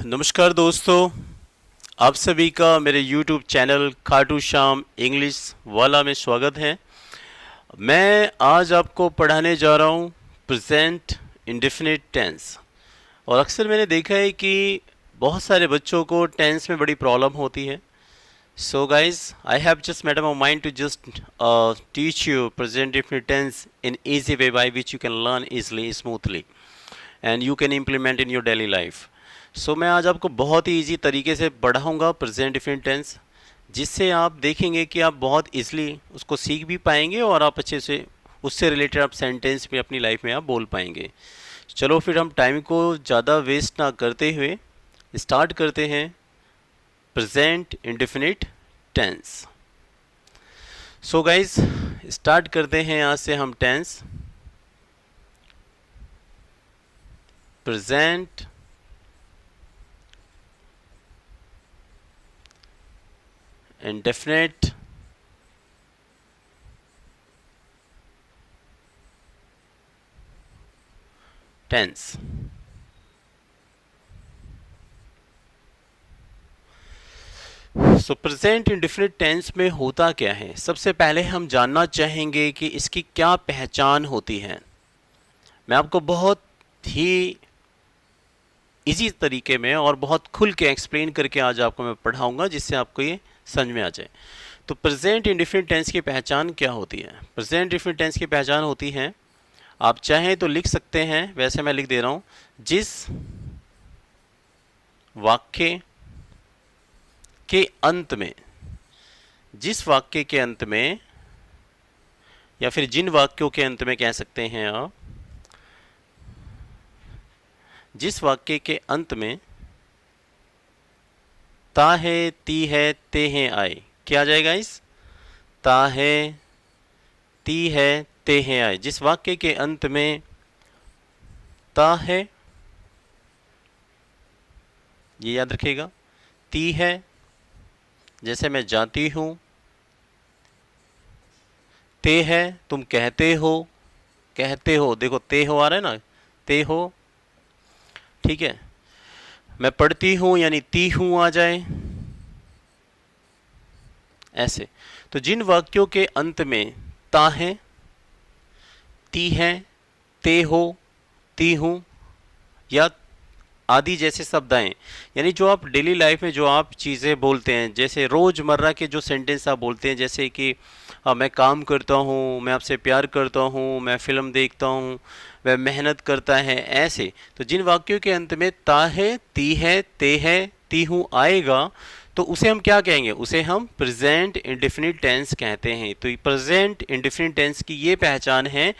नमस्कार दोस्तों, आप सभी का मेरे YouTube channel Khatu Shyam English वाला में स्वागत है। मैं आज आपको पढ़ाने जा रहा हूँ प्रेजेंट इंडेफिनिट टेंस। और अक्सर मैंने देखा है कि बहुत सारे बच्चों को टेंस में बड़ी प्रॉब्लम होती है। So guys, I have just made up my mind to just teach you present indefinite tense in easy way by which you can learn easily smoothly and you can implement in your daily life. So मैं आज आपको बहुत ही easy तरीके से पढ़ाऊँगा present definite tense, जिससे आप देखेंगे कि आप बहुत ईजिली उसको सीख भी पाएंगे और आप अच्छे से उससे रिलेटेड आप सेंटेंस भी अपनी लाइफ में आप बोल पाएंगे। चलो फिर हम टाइम को ज़्यादा वेस्ट ना करते हुए स्टार्ट करते हैं present indefinite tense. So guys, start करते हैं आज से हम tense present indefinite tense। So present indefinite tense में होता क्या है, सबसे पहले हम जानना चाहेंगे कि इसकी क्या पहचान होती है। मैं आपको बहुत ही इजी तरीके में और बहुत खुल के एक्सप्लेन करके आज आपको मैं पढ़ाऊंगा, जिससे आपको ये समझ में आ जाए। तो प्रेजेंट इंडेफिनिट टेंस की पहचान क्या होती है? प्रेजेंट इंडेफिनिट टेंस की पहचान होती है, आप चाहें तो लिख सकते हैं, वैसे मैं लिख दे रहा हूं, जिस वाक्य के अंत में, जिस वाक्य के अंत में या फिर जिन वाक्यों के अंत में कह सकते हैं आप, जिस वाक्य के अंत में ता है, ती है, ते हैं आए, क्या आ जाएगा? इस ता है, ती है, ते हैं आए। जिस वाक्य के अंत में ता है, ये याद रखिएगा, ती है जैसे मैं जाती हूं, ते है तुम कहते हो, कहते हो, देखो ते हो आ रहा है ना, ते हो, ठीक है। मैं पढ़ती हूं यानी ती हूं आ जाए, ऐसे। तो जिन वाक्यों के अंत में ता है, ती है, ते हो, ती हूं या आदि जैसे शब्द आए, यानी जो आप डेली लाइफ में जो आप चीज़ें बोलते हैं, जैसे रोज़मर्रा के जो सेंटेंस आप बोलते हैं, जैसे कि मैं काम करता हूँ, मैं आपसे प्यार करता हूँ, मैं फिल्म देखता हूँ, वह मेहनत करता है, ऐसे। तो जिन वाक्यों के अंत में ता है, ती है, ते है, ती हूँ आएगा, तो उसे हम क्या कहेंगे? उसे हम प्रेजेंट इंडेफिनिट टेंस कहते हैं। तो प्रेजेंट इंडेफिनिट टेंस की ये पहचान है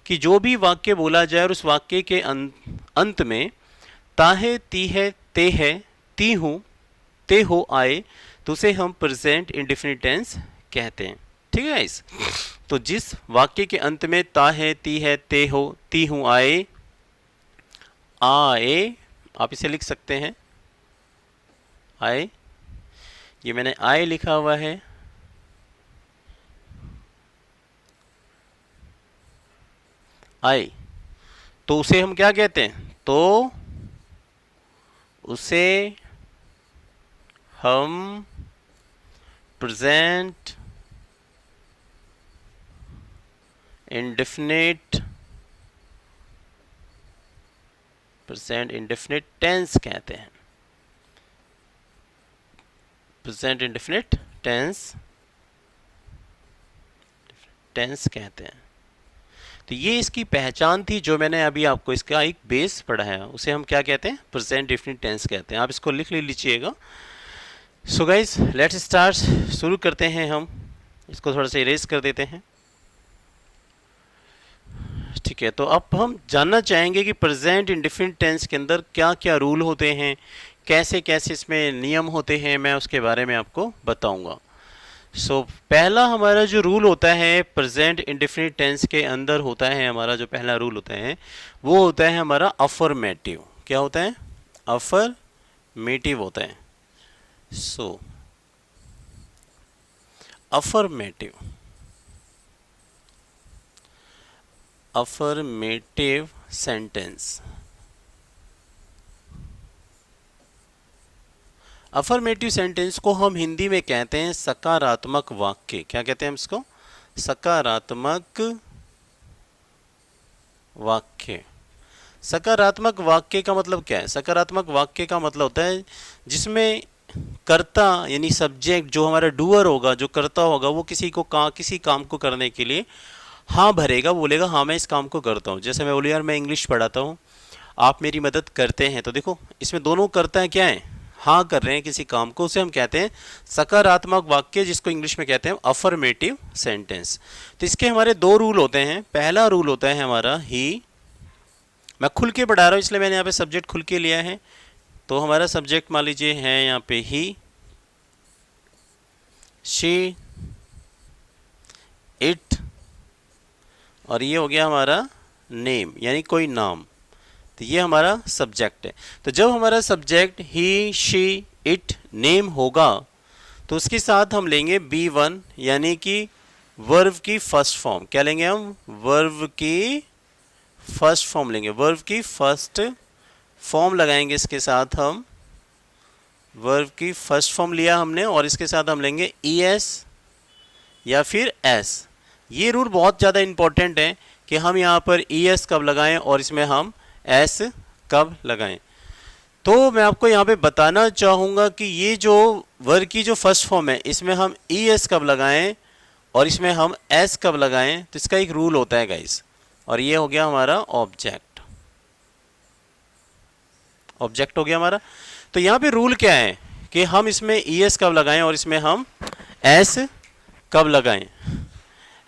कि जो भी वाक्य बोला जाए और उस वाक्य के अंत में ता है, ती है, ते है, ती हूँ, ते हो आए, तो उसे हम प्रेजेंट इंडेफिनिट टेंस कहते हैं। ठीक है गाइस? तो जिस वाक्य के अंत में ता है, ती है, ते हो, ती हूँ आए, आए, आप इसे लिख सकते हैं आए, ये मैंने आए लिखा हुआ है, आए, तो उसे हम क्या कहते हैं? तो उसे हम present indefinite present indefinite tense कहते हैं। प्रेजेंट इंडेफिनिट टेंस टेंस कहते हैं। तो ये इसकी पहचान थी, जो मैंने अभी आपको इसका एक बेस पढ़ाया, उसे हम क्या कहते हैं? प्रेजेंट इंडेफिनिट टेंस कहते हैं। आप इसको लिख लीजिएगा। सो गाइज, लेट्स स्टार्ट, शुरू करते हैं हम। इसको थोड़ा सा इरेज कर देते हैं, ठीक है। तो अब हम जानना चाहेंगे कि प्रेजेंट इंडेफिनिट टेंस के अंदर क्या क्या रूल होते हैं, कैसे कैसे इसमें नियम होते हैं, मैं उसके बारे में आपको बताऊंगा। सो पहला हमारा जो रूल होता है प्रेजेंट इंडेफिनिट टेंस के अंदर होता है, हमारा जो पहला रूल होता है वो होता है हमारा अफर्मेटिव। क्या होता है? अफर्मेटिव होता है। So affirmative, affirmative sentence, affirmative sentence को हम हिंदी में कहते हैं सकारात्मक वाक्य। क्या कहते हैं हम इसको? सकारात्मक वाक्य। सकारात्मक वाक्य का मतलब क्या है? सकारात्मक वाक्य का मतलब होता है जिसमें कर्ता यानी सब्जेक्ट जो हमारा डूअर होगा, जो कर्ता होगा, वो किसी काम को करने के लिए हाँ भरेगा, बोलेगा हाँ मैं इस काम को करता हूँ। जैसे मैं बोलूँ यार मैं इंग्लिश पढ़ाता हूँ, आप मेरी मदद करते हैं, तो देखो इसमें दोनों कर्ता है क्या है? हाँ कर रहे हैं किसी काम को, उसे हम कहते हैं सकारात्मक वाक्य, जिसको इंग्लिश में कहते हैं अफर्मेटिव सेंटेंस। तो इसके हमारे दो रूल होते हैं। पहला रूल होता है हमारा ही। मैं खुल के पढ़ा रहा हूँ इसलिए मैंने यहाँ पे सब्जेक्ट खुल के लिया है। तो हमारा सब्जेक्ट मान लीजिए है यहाँ पे ही, शी, इट, और ये हो गया हमारा नेम यानी कोई नाम। तो ये हमारा सब्जेक्ट है। तो जब हमारा subject he, she, it, name होगा तो उसके साथ हम लेंगे B1 यानी कि वर्ब की फर्स्ट फॉर्म। क्या लेंगे हम? वर्ब की फर्स्ट फॉर्म लेंगे। वर्ब की फर्स्ट फॉर्म लगाएंगे इसके साथ हम। वर्ब की फर्स्ट फॉर्म लिया हमने और इसके साथ हम लेंगे ES या फिर S। ये रूल बहुत ज़्यादा इम्पोर्टेंट है कि हम यहाँ पर ES कब लगाएं और इसमें हम S कब लगाएं। तो मैं आपको यहाँ पे बताना चाहूँगा कि ये जो वर्ब की जो फर्स्ट फॉर्म है इसमें हम ES कब लगाएं और इसमें हम S कब लगाएं, तो इसका एक रूल होता है गाइस। और ये हो गया हमारा ऑब्जेक्ट। ऑब्जेक्ट हो गया हमारा। तो यहाँ पे रूल क्या है कि हम इसमें ES कब लगाएं और इसमें हम S कब लगाएं,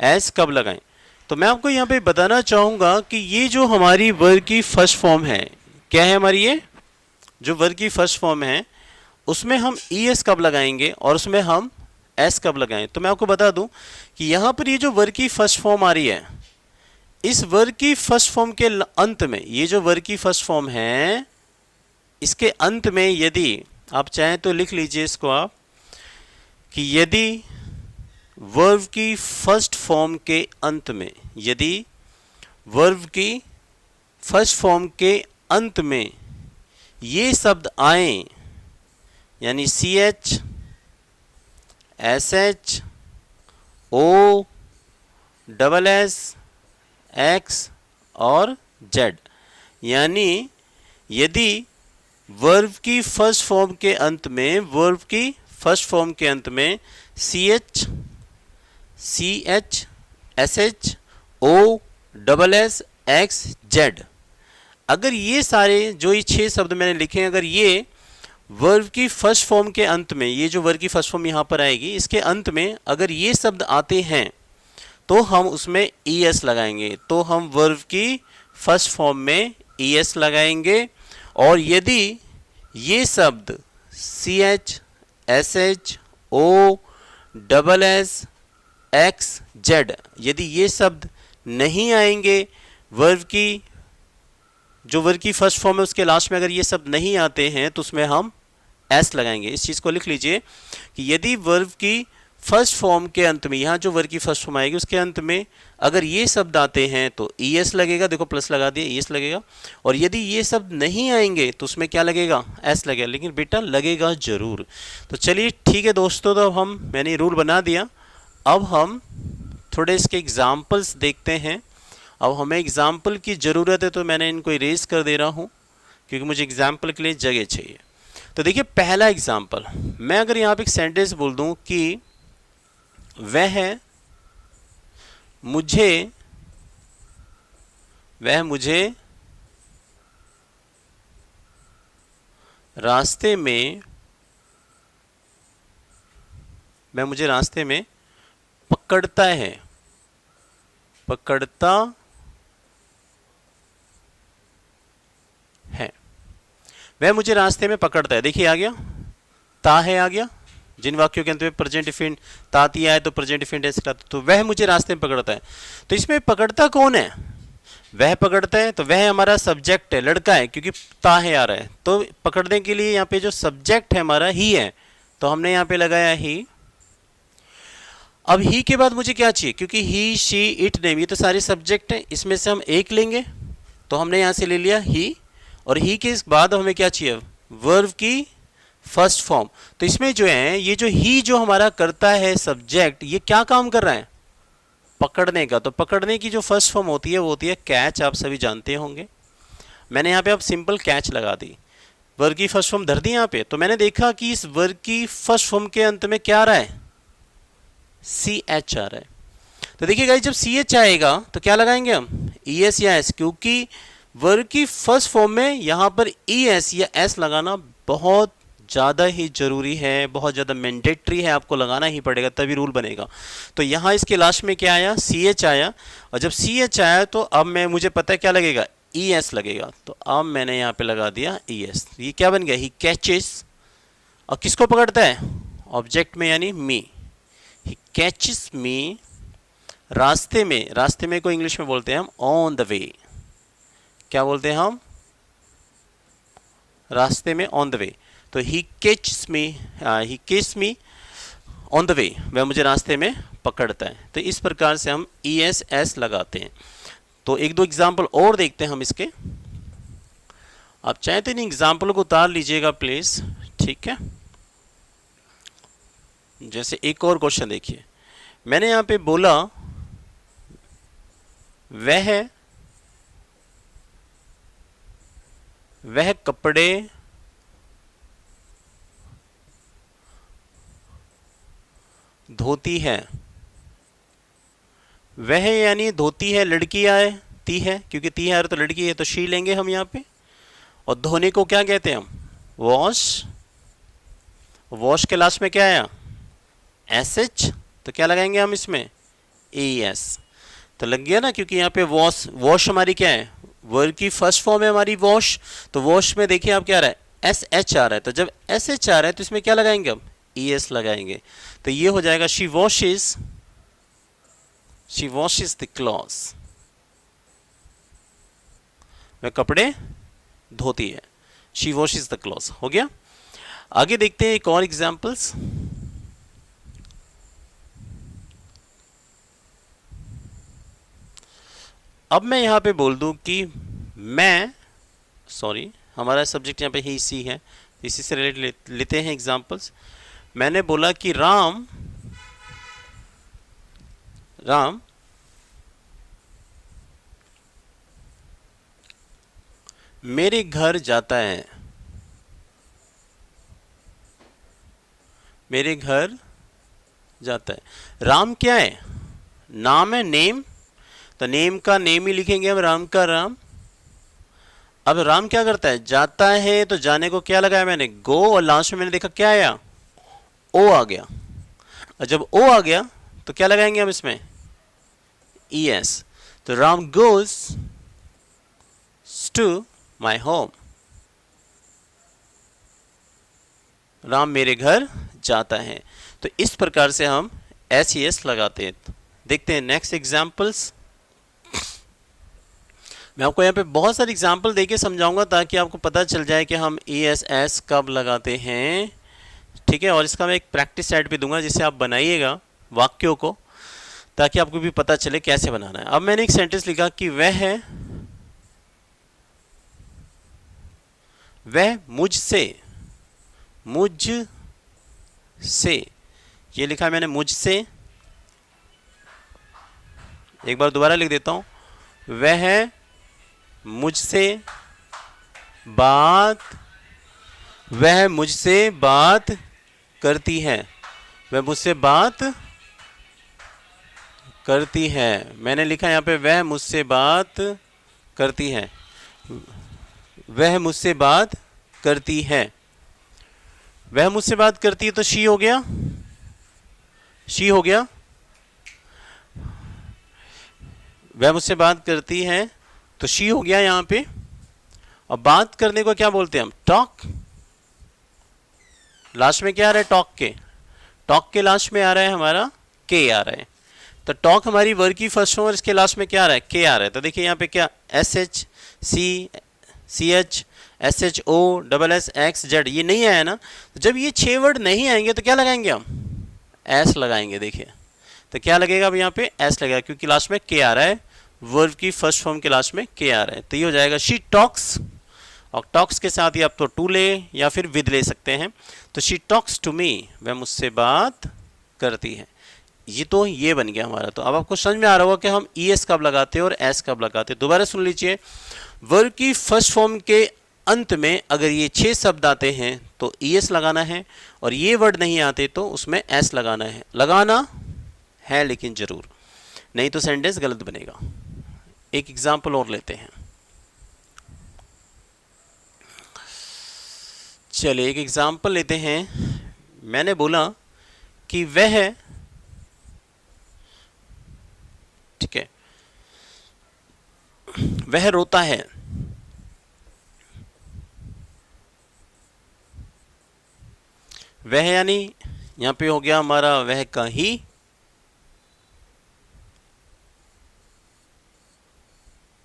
S कब लगाएं। तो मैं आपको यहाँ पे बताना चाहूँगा कि ये जो हमारी वर्ब की फर्स्ट फॉर्म है, क्या है हमारी ये जो वर्ब की फर्स्ट फॉर्म है, उसमें हम ES कब लगाएंगे और उसमें हम S कब लगाएं। तो मैं आपको बता दूं कि यहाँ पर ये जो वर्ब की फर्स्ट फॉर्म आ रही है, इस वर्ब की फर्स्ट फॉर्म के अंत में, ये जो वर्ब की फर्स्ट फॉर्म है इसके अंत में यदि आप चाहें तो लिख लीजिए इसको आप, कि यदि वर्ब की फर्स्ट फॉर्म के अंत में, यदि वर्ब की फर्स्ट फॉर्म के अंत में ये शब्द आए यानी CH, SH, O, SS, X और Z, यानी यदि वर्ब की फर्स्ट फॉर्म के अंत में, वर्ब की फर्स्ट फॉर्म के अंत में CH, SH, O, SS, X, Z, अगर ये सारे जो ये 6 शब्द मैंने लिखे हैं, अगर ये वर्ब की फर्स्ट फॉर्म के अंत में, ये जो वर्ब की फर्स्ट फॉर्म यहाँ पर आएगी इसके अंत में अगर ये शब्द आते हैं तो हम उसमें ES लगाएंगे। तो हम वर्ब की फर्स्ट फॉर्म में ES लगाएंगे। और यदि ये शब्द CH, SH, O, SS, X, Z, यदि ये शब्द नहीं आएंगे, वर्ब की जो वर्ब की फर्स्ट फॉर्म है उसके लास्ट में अगर ये शब्द नहीं आते हैं तो उसमें हम S लगाएंगे। इस चीज़ को लिख लीजिए कि यदि वर्ब की फर्स्ट फॉर्म के अंत में, यहाँ जो वर्ब की फर्स्ट फॉर्म आएगी उसके अंत में अगर ये शब्द आते हैं तो ES लगेगा। देखो प्लस लगा दिए, ES लगेगा। और यदि ये शब्द नहीं आएंगे तो उसमें क्या लगेगा? S लगेगा। लेकिन बेटा लगेगा जरूर। तो चलिए ठीक है दोस्तों, तो अब मैंने रूल बना दिया। अब हम थोड़े इसके एग्जाम्पल्स देखते हैं। अब हमें एग्जाम्पल की ज़रूरत है तो मैंने इनको इरेज कर दे रहा हूँ क्योंकि मुझे एग्जाम्पल के लिए जगह चाहिए। तो देखिए पहला एग्जाम्पल, मैं अगर यहाँ पे एक सेंटेंस बोल दूँ कि वह मुझे रास्ते में पकड़ता है, वह मुझे रास्ते में पकड़ता है। देखिए आ गया, ता है आ गया। जिन वाक्यों के अंत में प्रेजेंट डिफिनिट ताती आए तो प्रेजेंट डिफिनिट ऐसे लाता। तो वह मुझे रास्ते में पकड़ता है। तो इसमें पकड़ता कौन है? वह पकड़ता है। तो वह हमारा सब्जेक्ट है, लड़का है, क्योंकि ता है आ रहा है। तो पकड़ने के लिए यहाँ पे जो सब्जेक्ट है हमारा ही है, तो हमने यहाँ पे लगाया ही। अब ही के बाद मुझे क्या चाहिए? क्योंकि ही, शी, इट, नेम ये तो सारे सब्जेक्ट हैं, इसमें से हम एक लेंगे। तो हमने यहाँ से ले लिया ही। और ही के बाद हमें क्या चाहिए? वर्ब की फर्स्ट फॉर्म। तो इसमें जो है ये जो ही जो हमारा करता है सब्जेक्ट, ये क्या काम कर रहा है? पकड़ने का। तो पकड़ने की जो फर्स्ट फॉर्म होती है वो होती है कैच, आप सभी जानते होंगे। मैंने यहाँ पे अब सिंपल कैच लगा दी, वर्ग की फर्स्ट फॉर्म धर दी यहाँ पे। तो मैंने देखा कि इस वर्ग की फर्स्ट फॉर्म के अंत में क्या आ रहा है? सी एच आ रहा है। तो देखिए गाइस, जब सी एच आएगा तो क्या लगाएंगे हम? ई एस या एस, क्योंकि वर्ग की फर्स्ट फॉर्म में यहाँ पर ई एस या एस लगाना बहुत ज़्यादा ही जरूरी है, बहुत ज़्यादा मैंडेटरी है, आपको लगाना ही पड़ेगा तभी रूल बनेगा। तो यहाँ इसके लास्ट में क्या आया? सी एच आया। और जब सी एच आया तो अब मुझे पता है क्या लगेगा? ई एस लगेगा। तो अब मैंने यहाँ पे लगा दिया ई एस। ये क्या बन गया? He catches. और किसको पकड़ता है? ऑब्जेक्ट में, यानी मी। ही कैचेस मी रास्ते में। रास्ते में को इंग्लिश में बोलते हैं हम ऑन द वे। क्या बोलते हैं हम? रास्ते में, ऑन द वे। तो he catches me on the way, वह मुझे रास्ते में पकड़ता है। तो इस प्रकार से हम ई एस एस लगाते हैं। तो एक दो एग्जाम्पल और देखते हैं हम इसके। आप चाहे तो इन एग्जाम्पल को उतार लीजिएगा प्लीज, ठीक है। जैसे एक और क्वेश्चन देखिए, मैंने यहाँ पे बोला वह कपड़े धोती है। वह यानी धोती है, लड़की आए ती है, क्योंकि ती है तो लड़की है, तो शी लेंगे हम यहाँ पे। और धोने को क्या कहते हैं हम? वॉश। वॉश के लास्ट में क्या आया? S H. तो क्या लगाएंगे हम इसमें? A S. तो लग गया ना, क्योंकि यहाँ पे वॉश, वॉश हमारी क्या है? वर्ब की फर्स्ट फॉर्म है हमारी वॉश। तो वॉश में देखिए आप क्या आ रहा है? एस एच आ रहा है। तो जब एस एच आ रहा है तो इसमें क्या लगाएंगे हम? ई एस लगाएंगे। तो ये हो जाएगा शी वॉशेज द क्लॉथ्स। वह कपड़े धोती है। शी वॉशेज द क्लॉथ्स हो गया। आगे देखते हैं एक और एग्जांपल्स। अब मैं यहाँ पे बोल दूं कि हमारा सब्जेक्ट यहाँ पे ही सी है, इसी से रिलेटेड लेते हैं एग्जांपल्स। मैंने बोला कि राम मेरे घर जाता है। मेरे घर जाता है। राम क्या है? नाम है, नेम। तो नेम का नेम ही लिखेंगे हम, राम का राम। अब राम क्या करता है? जाता है। तो जाने को क्या लगाया मैंने? गो। और लास्ट में मैंने देखा क्या आया? ओ आ गया। और जब ओ आ गया तो क्या लगाएंगे हम इसमें? E S. तो Ram goes to my home. Ram मेरे घर जाता है। तो इस प्रकार से हम एस ई एस लगाते हैं। देखते हैं नेक्स्ट एग्जाम्पल्स। मैं आपको यहाँ पे बहुत सारे एग्जाम्पल देके समझाऊंगा ताकि आपको पता चल जाए कि हम ई एस एस कब लगाते हैं, ठीक है। और इसका मैं एक प्रैक्टिस सेट भी दूंगा जिससे आप बनाइएगा वाक्यों को, ताकि आपको भी पता चले कैसे बनाना है। अब मैंने एक सेंटेंस लिखा कि वह मुझसे, ये लिखा है मैंने मुझसे। एक बार दोबारा लिख देता हूं। वह मुझसे बात करती है। वह मुझसे बात करती है। मैंने लिखा यहाँ पे वह मुझसे बात करती है। वह मुझसे बात करती है। वह मुझसे बात करती है तो शी हो गया। वह मुझसे बात करती है तो शी हो गया यहाँ पे। और बात करने को क्या बोलते हैं हम? टॉक। लास्ट में क्या आ रहा है? टॉक के लास्ट में आ रहा है हमारा के आ रहा है। तो टॉक हमारी वर्ग की फर्स्ट फॉर्म, इसके लास्ट में क्या आ रहा है? के आ रहा है। तो देखिए यहाँ पे क्या S H C H S H O double S X Z, ये नहीं आया ना। तो जब ये 6 वर्ड नहीं आएंगे तो क्या लगाएंगे हम? एस लगाएंगे। देखिए तो क्या लगेगा अब यहाँ पे? एस लगेगा, क्योंकि लास्ट में के आ रहा है। वर्ब की फर्स्ट फॉर्म के लास्ट में के आ रहा है। तो ये हो जाएगा शी टॉक्स। और टॉक्स के साथ ही आप तो टू ले या फिर विद ले सकते हैं। तो शी टॉक्स टू मी, वह मुझसे बात करती है। ये तो ये बन गया हमारा। तो अब आपको समझ में आ रहा होगा कि हम ईएस कब लगाते हैं और एस कब लगाते हैं। दोबारा सुन लीजिए, वर्ब की फर्स्ट फॉर्म के अंत में अगर ये 6 शब्द आते हैं तो ईएस लगाना है, और ये वर्ड नहीं आते तो उसमें एस लगाना है। लगाना है लेकिन जरूर, नहीं तो सेंटेंस गलत बनेगा। एक एग्जाम्पल और लेते हैं। चलिए एक एग्जाम्पल लेते हैं। मैंने बोला कि वह, ठीक है, वह रोता है। वह यानी यहां पे हो गया हमारा वह का ही,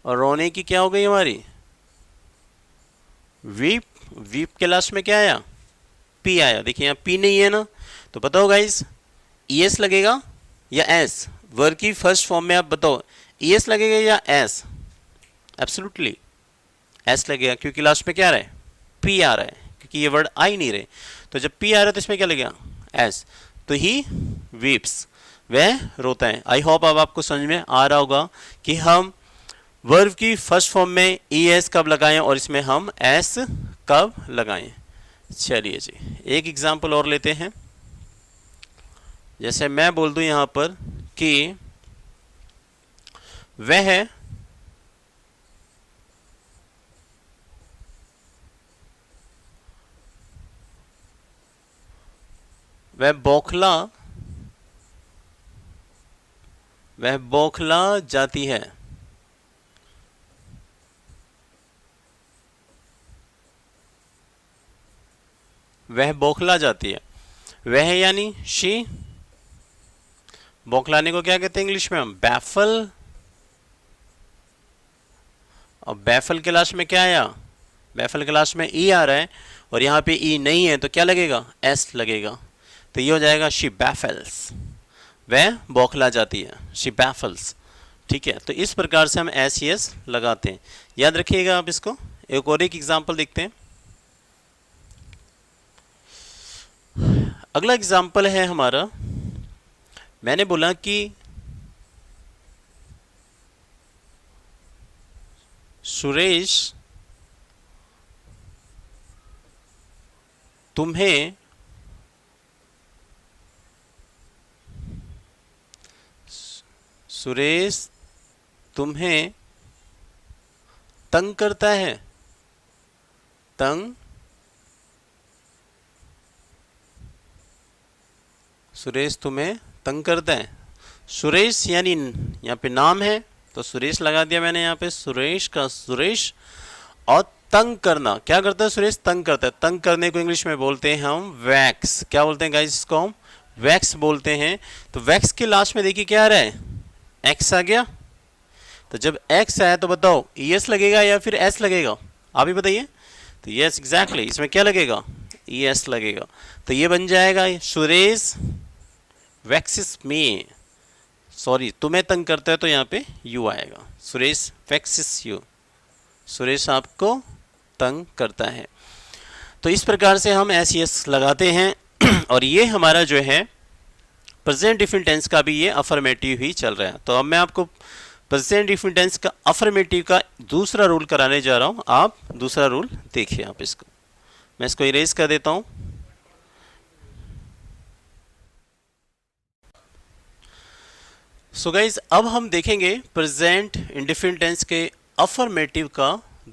और रोने की क्या हो गई हमारी वीप। वीप के लास्ट में क्या आया, पी आया। देखिए यहाँ पी नहीं है ना, तो बताओ गाइस ईएस लगेगा या एस। वर्ब की फर्स्ट फॉर्म में आप बताओ ईएस लगेगा या एस। एब्सोल्युटली एस लगेगा, क्योंकि लास्ट में क्या आ रहा है, पी आ रहा है, क्योंकि ये वर्ड आ ही नहीं रहे। तो जब पी आ रहा है तो इसमें क्या लगेगा, एस। तो ही वीप्स, वह रोता है। आई होप अब आपको समझ में आ रहा होगा कि हम वर्ब की फर्स्ट फॉर्म में ईएस कब लगाएं और इसमें हम एस कब लगाएं। चलिए जी एक एग्जांपल और लेते हैं। जैसे मैं बोल दूं यहां पर कि वह बौखला जाती है। वह बौखला जाती है। वह यानी शी। बौखलाने को क्या कहते हैं इंग्लिश में हम, बैफल। और बैफल के लास्ट में क्या आया, बैफल के लास्ट में ई आ रहा है, और यहाँ पे ई नहीं है तो क्या लगेगा, एस लगेगा। तो ये हो जाएगा शी बैफल्स, वह बौखला जाती है, शी बैफल्स। ठीक है, तो इस प्रकार से हम एस एस लगाते हैं, याद रखिएगा आप इसको। एक और एक एग्जाम्पल देखते हैं। अगला एग्जाम्पल है हमारा, मैंने बोला कि सुरेश तुम्हें तंग करता है। तंग, सुरेश तुम्हें तंग करता है। सुरेश यानी यहाँ पे नाम है तो सुरेश लगा दिया मैंने यहाँ पे, सुरेश का सुरेश। और तंग करना, क्या करता है सुरेश, तंग करता है। तंग करने को इंग्लिश में बोलते हैं हम वैक्स। क्या बोलते हैं गाइस इसको, हम वैक्स बोलते हैं। तो वैक्स के लास्ट में देखिए क्या आ रहा है, एक्स आ गया। तो जब एक्स आया तो बताओ ईएस लगेगा या फिर एस लगेगा, आप ही बताइए। तो यस एग्जैक्टली, इसमें क्या लगेगा, ईएस लगेगा। तो ये बन जाएगा सुरेश वैक्सिस में, सॉरी तुम्हें तंग करता है तो यहाँ पे यू आएगा, सुरेश वैक्सिस यू, सुरेश आपको तंग करता है। तो इस प्रकार से हम एस एस लगाते हैं और ये हमारा जो है प्रेजेंट डिफिनिट टेंस का भी ये अफर्मेटिव ही चल रहा है। तो अब मैं आपको प्रेजेंट डिफिनिट टेंस का अफर्मेटिव का दूसरा रूल कराने जा रहा हूँ। आप दूसरा रूल देखिए, आप इसको, मैं इसको इरेज कर देता हूँ। सो गाइज अब हम देखेंगे प्रेजेंट इंडेफिनिट टेंस के अफर्मेटिव का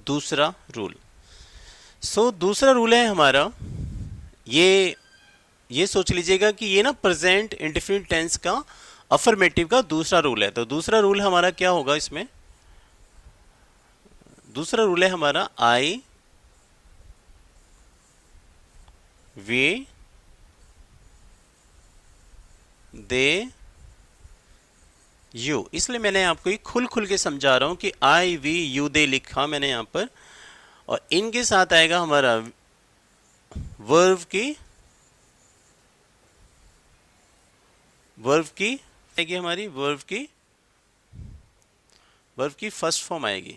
दूसरा रूल। सो दूसरा रूल है हमारा, ये सोच लीजिएगा कि ये ना प्रेजेंट इंडेफिनिट टेंस का अफर्मेटिव का दूसरा रूल है। तो दूसरा रूल हमारा क्या होगा इसमें, दूसरा रूल है हमारा आई वे दे यू। इसलिए मैंने आपको ये खुल खुल के समझा रहा हूं कि आई वी यू दे लिखा मैंने यहां पर, और इनके साथ आएगा हमारा वर्ब की आएगी, हमारी वर्ब की फर्स्ट फॉर्म आएगी।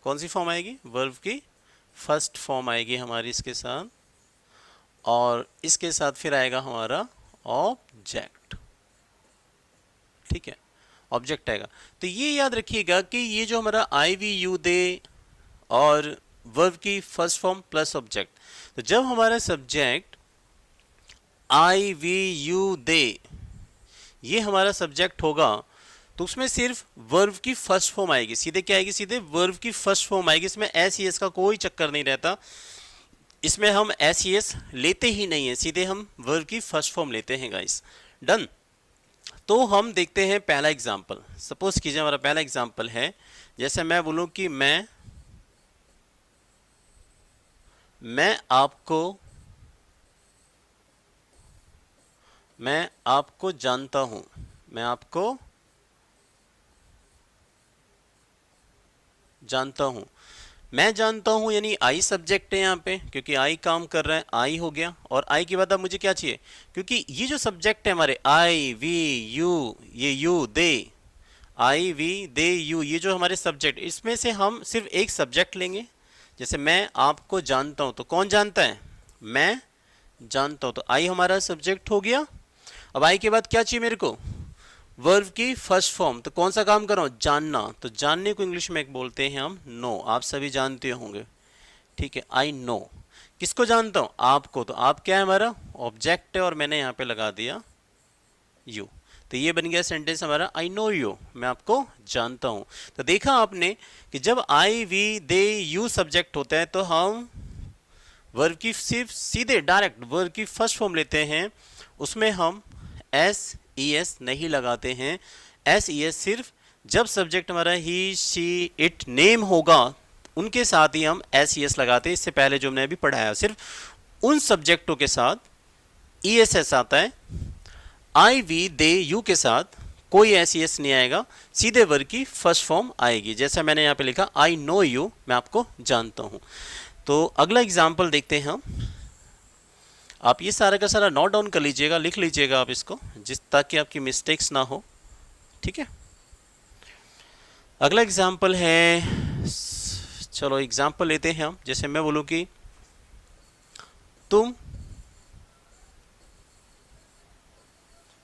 कौन सी फॉर्म आएगी, वर्ब की फर्स्ट फॉर्म आएगी हमारी इसके साथ, और इसके साथ फिर आएगा हमारा ऑब्जेक्ट। ठीक है, ऑब्जेक्ट आएगा। तो ये याद रखिएगा कि ये जो हमारा आई वी यू दे और वर्ब की फर्स्ट फॉर्म प्लस ऑब्जेक्ट, तो जब हमारा subject I we you they ये हमारा सब्जेक्ट होगा, तो उसमें सिर्फ वर्ब की फर्स्ट फॉर्म आएगी। सीधे क्या आएगी? सीधे वर्ब की फर्स्ट फॉर्म आएगी। इसमें एस ई एस का कोई चक्कर नहीं रहता, इसमें हम एस ई एस लेते ही नहीं है, सीधे हम वर्ब की फर्स्ट फॉर्म लेते हैं गाइस। डन। तो हम देखते हैं पहला एग्जाम्पल। सपोज कीजिए हमारा पहला एग्जाम्पल है, जैसे मैं बोलूं कि मैं आपको जानता हूं। मैं आपको जानता हूं। मैं जानता हूं यानी आई सब्जेक्ट है यहाँ पे, क्योंकि आई काम कर रहा है, आई हो गया। और आई के बाद अब मुझे क्या चाहिए? क्योंकि ये जो सब्जेक्ट है हमारे आई वी यू, ये you they, I we they you, ये जो हमारे सब्जेक्ट, इसमें से हम सिर्फ एक सब्जेक्ट लेंगे। जैसे मैं आपको जानता हूं, तो कौन जानता है? मैं जानता हूं। तो आई हमारा सब्जेक्ट हो गया। अब आई के बाद क्या चाहिए मेरे को? वर्ब की फर्स्ट फॉर्म। तो कौन सा काम कर रहा हूं? जानना। तो जानने को इंग्लिश में एक बोलते हैं हम नो। आप सभी जानते होंगे, ठीक है। I know. किसको जानता हूं? आपको। तो आप क्या है? हमारा ऑब्जेक्ट है, और मैंने यहां पे लगा दिया यू। तो ये बन गया सेंटेंस हमारा, आई नो यू, मैं आपको जानता हूं। तो देखा आपने कि जब आई वी दे यू सब्जेक्ट होता है, तो हम वर्ब की सिर्फ सीधे डायरेक्ट वर्ब की फर्स्ट फॉर्म लेते हैं। उसमें हम एस ई एस नहीं लगाते हैं। एस ई एस सिर्फ जब सब्जेक्ट हमारा ही शी इट नेम होगा, उनके साथ ही हम एस ई एस लगाते हैं। इससे पहले जो हमने अभी पढ़ाया, सिर्फ उन सब्जेक्टों के साथ ई एस एस आता है। आई वी दे यू के साथ कोई एस ई एस नहीं आएगा, सीधे वर्ब की फर्स्ट फॉर्म आएगी। जैसा मैंने यहाँ पे लिखा, आई नो यू, मैं आपको जानता हूँ। तो अगला एग्जाम्पल देखते हैं हम। आप ये सारा का सारा नोट डाउन कर लीजिएगा, लिख लीजिएगा आप इसको, ताकि आपकी मिस्टेक्स ना हो, ठीक है। अगला एग्जाम्पल है, चलो एग्जाम्पल लेते हैं हम। जैसे मैं बोलूं कि तुम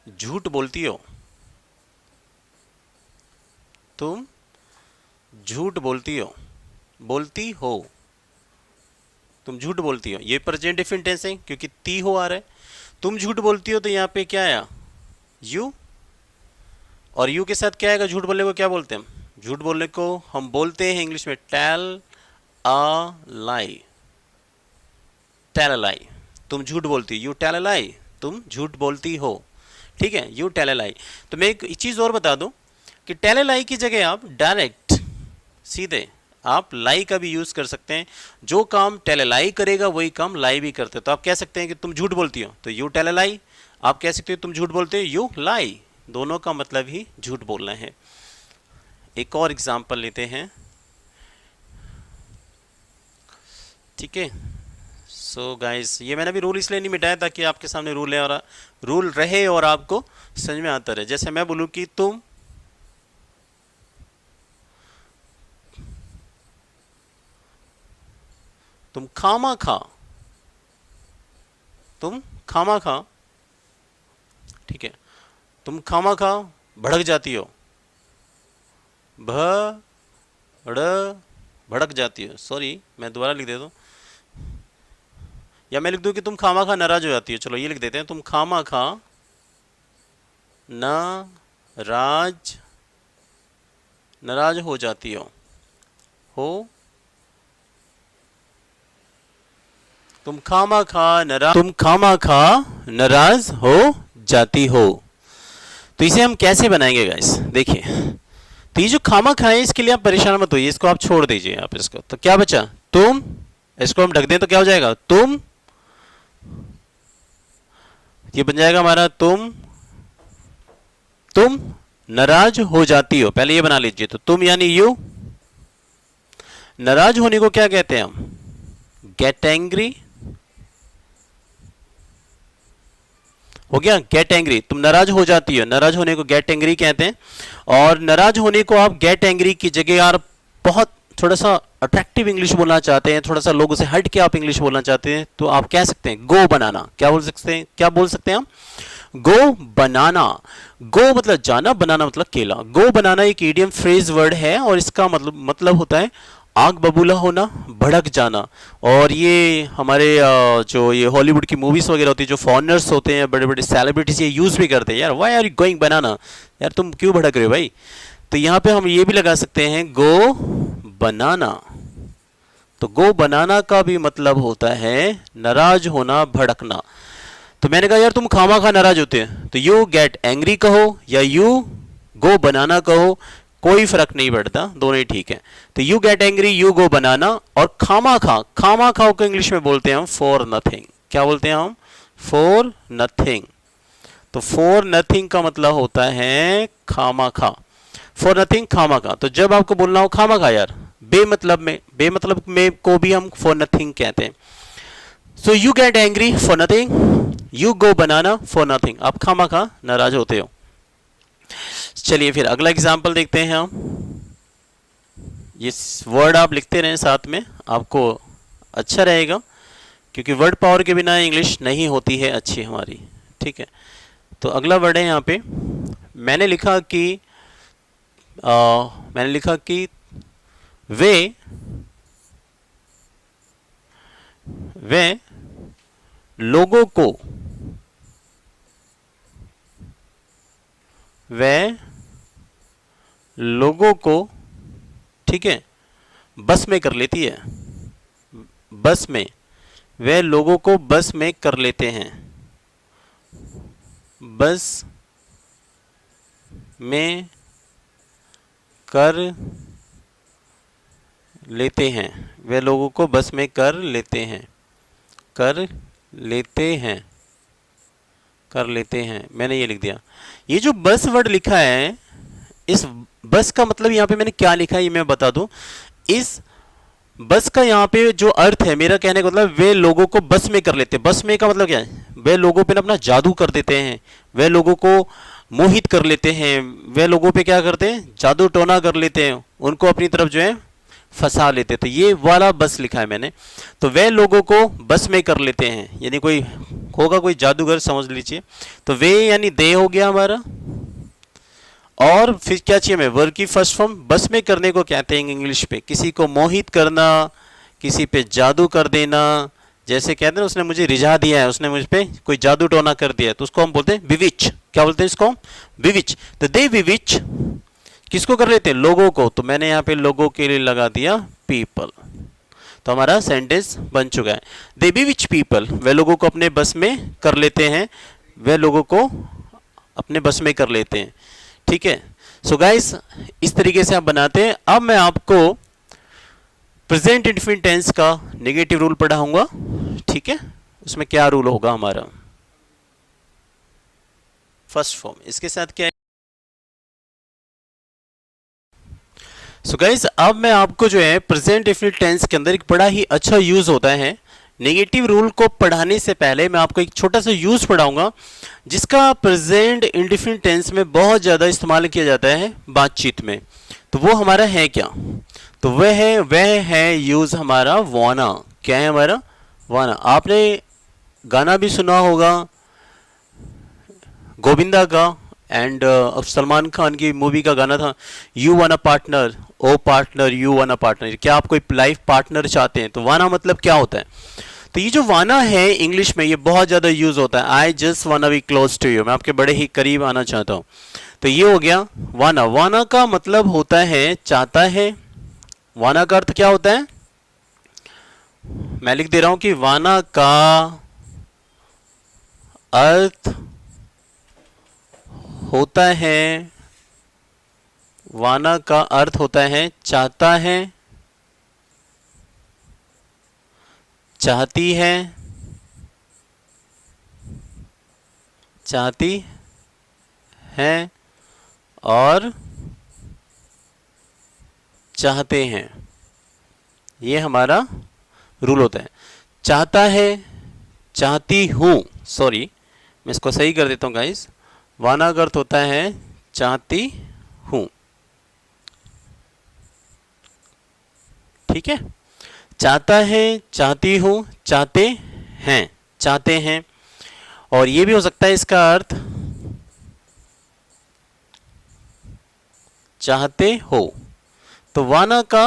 झूठ बोलती हो। तुम झूठ बोलती हो। बोलती हो, तुम झूठ बोलती हो। ये प्रेजेंट डिफिनिट टेंस है, क्योंकि ती हो आ रहा है। तुम झूठ बोलती हो, तो यहाँ पे क्या आया? यू। और यू के साथ क्या आएगा? झूठ बोलने को क्या बोलते हैं हम? झूठ बोलने को हम बोलते हैं इंग्लिश में tell a lie. Tell a लाई। तुम झूठ बोलती, यू टेल अ लाई, तुम झूठ बोलती हो, ठीक है, यू टेल अ लाई। तो मैं एक चीज़ और बता दूं कि टेल अ लाई की जगह आप डायरेक्ट सीधे आप लाई का भी यूज़ कर सकते हैं। जो काम टेल अ लाई करेगा, वही काम लाई भी करते हैं। तो आप कह सकते हैं कि तुम झूठ बोलती हो, तो यू टेल अ लाई। आप कह सकते हो तुम झूठ बोलते हो, यू लाई। दोनों का मतलब ही झूठ बोलना है। एक और एग्जाम्पल लेते हैं, ठीक है। सो गाइस, ये मैंने अभी रूल इसलिए नहीं मिटाया ताकि आपके सामने रूल है और रूल रहे और आपको समझ में आता रहे। जैसे मैं बोलूं कि तुम खामा खा, तुम खामा खा, ठीक है, तुम खामा खा भड़क जाती हो। भड़क जाती हो, सॉरी मैं दोबारा लिख देता हूँ, या मैं लिख दूँ कि तुम खामा खा नाराज हो जाती हो। चलो ये लिख देते हैं, तुम खामा खा नाराज हो जाती हो। तुम खामा खा नाराज हो जाती हो। तो इसे हम कैसे बनाएंगे गाइस? देखिए, तो ये जो खामा खा है, इसके लिए आप परेशान मत होइए, इसको आप छोड़ दीजिए आप इसको। तो क्या बचा? तुम। इसको हम ढक दें तो क्या हो जाएगा? तुम। ये बन जाएगा हमारा तुम नाराज हो जाती हो। पहले ये बना लीजिए। तो तुम यानी यू। नाराज होने को क्या कहते हैं हम? Get angry. हो गया, गेट एंग्री। तुम नाराज हो जाती हो, नाराज होने को गेट एंग्री कहते हैं। और नाराज होने को आप गेट एंग्री की जगह यार बहुत थोड़ा सा अट्रैक्टिव इंग्लिश बोलना चाहते हैं, थोड़ा सा लोगों से हट के आप इंग्लिश बोलना चाहते हैं, तो आप कह सकते हैं गो बनाना। क्या बोल सकते हैं, क्या बोल सकते हैं हम? गो बनाना। गो मतलब जाना, बनाना मतलब केला। गो बनाना एक इडियम फ्रेज वर्ड है और इसका मतलब होता है आग बबूला होना, भड़क जाना। और ये हमारे जो ये हॉलीवुड की मूवीज वगैरह होती है, जो फॉरेनर्स होते हैं, बड़े बड़े सेलिब्रिटीज ये यूज भी करते हैं, यार व्हाई आर यू गोइंग बनाना, यार तुम क्यों भड़क रहे हो भाई। तो यहाँ पे हम ये भी लगा सकते हैं गो बनाना। तो गो बनाना का भी मतलब होता है नाराज होना, भड़कना। तो मैंने कहा यार तुम खामा खा नाराज होते हैं, तो यू गेट एंग्री कहो या यू गो बनाना कहो, कोई फर्क नहीं पड़ता, दोनों ही ठीक है। तो you get angry, you go banana. और खामा खाओ को इंग्लिश में बोलते हैं हम फॉर नथिंग। क्या बोलते हैं हम? For nothing. तो फॉर नथिंग का मतलब होता है खामा खा। फॉर नथिंग खामा खा। तो जब आपको बोलना हो खामा खा यार, बेमतलब में को भी हम फॉर नथिंग कहते हैं। So you get angry for nothing, you go banana for nothing. आप खामा खा नाराज होते हो। चलिए फिर अगला एग्जाम्पल देखते हैं हम। ये वर्ड आप लिखते रहें साथ में, आपको अच्छा रहेगा, क्योंकि वर्ड पावर के बिना इंग्लिश नहीं होती है अच्छी हमारी। ठीक है, तो अगला वर्ड है यहाँ पे, मैंने लिखा कि वे लोगों को ठीक है बस में कर लेती है। बस में, वे लोगों को बस में कर लेते हैं। बस में कर लेते हैं। वे लोगों को बस में कर लेते हैं। कर लेते हैं, मैंने ये लिख दिया। ये जो बस वर्ड लिखा है, इस बस का मतलब यहाँ पे मैंने क्या लिखा है ये मैं बता दूं। इस बस का यहाँ पे जो अर्थ है, मेरा कहने का मतलब वे लोगों को बस में कर लेते हैं। बस में का मतलब क्या है? वे लोगों पे अपना जादू कर देते हैं, वे लोगों को मोहित कर लेते हैं, वे लोगों पे क्या करते हैं? जादू टोना कर लेते हैं, उनको अपनी तरफ जो है फंसा लेते। तो ये वाला बस लिखा है मैंने। तो वे लोगों को बस में कर लेते हैं, यानी कोई होगा कोई जादूगर समझ लीजिए। तो वे यानी दे हो गया हमारा। और फिर क्या चाहिए हमें? वर्ब की फर्स्ट फॉर्म। बस में करने को कहते हैं इंग्लिश पे, किसी को मोहित करना, किसी पे जादू कर देना। जैसे कहते हैं उसने मुझे रिझा दिया है, उसने मुझ पे कोई जादू टोना कर दिया है, तो उसको हम बोलते हैं बिविच। क्या बोलते हैं इसको? बिविच। तो दे बिविच किसको कर लेते हैं? लोगों को। तो मैंने यहाँ पे लोगों के लिए लगा दिया पीपल। तो हमारा सेंटेंस बन चुका है। दे बिविच पीपल, वे लोगों को अपने बस में कर लेते हैं, वे लोगों को अपने बस में कर लेते हैं। ठीक है, सो गाइस इस तरीके से आप बनाते हैं। अब मैं आपको प्रेजेंट इंडेफिनिट टेंस का नेगेटिव रूल पढ़ाऊंगा। ठीक है, उसमें क्या रूल होगा हमारा? फर्स्ट फॉर्म, इसके साथ क्या है? सो गाइस अब मैं आपको जो है प्रेजेंट इंडेफिनिट टेंस के अंदर एक बड़ा ही अच्छा यूज होता है। नेगेटिव रूल को पढ़ाने से पहले मैं आपको एक छोटा सा यूज पढ़ाऊंगा, जिसका प्रेजेंट इंडेफिनिट टेंस में बहुत ज़्यादा इस्तेमाल किया जाता है बातचीत में। तो वो हमारा है क्या? तो वह है यूज हमारा वाना। क्या है हमारा? वाना। आपने गाना भी सुना होगा गोविंदा का, एंड सलमान खान की मूवी का गाना था, you wanna partner, oh partner you wanna partner. क्या आप कोई लाइफ पार्टनर चाहते हैं? तो वाना मतलब क्या होता है? तो ये जो वाना है इंग्लिश में ये बहुत ज़्यादा यूज होता है। I just wanna be close to you, मैं आपके बड़े ही करीब आना चाहता हूँ। तो ये हो गया वाना। वाना का मतलब होता है चाहता है। वाना का अर्थ क्या होता है? मैं लिख दे रहा हूं कि वाना का अर्थ होता है, वाना का अर्थ होता है चाहता है, चाहती है, चाहती है और चाहते हैं। ये हमारा रूल होता है। चाहता है, चाहती हूँ, सॉरी मैं इसको सही कर देता हूँ गाइस। वाना का अर्थ होता है चाहती हूँ। ठीक है, चाहता है, चाहती हूँ, चाहते हैं, चाहते हैं। और ये भी हो सकता है इसका अर्थ चाहते हो। तो वाना का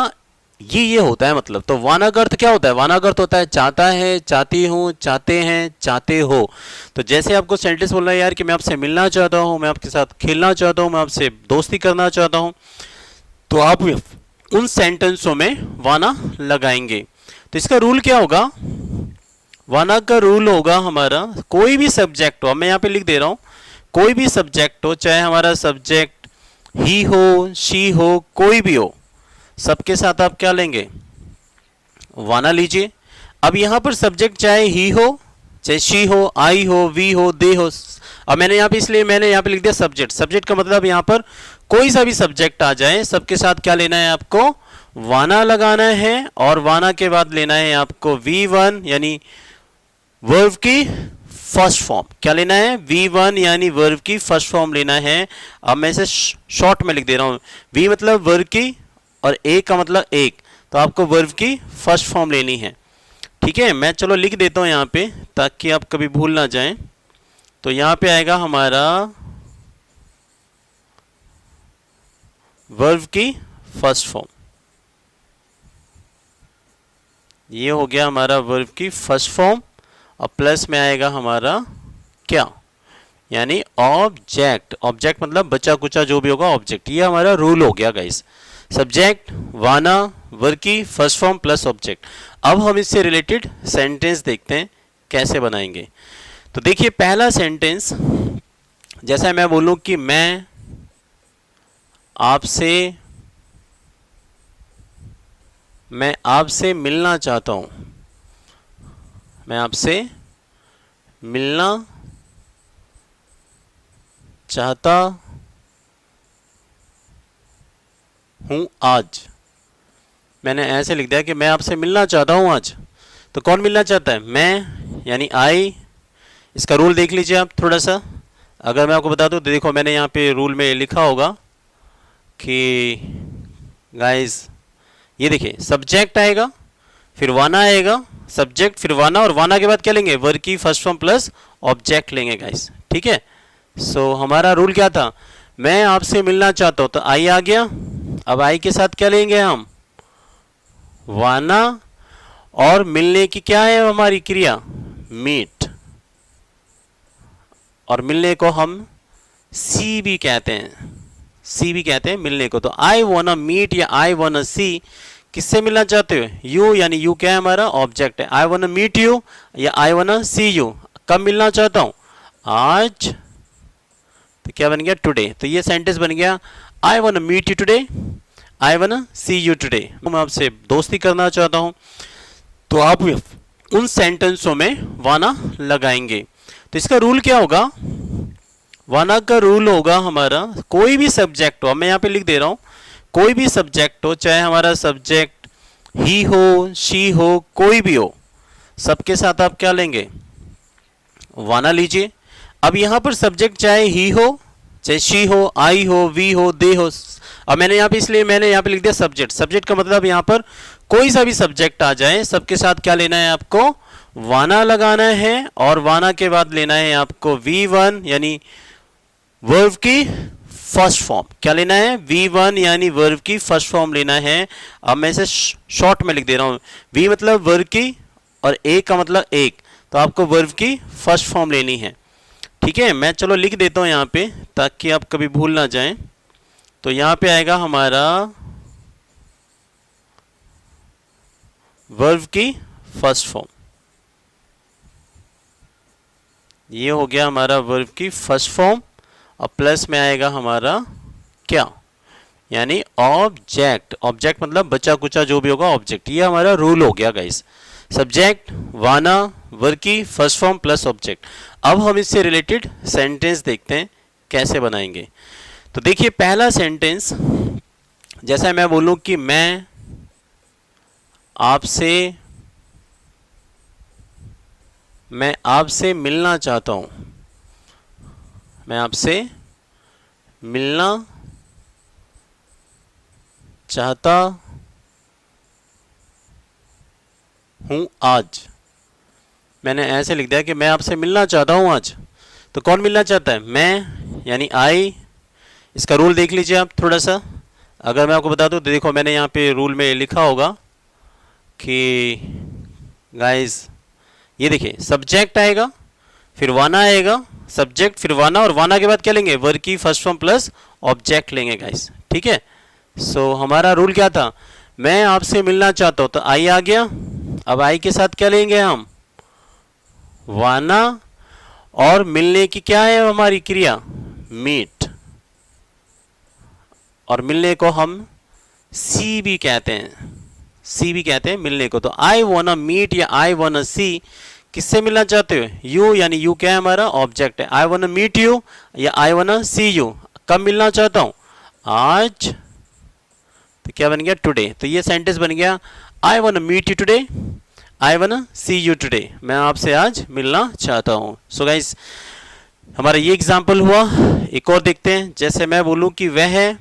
ये होता है मतलब। तो वाना का अर्थ क्या होता है? वाना का अर्थ होता है चाहता है, चाहती हूँ, चाहते हैं, चाहते हो। तो जैसे आपको सेंटेंस बोलना है यार कि मैं आपसे मिलना चाहता हूँ, मैं आपके साथ खेलना चाहता हूँ, मैं आपसे दोस्ती करना चाहता हूँ, तो आप उन सेंटेंसों में वाना लगाएंगे। तो इसका रूल क्या होगा? वाना का रूल होगा हमारा, कोई भी सब्जेक्ट हो, मैं यहाँ पे लिख दे रहा हूँ, कोई भी सब्जेक्ट हो, चाहे हमारा सब्जेक्ट ही हो, शी हो, कोई भी हो, सबके साथ आप क्या लेंगे? वाना लीजिए। अब यहां पर सब्जेक्ट चाहे ही हो, चाहे शी हो, आई हो, वी हो, दे हो। अब मैंने यहाँ पे इसलिए मैंने यहाँ पे लिख दिया सब्जेक्ट। सब्जेक्ट का मतलब यहाँ पर कोई सा भी सब्जेक्ट आ जाए, सबके साथ क्या लेना है आपको? वाना लगाना है। और वाना के बाद लेना है आपको V1 यानी वर्ब की फर्स्ट फॉर्म। क्या लेना है? V1 यानी वर्ब की फर्स्ट फॉर्म लेना है। अब मैं इसे शॉर्ट में लिख दे रहा हूं। V मतलब वर्ब की और A का मतलब एक, तो आपको वर्ब की फर्स्ट फॉर्म लेनी है। ठीक है, मैं चलो लिख देता हूं यहां पे ताकि आप कभी भूल ना जाएं। तो यहां पे आएगा हमारा वर्ब की फर्स्ट फॉर्म। ये हो गया हमारा वर्ब की फर्स्ट फॉर्म। और प्लस में आएगा हमारा क्या? यानी ऑब्जेक्ट। ऑब्जेक्ट मतलब बचा कुचा जो भी होगा ऑब्जेक्ट। ये हमारा रूल हो गया गाइस। सब्जेक्ट, वाना, वर्ब की फर्स्ट फॉर्म प्लस ऑब्जेक्ट। अब हम इससे रिलेटेड सेंटेंस देखते हैं कैसे बनाएंगे। तो देखिए पहला सेंटेंस, जैसा मैं बोलूं कि मैं आपसे मिलना चाहता हूं, मैं आपसे मिलना चाहता हूं आज। मैंने ऐसे लिख दिया कि मैं आपसे मिलना चाहता हूं आज। तो कौन मिलना चाहता है? मैं यानी आई। इसका रूल देख लीजिए आप थोड़ा सा। अगर मैं आपको बता दूं तो देखो मैंने यहाँ पे रूल में लिखा होगा कि गाइस ये देखिए सब्जेक्ट आएगा, फिर वाना आएगा, सब्जेक्ट फिर वाना, और वाना के बाद क्या लेंगे? वर्ब की फर्स्ट फॉर्म प्लस ऑब्जेक्ट लेंगे गाइस। ठीक है, सो हमारा रूल क्या था? मैं आपसे मिलना चाहता हूं, तो आई आ गया। अब आई के साथ क्या लेंगे हम? वाना। और मिलने की क्या है हमारी क्रिया? मीट। और मिलने को हम सी भी कहते हैं, सी भी कहते हैं मिलने को। तो आई वाना मीट या आई वाना सी, किससे मिलना चाहते हो? यू, यानी यू क्या है? हमारा ऑब्जेक्ट है। आई वाना मीट यू या आई वाना सी यू। कब मिलना चाहता हूं? आज। तो क्या बन गया? टुडे। तो ये सेंटेंस बन गया आई वाना मीट यू टुडे, आई वाना सी यू टुडे। मैं आपसे दोस्ती करना चाहता हूं। तो आप उन सेंटेंसों में वाना लगाएंगे। तो इसका रूल क्या होगा? वाना का रूल होगा हमारा, कोई भी सब्जेक्ट हो, मैं यहां पे लिख दे रहा हूं, कोई भी सब्जेक्ट हो, चाहे हमारा सब्जेक्ट ही हो, शी हो, कोई भी हो, सबके साथ आप क्या लेंगे? वाना लीजिए। अब यहां पर सब्जेक्ट चाहे ही हो, चाहे शी हो, आई हो, वी हो, दे हो। अब मैंने यहां पे इसलिए मैंने यहां पे लिख दिया सब्जेक्ट। सब्जेक्ट का मतलब यहां पर कोई सा भी सब्जेक्ट आ जाए, सबके साथ क्या लेना है आपको? वाना लगाना है। और वाना के बाद लेना है आपको V1 यानी वर्ब की फर्स्ट फॉर्म। क्या लेना है? V1 यानी वर्ब की फर्स्ट फॉर्म लेना है। अब मैं इसे शॉर्ट में लिख दे रहा हूं। V मतलब वर्ब की और A का मतलब एक, तो आपको वर्ब की फर्स्ट फॉर्म लेनी है। ठीक है, मैं चलो लिख देता हूं यहां पे ताकि आप कभी भूल ना जाएं। तो यहां पे आएगा हमारा वर्ब की फर्स्ट फॉर्म। ये हो गया हमारा वर्ब की फर्स्ट फॉर्म। और प्लस में आएगा हमारा क्या? यानी ऑब्जेक्ट। ऑब्जेक्ट मतलब बचा कुचा जो भी होगा ऑब्जेक्ट। ये हमारा रूल हो गया गाइस। सब्जेक्ट, वाना, वर्ब की फर्स्ट फॉर्म प्लस ऑब्जेक्ट। अब हम इससे रिलेटेड सेंटेंस देखते हैं कैसे बनाएंगे। तो देखिए पहला सेंटेंस, जैसा मैं बोलूं कि मैं आपसे मिलना चाहता हूं, मैं आपसे मिलना चाहता हूँ आज। मैंने ऐसे लिख दिया कि मैं आपसे मिलना चाहता हूँ आज। तो कौन मिलना चाहता है? मैं, यानी आई। इसका रूल देख लीजिए आप थोड़ा सा। अगर मैं आपको बता दूँ तो देखो, मैंने यहाँ पे रूल में लिखा होगा कि गाइस, ये देखिए, सब्जेक्ट आएगा, फिर वाना आएगा, सब्जेक्ट, फिर वाना, और वाना के बाद क्या लेंगे? वर्ब की फर्स्ट फॉर्म प्लस ऑब्जेक्ट लेंगे गाइस, ठीक है। सो हमारा रूल क्या था? मैं आपसे मिलना चाहता हूँ, तो आई आ गया। अब आई के साथ क्या लेंगे हम? वाना। और मिलने की क्या है हमारी क्रिया? मीट। और मिलने को हम सी भी कहते हैं, सी भी कहते हैं मिलने को। तो आई वाना मीट या आई वाना सी, किससे मिलना चाहते हो? यू, यानी यू क्या है? हमारा ऑब्जेक्ट है। आई वाना मीट यू या आई वाना सी यू, कब मिलना चाहता हूं? आज। तो क्या बन गया? टुडे। तो ये सेंटेंस बन गया, आई वाना मीट यू टुडे, आई वाना सी यू टुडे। मैं आपसे आज मिलना चाहता हूं। सो गाइस, हमारा ये एग्जाम्पल हुआ। एक और देखते हैं। जैसे मैं बोलूं कि वह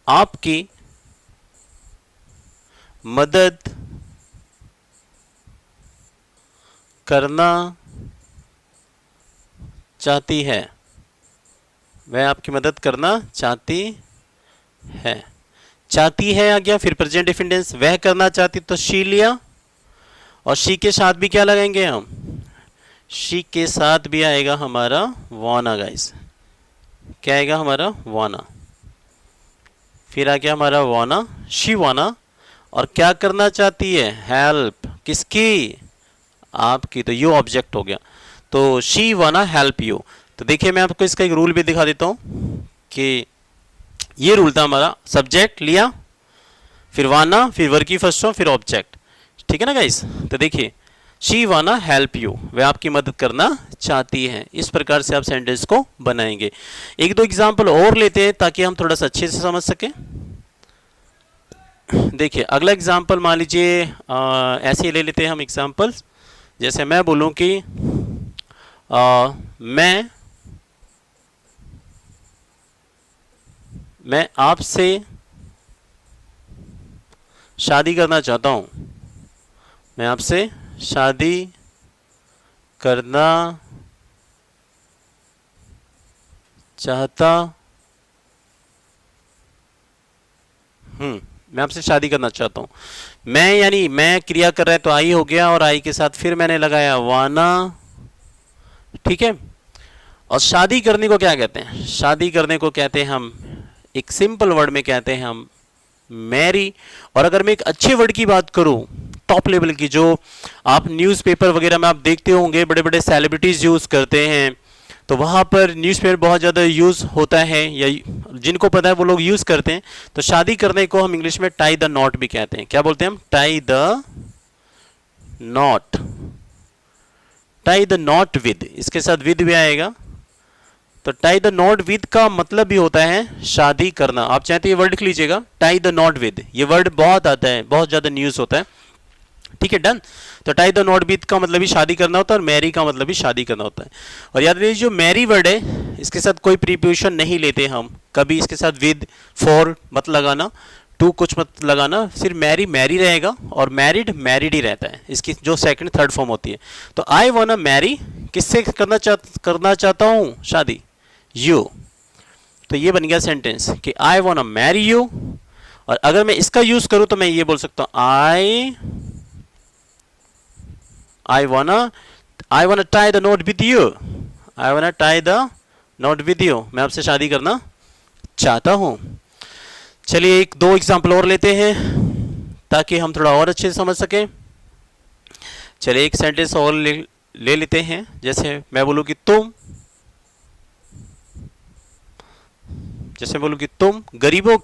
आपकी मदद करना चाहती है। वह आपकी मदद करना चाहती है। चाहती है आ गया, फिर प्रेजेंट डिफिनेंस, वह करना चाहती, तो शी लिया। और शी के साथ भी क्या लगाएंगे हम? शी के साथ भी आएगा हमारा वाना गाइस। क्या आएगा? हमारा वाना। फिर आ गया हमारा वाना, शी वाना। और क्या करना चाहती है? हेल्प। किसकी? आपकी। तो यू ऑब्जेक्ट हो गया। तो शी वाना हेल्प यू। तो देखिए, मैं आपको इसका एक रूल भी दिखा देता हूं कि ये रूल था हमारा। सब्जेक्ट लिया, फिर वाना, फिर वर्ब की फर्स्ट फॉर्म, फिर ऑब्जेक्ट, ठीक है ना गाइस। तो देखिए, शी वाना हेल्प यू, वह आपकी मदद करना चाहती है। इस प्रकार से आप सेंटेंस को बनाएंगे। एक दो एग्जाम्पल और लेते हैं ताकि हम थोड़ा सा अच्छे से समझ सकें। देखिए, अगला एग्जाम्पल मान लीजिए ऐसे ही ले लेते हैं हम एग्जाम्पल। जैसे मैं बोलूं कि मैं आपसे शादी करना चाहता हूं। मैं आपसे शादी करना चाहता मैं आपसे शादी करना चाहता हूँ। मैं, यानी मैं क्रिया कर रहा है तो आई हो गया, और आई के साथ फिर मैंने लगाया वाना, ठीक है। और शादी करने को क्या कहते हैं? शादी करने को कहते हैं हम, एक सिंपल वर्ड में कहते हैं हम मैरी। और अगर मैं एक अच्छे वर्ड की बात करूं, टॉप लेवल की, जो आप न्यूज़पेपर वगैरह में आप देखते होंगे, बड़े बड़े सेलिब्रिटीज यूज करते हैं, तो वहाँ पर न्यूज़पेपर बहुत ज़्यादा यूज़ होता है, या जिनको पता है वो लोग यूज़ करते हैं। तो शादी करने को हम इंग्लिश में टाई द नॉट भी कहते हैं। क्या बोलते हैं हम? Tie the not. Tie the not with, इसके साथ विद भी आएगा। तो टाई द नॉट विद का मतलब भी होता है शादी करना। आप चाहें तो ये वर्ड लिख लीजिएगा, टाई द नॉट विद। ये वर्ड बहुत आता है, बहुत ज़्यादा न्यूज़ होता है, ठीक है, डन। तो टाई द नॉट विद का मतलब भी शादी करना होता है, और मैरी का मतलब भी शादी करना होता है। और याद रखिए, जो मैरी वर्ड है, इसके साथ कोई प्रीपोजिशन नहीं लेते हम कभी। इसके साथ विद, फॉर मत लगाना, टू कुछ मत लगाना, सिर्फ मैरी मैरी रहेगा, और मैरिड मैरिड ही रहता है, इसकी जो सेकंड थर्ड फॉर्म होती है। तो आई वांट मैरी, किससे करना चाहता हूँ शादी? यू। तो ये बन गया सेंटेंस कि आई वांट मैरी यू। और अगर मैं इसका यूज करूं तो मैं ये बोल सकता हूं, I wanna tie the knot with you. I wanna tie the knot with you. मैं आपसे शादी करना चाहता हूं। चलिए एक दो एग्जाम्पल और लेते हैं ताकि हम थोड़ा और अच्छे से समझ सकें। चलिए एक सेंटेंस और ले लेते हैं। जैसे मैं बोलूं कि तुम गरीबों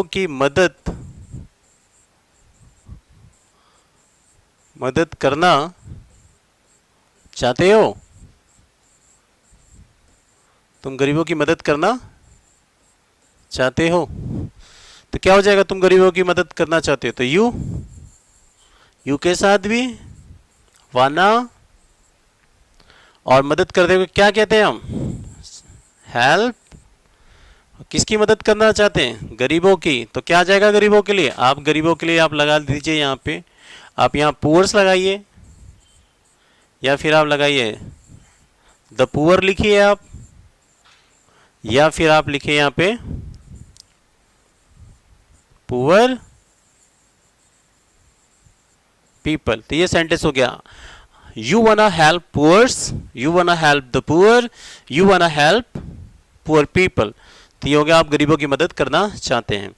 की मदद करना चाहते हो। तुम गरीबों की मदद करना चाहते हो। तो क्या हो जाएगा? तुम गरीबों की मदद करना चाहते हो, तो यू के साथ भी वाना, और मदद करते हुए क्या कहते हैं हम? हेल्प। किसकी मदद करना चाहते हैं? गरीबों की। तो क्या आ जाएगा गरीबों के लिए? आप गरीबों के लिए आप लगा दीजिए यहाँ पे, आप यहाँ पुअर्स लगाइए, या फिर आप लगाइए द पुअर लिखिए आप, या फिर आप लिखिए यहाँ पे पुअर पीपल। तो ये सेंटेंस हो गया, you wanna help poors, you wanna help the poor, you wanna help poor people. तो ये हो गया, आप गरीबों की मदद करना चाहते हैं।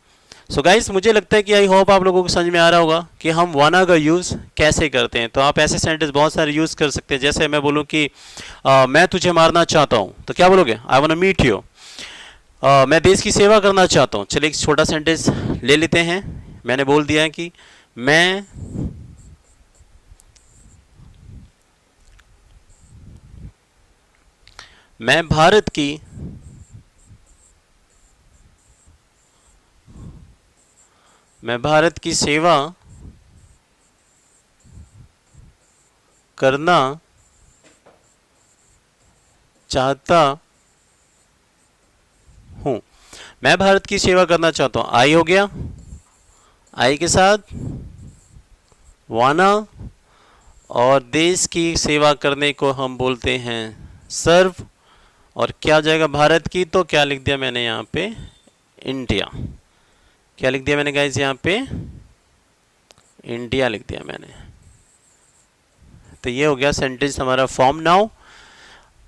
सो गाइस, मुझे लगता है कि आई होप आप लोगों को समझ में आ रहा होगा कि हम वाना का यूज़ कैसे करते हैं। तो आप ऐसे सेंटेंस बहुत सारे यूज़ कर सकते हैं। जैसे मैं बोलूँ कि मैं तुझे मारना चाहता हूँ, तो क्या बोलोगे? I want to meet you. मैं देश की सेवा करना चाहता हूँ। चलिए एक छोटा सेंटेंस ले लेते हैं। मैंने बोल दिया है कि मैं भारत की सेवा करना चाहता हूं। मैं भारत की सेवा करना चाहता हूं। आई हो गया, आई के साथ वाना, और देश की सेवा करने को हम बोलते हैं सर्व। और क्या आ जाएगा? भारत की। तो क्या लिख दिया मैंने यहाँ पे? इंडिया। क्या लिख दिया मैंने गाइस? यहाँ पे इंडिया लिख दिया मैंने। तो ये हो गया सेंटेंस हमारा form. Now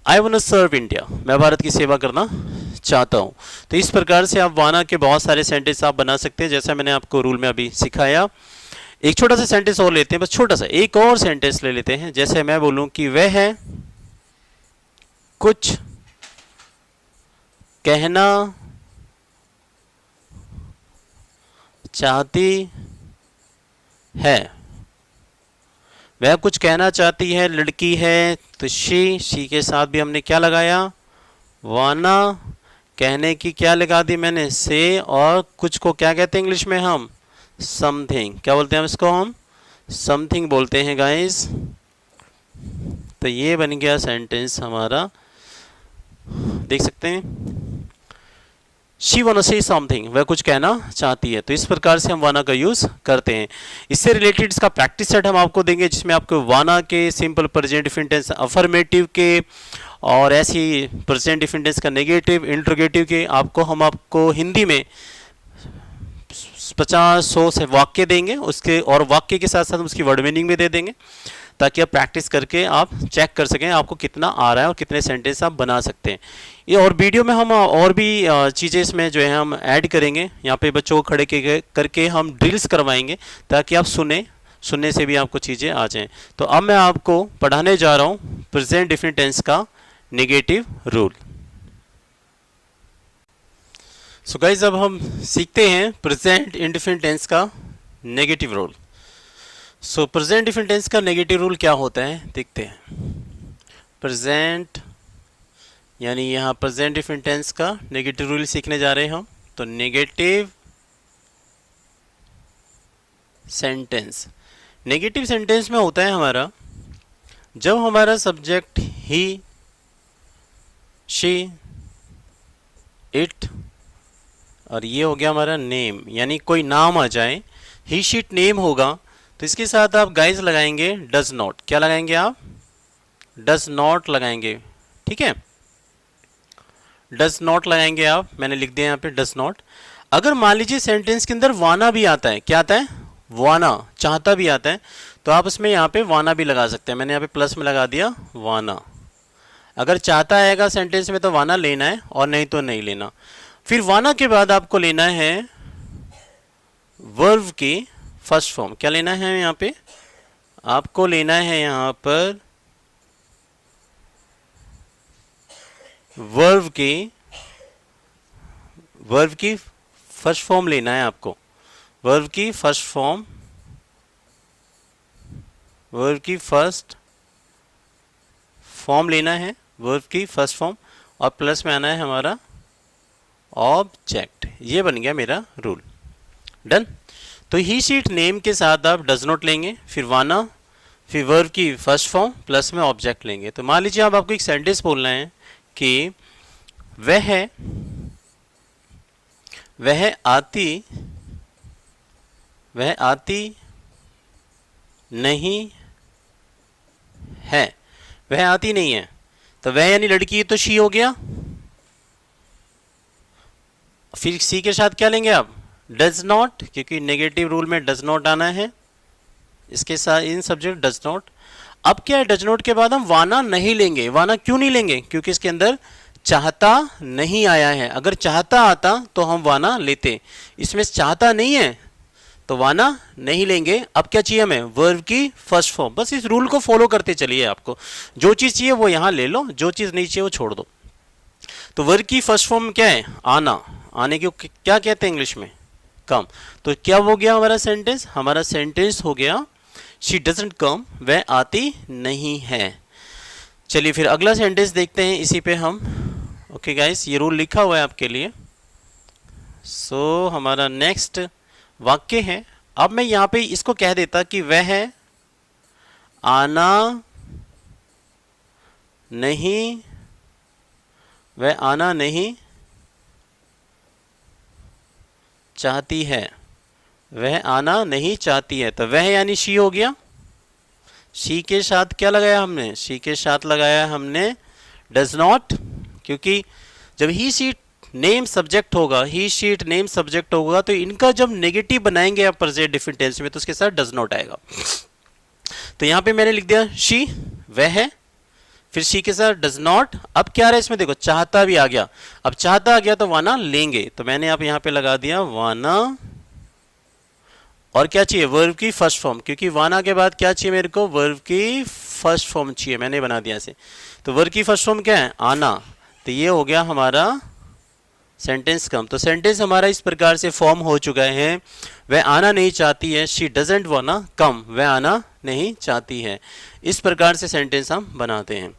I want to serve India, मैं भारत की सेवा करना चाहता हूँ। तो इस प्रकार से आप वाना के बहुत सारे सेंटेंस आप बना सकते हैं, जैसा मैंने आपको रूल में अभी सिखाया। एक छोटा सा सेंटेंस और लेते हैं, बस छोटा सा एक और सेंटेंस ले लेते हैं। जैसे मैं बोलूं कि वह है कुछ कहना चाहती है, वह कुछ कहना चाहती है, लड़की है, तो शी के साथ भी हमने क्या लगाया? वाना। कहने की क्या लगा दी मैंने? से। और कुछ को क्या कहते हैं इंग्लिश में हम? समथिंग। क्या बोलते हैं हम इसको? हम समथिंग बोलते हैं गाइस। तो ये बन गया सेंटेंस हमारा, देख सकते हैं। She want to say something, वह कुछ कहना चाहती है। तो इस प्रकार से हम वाना का यूज करते हैं। इससे रिलेटेड इसका प्रैक्टिस सेट हम आपको देंगे, जिसमें आपको वाना के simple present definite tense, affirmative के, और ऐसी प्रेजेंट डिफिनिट टेंस का नेगेटिव, इंट्रोगेटिव के आपको हिंदी में 50-100 से वाक्य देंगे उसके, और वाक्य के साथ साथ उसकी वर्ड मीनिंग भी दे देंगे, ताकि आप प्रैक्टिस करके आप चेक कर सकें आपको कितना आ रहा है और कितने सेंटेंस आप बना सकते हैं। ये और वीडियो में हम और भी चीज़ें इसमें जो है हम ऐड करेंगे। यहाँ पे बच्चों को खड़े करके हम ड्रिल्स करवाएंगे, ताकि आप सुनने से भी आपको चीज़ें आ जाएं। तो अब मैं आपको पढ़ाने जा रहा हूँ प्रेजेंट डिफिनिट टेंस का नेगेटिव रूल। सो गाइस, अब हम सीखते हैं प्रेजेंट इंडेफिनिट टेंस का negative rule. So present definite tense का नेगेटिव रूल क्या होता है, देखते हैं। प्रेजेंट यानी यहाँ प्रेजेंट डिफिनिट टेंस का नेगेटिव रूल सीखने जा रहे हैं हम। तो नेगेटिव सेंटेंस, नेगेटिव सेंटेंस में होता है हमारा जब हमारा सब्जेक्ट ही, शी, इट, और ये हो गया हमारा नेम, यानी कोई नाम आ जाए। ही शीट नेम होगा, तो इसके साथ आप गाइस लगाएंगे डज नॉट। क्या लगाएंगे आप? डज नॉट लगाएंगे, ठीक है। डज नॉट लगाएंगे आप, मैंने लिख दिया यहाँ पे डज नॉट। अगर मान लीजिए सेंटेंस के अंदर वाना भी आता है, क्या आता है? वाना, चाहता भी आता है, तो आप उसमें यहाँ पे वाना भी लगा सकते हैं। मैंने यहाँ पे प्लस में लगा दिया वाना। अगर चाहता आएगा सेंटेंस में तो वाना लेना है, और नहीं तो नहीं लेना। फिर वाना के बाद आपको लेना है वर्ब की फर्स्ट फॉर्म। क्या लेना है यहाँ पे? आपको लेना है यहाँ पर वर्ब की फर्स्ट फॉर्म लेना है आपको। वर्ब की फर्स्ट फॉर्म, वर्ब की फर्स्ट फॉर्म लेना है, वर्ब की फर्स्ट फॉर्म, और प्लस में आना है हमारा ऑब्जेक्ट। ये बन गया मेरा रूल। डन। तो ही शीट नेम के साथ आप डज नॉट लेंगे, फिर वाना, फिर वर्ब की फर्स्ट फॉर्म प्लस में ऑब्जेक्ट लेंगे। तो मान लीजिए अब आपको एक सेंटेंस बोलना है कि वह आती नहीं है। वह आती नहीं है, तो वह यानी लड़की, तो शी हो गया। फिर सी के साथ क्या लेंगे आप? डज नॉट, क्योंकि नेगेटिव रूल में डज नॉट आना है। इसके साथ इन सब्जेक्ट डज नॉट। अब क्या है, डज नॉट के बाद हम वाना नहीं लेंगे। वाना क्यों नहीं लेंगे? क्योंकि इसके अंदर चाहता नहीं आया है। अगर चाहता आता तो हम वाना लेते, इसमें चाहता नहीं है तो वाना नहीं लेंगे। अब क्या चाहिए हमें? वर्ब की फर्स्ट फॉर्म। बस इस रूल को फॉलो करते चलिए, आपको जो चीज़ चाहिए वो यहाँ ले लो, जो चीज़ नहीं चाहिए वो छोड़ दो। तो वर्ब की फर्स्ट फॉर्म क्या है? आना। आने को क्या कहते हैं इंग्लिश में? कम। तो क्या हो गया हमारा सेंटेंस? हमारा सेंटेंस हो गया शी डजंट कम, वह आती नहीं है। चलिए फिर अगला सेंटेंस देखते हैं इसी पे हम। ओके गाइस, ये रूल लिखा हुआ है आपके लिए। सो हमारा नेक्स्ट वाक्य है। अब मैं यहाँ पे इसको कह देता कि वह आना नहीं चाहती है। वह आना नहीं चाहती है, तो वह यानी शी हो गया। शी के साथ क्या लगाया हमने? शी के साथ लगाया हमने डज नॉट, क्योंकि जब ही शी नेम सब्जेक्ट होगा, ही शीट नेम सब्जेक्ट होगा, तो इनका जब नेगेटिव बनाएंगे आप प्रेजेंट डिफरेंट टेंस में, तो उसके साथ डज नॉट आएगा। तो यहां पे मैंने लिख दिया शी, वह है, फिर शी के साथ डज नॉट। अब क्या रहा इसमें? देखो चाहता भी आ गया। अब चाहता आ गया तो वाना लेंगे, तो मैंने आप यहां पे लगा दिया वाना। और क्या चाहिए? वर्ब की फर्स्ट फॉर्म, क्योंकि वाना के बाद क्या चाहिए मेरे को? वर्ब की फर्स्ट फॉर्म चाहिए, मैंने बना दिया ऐसे। तो वर्ब की फर्स्ट फॉर्म क्या है? आना। तो ये हो गया हमारा सेंटेंस कम। तो सेंटेंस हमारा इस प्रकार से फॉर्म हो चुका है। वह आना नहीं चाहती है, शी डजेंट वाना कम, वह आना नहीं चाहती है। इस प्रकार से सेंटेंस हम बनाते हैं।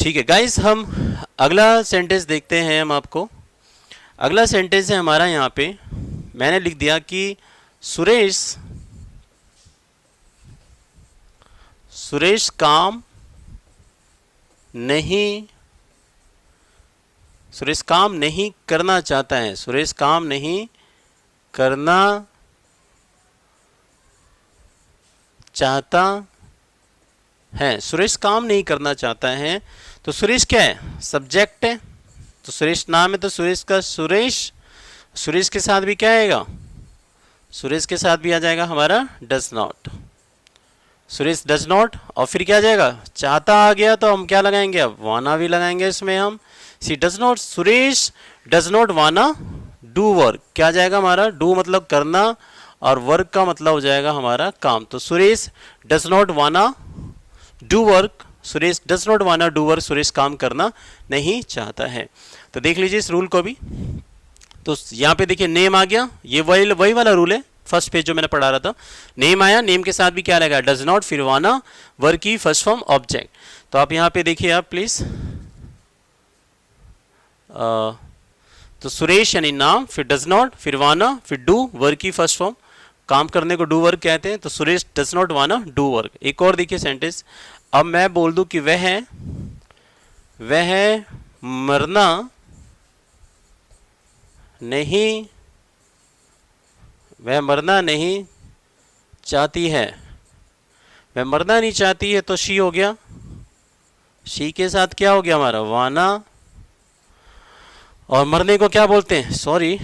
ठीक है गाइस, हम अगला सेंटेंस देखते हैं। हम आपको अगला सेंटेंस है हमारा, यहाँ पे मैंने लिख दिया कि सुरेश काम नहीं करना चाहता है। सुरेश काम नहीं करना चाहता है। सुरेश काम नहीं करना चाहता है, तो सुरेश क्या है? सब्जेक्ट है। तो सुरेश नाम है, तो सुरेश का सुरेश के साथ भी क्या आएगा? सुरेश के साथ भी आ जाएगा हमारा does not. Suresh does not, और फिर क्या आ जाएगा? चाहता आ गया, तो हम क्या लगाएंगे? अब वाना भी लगाएंगे इसमें हम। She does not, Suresh does not wanna do work. क्या जाएगा हमारा? डू मतलब करना, और वर्क का मतलब हो जाएगा हमारा काम। तो Suresh does not wanna do work, Suresh does not wanna do work, Suresh काम करना नहीं चाहता है। तो देख लीजिए इस रूल को भी। तो यहाँ पे देखिए नेम आ गया, ये वही वाला रूल है फर्स्ट पेज जो मैंने पढ़ा रहा था। नेम आया, नेम के साथ भी क्या लगा? डज नॉट, फिर वाना, वर्क की फर्स्ट फॉर्म ऑब्जेक्ट। तो आप यहाँ पे देखिए आप प्लीज। तो सुरेश यानी नाम, फिर डज नॉट, फिर वाना, फिर डू, वर्क की फर्स्ट फॉर्म। काम करने को डू वर्क कहते हैं। तो Suresh does not wanna do work. एक और देखिए सेंटेंस। अब मैं बोल दूं कि वह मरना नहीं चाहती है। वह मरना नहीं चाहती है, तो शी हो गया। शी के साथ क्या हो गया हमारा? वाना। और मरने को क्या बोलते हैं? सॉरी,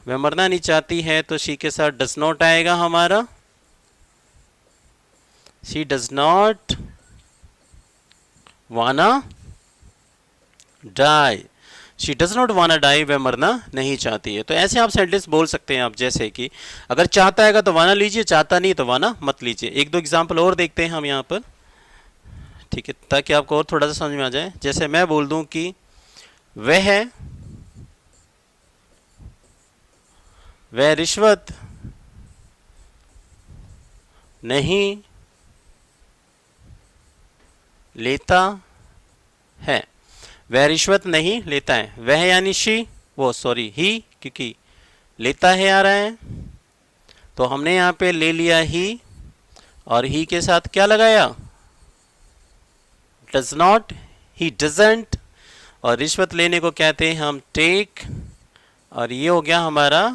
वह मरना नहीं चाहती है, तो शी के साथ डज नॉट आएगा हमारा। शी डज नॉट वाना डाई। शी डज नॉट वाना डाई, वह मरना नहीं चाहती है। तो ऐसे आप सेंटेंस बोल सकते हैं आप, जैसे कि अगर चाहता आएगा तो वाना लीजिए, चाहता नहीं तो वाना मत लीजिए। एक दो एग्जाम्पल और देखते हैं हम यहाँ पर, ठीक है, ताकि आपको और थोड़ा सा समझ में आ जाए। जैसे मैं बोल दूं कि वह रिश्वत नहीं लेता है। वह रिश्वत नहीं लेता है। वह यानी शी, ही, क्योंकि लेता है आ रहा है, तो हमने यहाँ पे ले लिया ही, और ही के साथ क्या लगाया, डज नॉट, ही डजंट, और रिश्वत लेने को कहते हैं हम टेक, और ये हो गया हमारा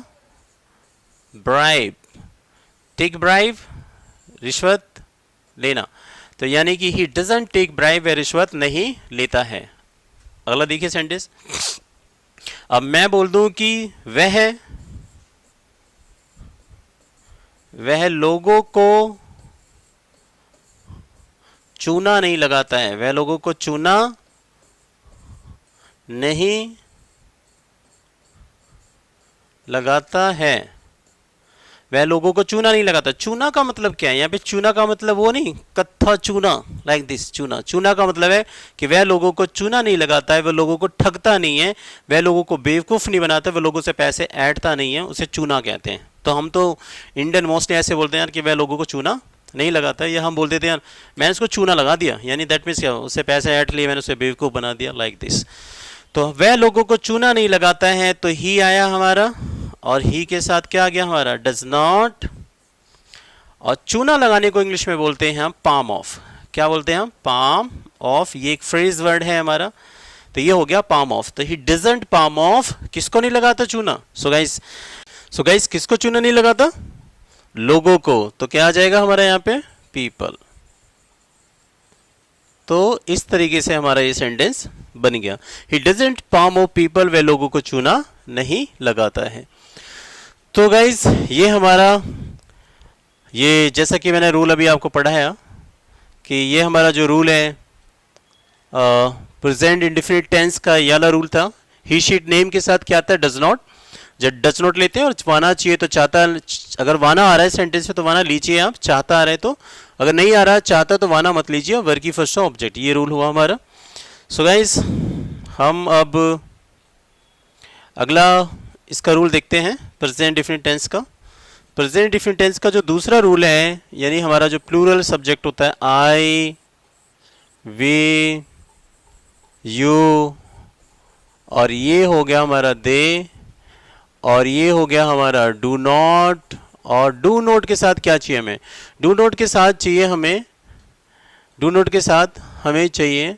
ब्राइब, टेक ब्राइब, रिश्वत लेना। तो यानी कि ही डजंट टेक ब्राइब, वह रिश्वत नहीं लेता है। अगला देखिए सेंटेंस। अब मैं बोल दूं कि वह लोगों को चूना नहीं लगाता है, वह लोगों को चूना नहीं लगाता है, वह लोगों को चूना नहीं लगाता। चूना का मतलब क्या है यहाँ पे, चूना का मतलब वो नहीं कत्था चूना, लाइक दिस चूना। चूना का मतलब है कि वह लोगों को चूना नहीं लगाता है, वह लोगों को ठगता नहीं है, वह लोगों को बेवकूफ़ नहीं बनाता, वह लोगों से पैसे ऐंठता नहीं है, उसे चूना कहते हैं। तो हम तो इंडियन मोस्टली ऐसे बोलते हैं यार कि वह लोगों को चूना नहीं लगाता है, या हम बोल देते हैं यार मैंने उसको चूना लगा दिया, यानी दैट मीन्स क्या, उससे पैसे ऐंठ लिए, मैंने उसे बेवकूफ़ बना दिया, लाइक दिस। तो वह लोगों को चूना नहीं लगाता है, तो ही आया हमारा, और ही के साथ क्या आ गया हमारा, डज नॉट। और चूना लगाने को इंग्लिश में बोलते हैं हम पाम ऑफ। क्या बोलते हैं हम, पाम ऑफ। ये एक फ्रेज वर्ड है हमारा, तो ये हो गया पाम ऑफ। तो ही डजंट पाम ऑफ, किसको नहीं लगाता चूना, सो गाइस किसको चूना नहीं लगाता, लोगों को। तो क्या आ जाएगा हमारा यहाँ पे, पीपल। तो इस तरीके से हमारा ये सेंटेंस बन गया, he doesn't palm off people, वे लोगों को चूना नहीं लगाता है। तो गाइज ये हमारा, ये जैसा कि मैंने रूल अभी आपको पढ़ाया कि ये हमारा जो रूल है प्रेजेंट इंडेफिनिट टेंस का, ये वाला रूल था। ही शीट नेम के साथ क्या आता है, डज नॉट। जब डज नॉट लेते हैं और वाना चाहिए तो चाहता, अगर वाना आ रहा है सेंटेंस में तो वाना लीजिए आप, चाहता आ रहा है तो, अगर नहीं आ रहा है चाहता तो वाना मत लीजिए, वर्ब की फर्स्ट ऑब्जेक्ट। ये रूल हुआ हमारा। सो गाइज हम अब अगला इसका रूल देखते हैं प्रेजेंट इंडेफिनिट टेंस का। प्रेजेंट इंडेफिनिट टेंस का जो दूसरा रूल है, यानी हमारा जो प्लूरल सब्जेक्ट होता है, आई, वे, यू, और ये हो गया हमारा दे, और ये हो गया हमारा डू नॉट। और डू नॉट के साथ क्या चाहिए हमें, डू नॉट के साथ चाहिए हमें, डू नॉट के साथ हमें चाहिए,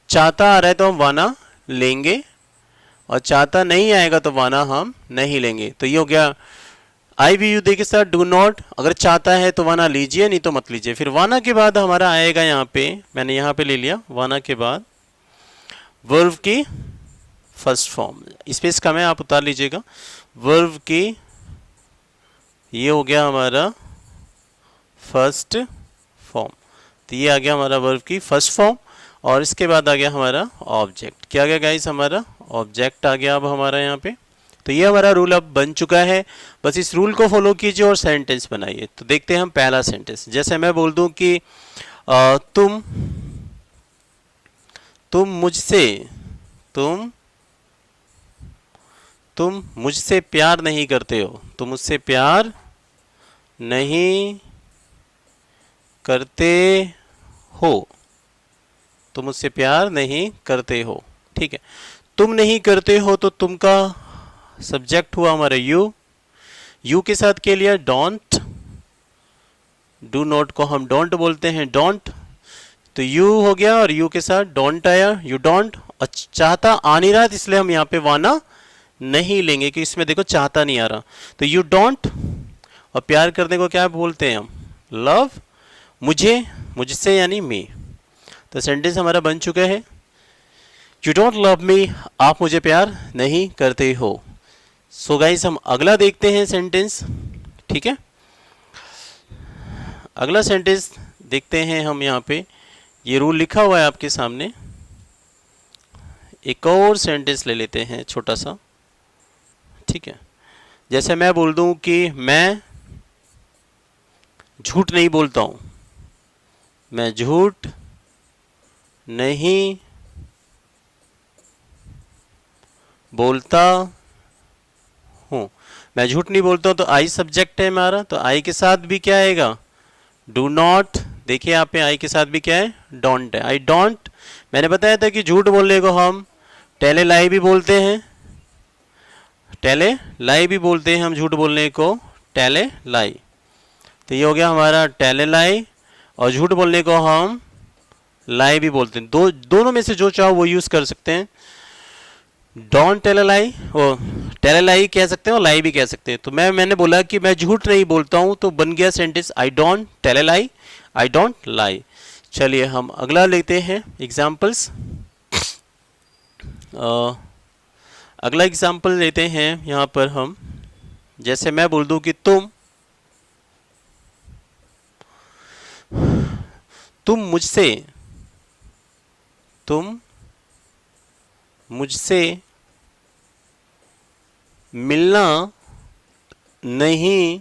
चाहता आ रहा है तो हम वाना लेंगे, और चाहता नहीं आएगा तो वाना हम नहीं लेंगे। तो ये हो गया आई वी यू दे के साथ डू नॉट। अगर चाहता है तो वाना लीजिए, नहीं तो मत लीजिए। फिर वाना के बाद हमारा आएगा यहाँ पे, मैंने यहाँ पे ले लिया, वाना के बाद वर्ब की फर्स्ट फॉर्म, स्पेस कम है आप उतार लीजिएगा, वर्ब की, ये हो गया हमारा फर्स्ट फॉर्म। तो ये आ गया हमारा वर्ब की फर्स्ट फॉर्म, और इसके बाद आ गया हमारा ऑब्जेक्ट। क्या आ गया गाइस, हमारा ऑब्जेक्ट आ गया अब हमारा यहाँ पे। तो ये हमारा रूल अब बन चुका है, बस इस रूल को फॉलो कीजिए और सेंटेंस बनाइए। तो देखते हैं हम पहला सेंटेंस। जैसे मैं बोल दूं कि तुम मुझसे, तुम मुझसे प्यार नहीं करते हो, तुम मुझसे प्यार नहीं करते हो, तुम मुझसे प्यार नहीं करते हो, ठीक है। तुम नहीं करते हो, तो तुम का सब्जेक्ट हुआ हमारा यू, यू के साथ के लिए डोंट, डू नॉट को हम डोंट बोलते हैं, डोंट। तो यू हो गया और यू के साथ डोंट आया, यू डोंट। और चाहता आ नहीं रहा, इसलिए हम यहाँ पे वाना नहीं लेंगे कि इसमें देखो चाहता नहीं आ रहा। तो यू डोंट, और प्यार करने को क्या बोलते हैं हम, लव, मुझे, मुझसे यानी मी। तो सेंटेंस हमारा बन चुका है, यू डोंट लव मी, आप मुझे प्यार नहीं करते हो। सो गाइस हम अगला देखते हैं सेंटेंस, ठीक है। अगला सेंटेंस देखते हैं हम, यहाँ पे ये रूल लिखा हुआ है आपके सामने। एक और सेंटेंस ले लेते हैं छोटा सा, ठीक है। जैसे मैं बोल दूं कि मैं झूठ नहीं बोलता हूं, मैं झूठ नहीं बोलता हूं, मैं झूठ नहीं बोलता हूं। तो आई सब्जेक्ट है हमारा, तो आई के साथ भी क्या आएगा, डू नॉट। देखिए यहाँ पे आई के साथ भी क्या है, डोंट है। आई डोंट, मैंने बताया था कि झूठ बोलने को हम टेले लाई भी बोलते हैं, टेले लाई भी बोलते हैं हम झूठ बोलने को, टेले लाई। तो ये हो गया हमारा टेल ए लाई, और झूठ बोलने को हम लाई भी बोलते हैं। दोनों में से जो चाहो वो यूज़ कर सकते हैं। डोंट टेल अ लाई, वो टेल अ लाई कह सकते हैं और लाई भी कह सकते हैं। तो मैंने बोला कि मैं झूठ नहीं बोलता हूँ, तो बन गया sentence I don't tell a lie, I don't lie. चलिए हम अगला लेते हैं एग्जाम्पल्स। अगला एग्जाम्पल लेते हैं यहाँ पर हम, जैसे मैं बोल दूँ कि तुम मुझसे मिलना नहीं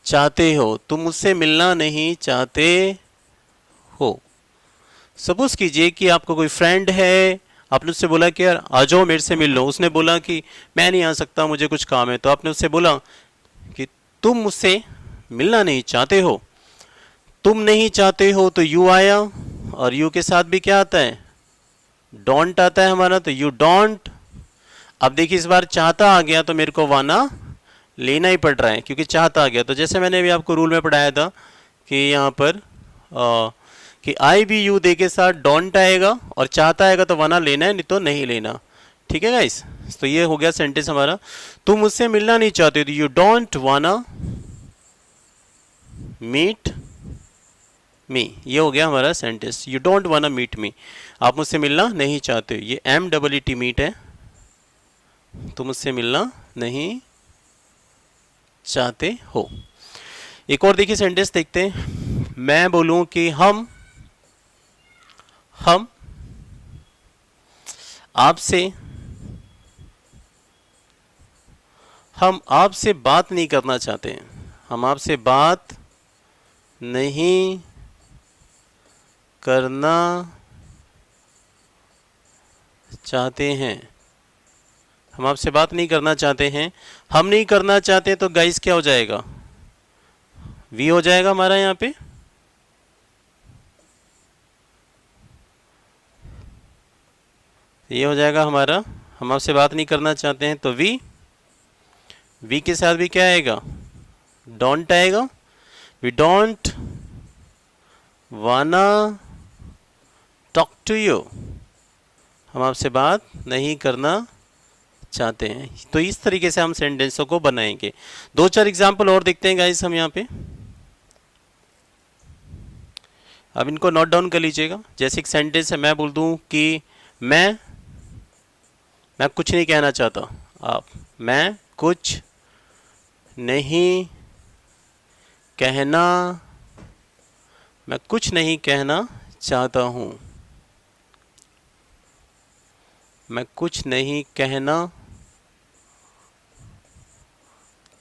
चाहते हो, तुम मुझसे मिलना नहीं चाहते हो। सपोज कीजिए कि आपको कोई फ्रेंड है, आपने उससे बोला कि यार आ जाओ मेरे से मिल लो, उसने बोला कि मैं नहीं आ सकता, मुझे कुछ काम है। तो आपने उससे बोला कि तुम मुझसे मिलना नहीं चाहते हो। तुम नहीं चाहते हो तो यू आया, और यू के साथ भी क्या आता है, डोंट आता है हमारा, तो यू डोंट। अब देखिए इस बार चाहता आ गया तो मेरे को वाना लेना ही पड़ रहा है, क्योंकि चाहता आ गया। तो जैसे मैंने अभी आपको रूल में पढ़ाया था कि यहाँ पर कि आई बी यू दे के साथ डोंट आएगा, और चाहता आएगा तो वाना लेना है, नहीं तो नहीं लेना। ठीक है गाइस, तो ये हो गया सेंटेंस हमारा। तुम मुझसे मिलना नहीं चाहते तो you don't wanna meet me, ये हो गया हमारा sentence. You don't wanna meet me, आप मुझसे मिलना नहीं चाहते। ये MEET मीट है, तुम मुझसे मिलना नहीं चाहते हो। एक और देखिए सेंटेंस देखते हैं। मैं बोलूं कि हम आपसे बात नहीं करना चाहते हैं, हम आपसे बात नहीं करना चाहते हैं, हम आपसे बात नहीं करना चाहते हैं। हम नहीं करना चाहते तो गाइस क्या हो जाएगा, वी हो जाएगा हमारा यहाँ पे। ये हो जाएगा हमारा, हम आपसे बात नहीं करना चाहते हैं तो वी के साथ भी क्या आएगा, डोंट आएगा। We don't wanna talk to you, हम आपसे बात नहीं करना चाहते हैं। तो इस तरीके से हम सेंटेंसों को बनाएंगे। 2-4 एग्जाम्पल और देखते हैं गाइस हम यहाँ पे। अब इनको नोट डाउन कर लीजिएगा। जैसे एक सेंटेंस है, मैं बोल दूं कि मैं कुछ नहीं कहना चाहता, मैं कुछ नहीं कहना, मैं कुछ नहीं कहना चाहता हूँ, मैं कुछ नहीं कहना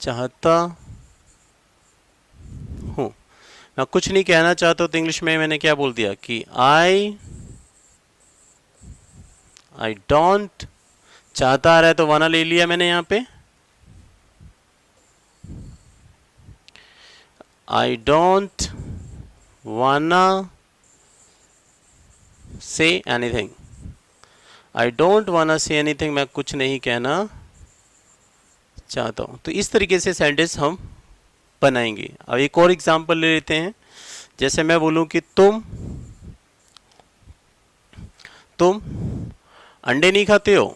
चाहता हूँ। मैं कुछ नहीं कहना चाहता हूँ तो इंग्लिश में मैंने क्या बोल दिया कि आई डोंट, चाहता आ रहा है तो वाना ले लिया मैंने यहाँ पे, आई डोंट वाना से एनीथिंग, आई डोंट वाना से एनीथिंग, मैं कुछ नहीं कहना चाहता हूँ। तो इस तरीके से सेंटेंस हम बनाएंगे। अब एक और एग्जांपल ले लेते हैं। जैसे मैं बोलूँ कि तुम अंडे नहीं खाते हो,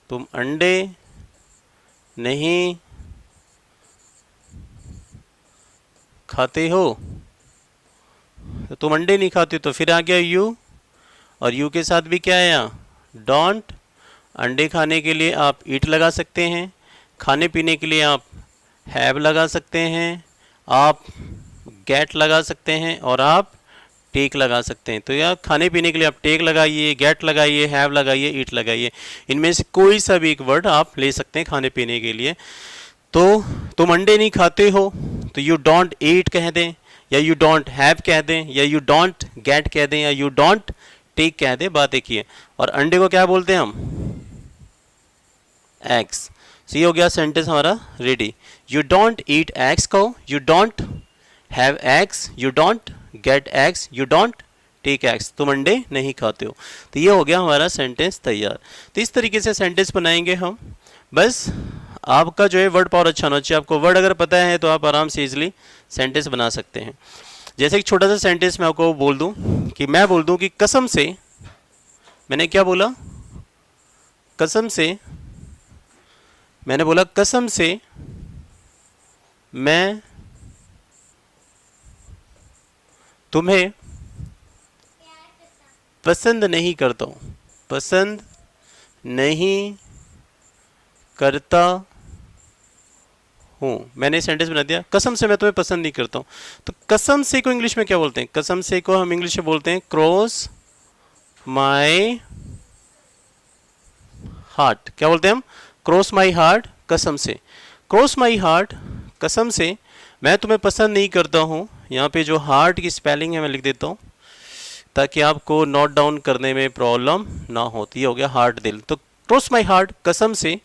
तुम अंडे नहीं खाते हो, तो तुम अंडे नहीं खाते तो फिर आ गया यू, और यू के साथ भी क्या आया, डोंट। अंडे खाने के लिए आप ईट लगा सकते हैं, खाने पीने के लिए आप हैव लगा सकते हैं, आप गेट लगा सकते हैं, और आप टेक लगा सकते हैं। तो यार खाने पीने के लिए आप टेक लगाइए, गेट लगाइए, हैव लगाइए, ईट लगाइए, इनमें से कोई सा भी एक वर्ड आप ले सकते हैं खाने पीने के लिए। तो तुम अंडे नहीं खाते हो तो यू डोंट ईट कह दें, या यू डोंट हैव कह दें, या यू डोंट गेट कह दें, या यू डोंट टेक कह दें, बात एक ही है। और अंडे को क्या बोलते हैं हम, एग्स। सो ये हो गया सेंटेंस हमारा ready. You don't eat eggs कहो, you don't have eggs, you don't get eggs, you don't take eggs, तुम अंडे नहीं खाते हो। तो ये हो गया हमारा सेंटेंस तैयार। तो इस तरीके से सेंटेंस बनाएंगे हम। बस आपका जो है वर्ड पावर अच्छा होना चाहिए। आपको वर्ड अगर पता है तो आप आराम से इजीली सेंटेंस बना सकते हैं। जैसे एक छोटा सा सेंटेंस मैं आपको बोल दूं कि मैं बोल दूं कि कसम से, मैंने क्या बोला, कसम से, मैंने बोला कसम से मैं तुम्हें पसंद नहीं करता हूँ, पसंद नहीं करता हूँ। मैंने सेंटेंस बना दिया, कसम से मैं तुम्हें पसंद नहीं करता हूँ। तो कसम से को इंग्लिश में क्या बोलते हैं? कसम से को हम इंग्लिश में बोलते हैं क्रॉस माई हार्ट। क्या बोलते हैं हम? क्रॉस माई हार्ट, कसम से। क्रॉस माई हार्ट, कसम से मैं तुम्हें पसंद नहीं करता हूँ। यहाँ पे जो हार्ट की स्पेलिंग है मैं लिख देता हूँ ताकि आपको नोट डाउन करने में प्रॉब्लम ना होती। हो गया हार्ट, दिल। तो क्रॉस माई हार्ट, कसम से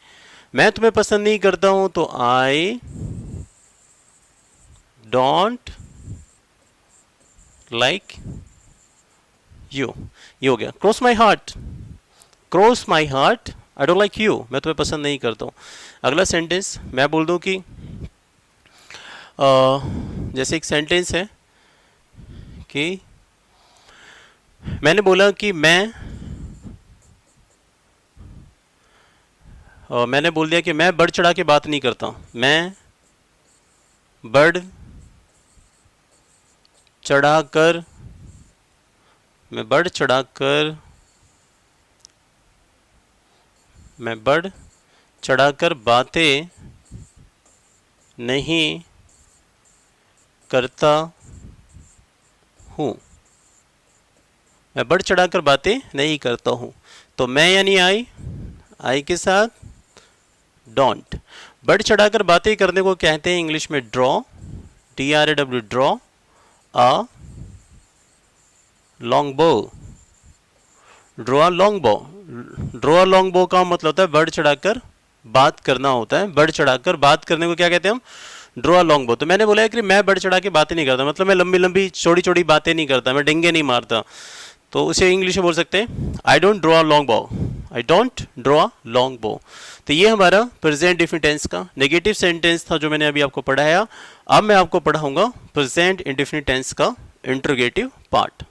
मैं तुम्हें पसंद नहीं करता हूँ, तो आई डोंट लाइक यू। ये हो गया cross my heart, cross my heart I don't like you, मैं तुम्हें पसंद नहीं करता हूँ। अगला सेंटेंस मैं बोल दूँ कि जैसे एक सेंटेंस है कि मैंने बोला कि मैंने बोल दिया कि मैं बढ़ चढ़ा के बात नहीं करता। मैं बढ़ चढ़ाकर, मैं बढ़ चढ़ाकर, मैं बढ़ चढ़ाकर बातें नहीं करता हूँ, मैं बढ़ चढ़ाकर बातें नहीं करता हूँ। तो मैं यानी आई के साथ डोंट। बढ़ चढ़ाकर बातें करने को कहते हैं इंग्लिश में draw, DRAW, draw a long बो, ड्रॉ लॉन्ग बो। ड्रॉ लॉन्ग बो का मतलब होता है बढ़ चढ़ाकर बात करना होता है। बढ़ चढ़ाकर बात करने को क्या कहते हैं हम? ड्रॉ लॉन्ग बो। तो मैंने बोला है कि मैं बढ़ चढ़ा के बातें नहीं करता, मतलब मैं लंबी लंबी चौड़ी चौड़ी बातें नहीं करता, मैं डिंगे नहीं मारता। तो उसे इंग्लिश में बोल सकते हैं आई डोंट ड्रॉ लॉन्ग बो, आई डोंट ड्रॉ लॉन्ग बो। तो ये हमारा प्रेजेंट इंडेफिनिट टेंस का नेगेटिव सेंटेंस था जो मैंने अभी आपको पढ़ाया। अब मैं आपको पढ़ाऊंगा प्रेजेंट इंडेफिनिट टेंस का इंट्रोगेटिव पार्ट।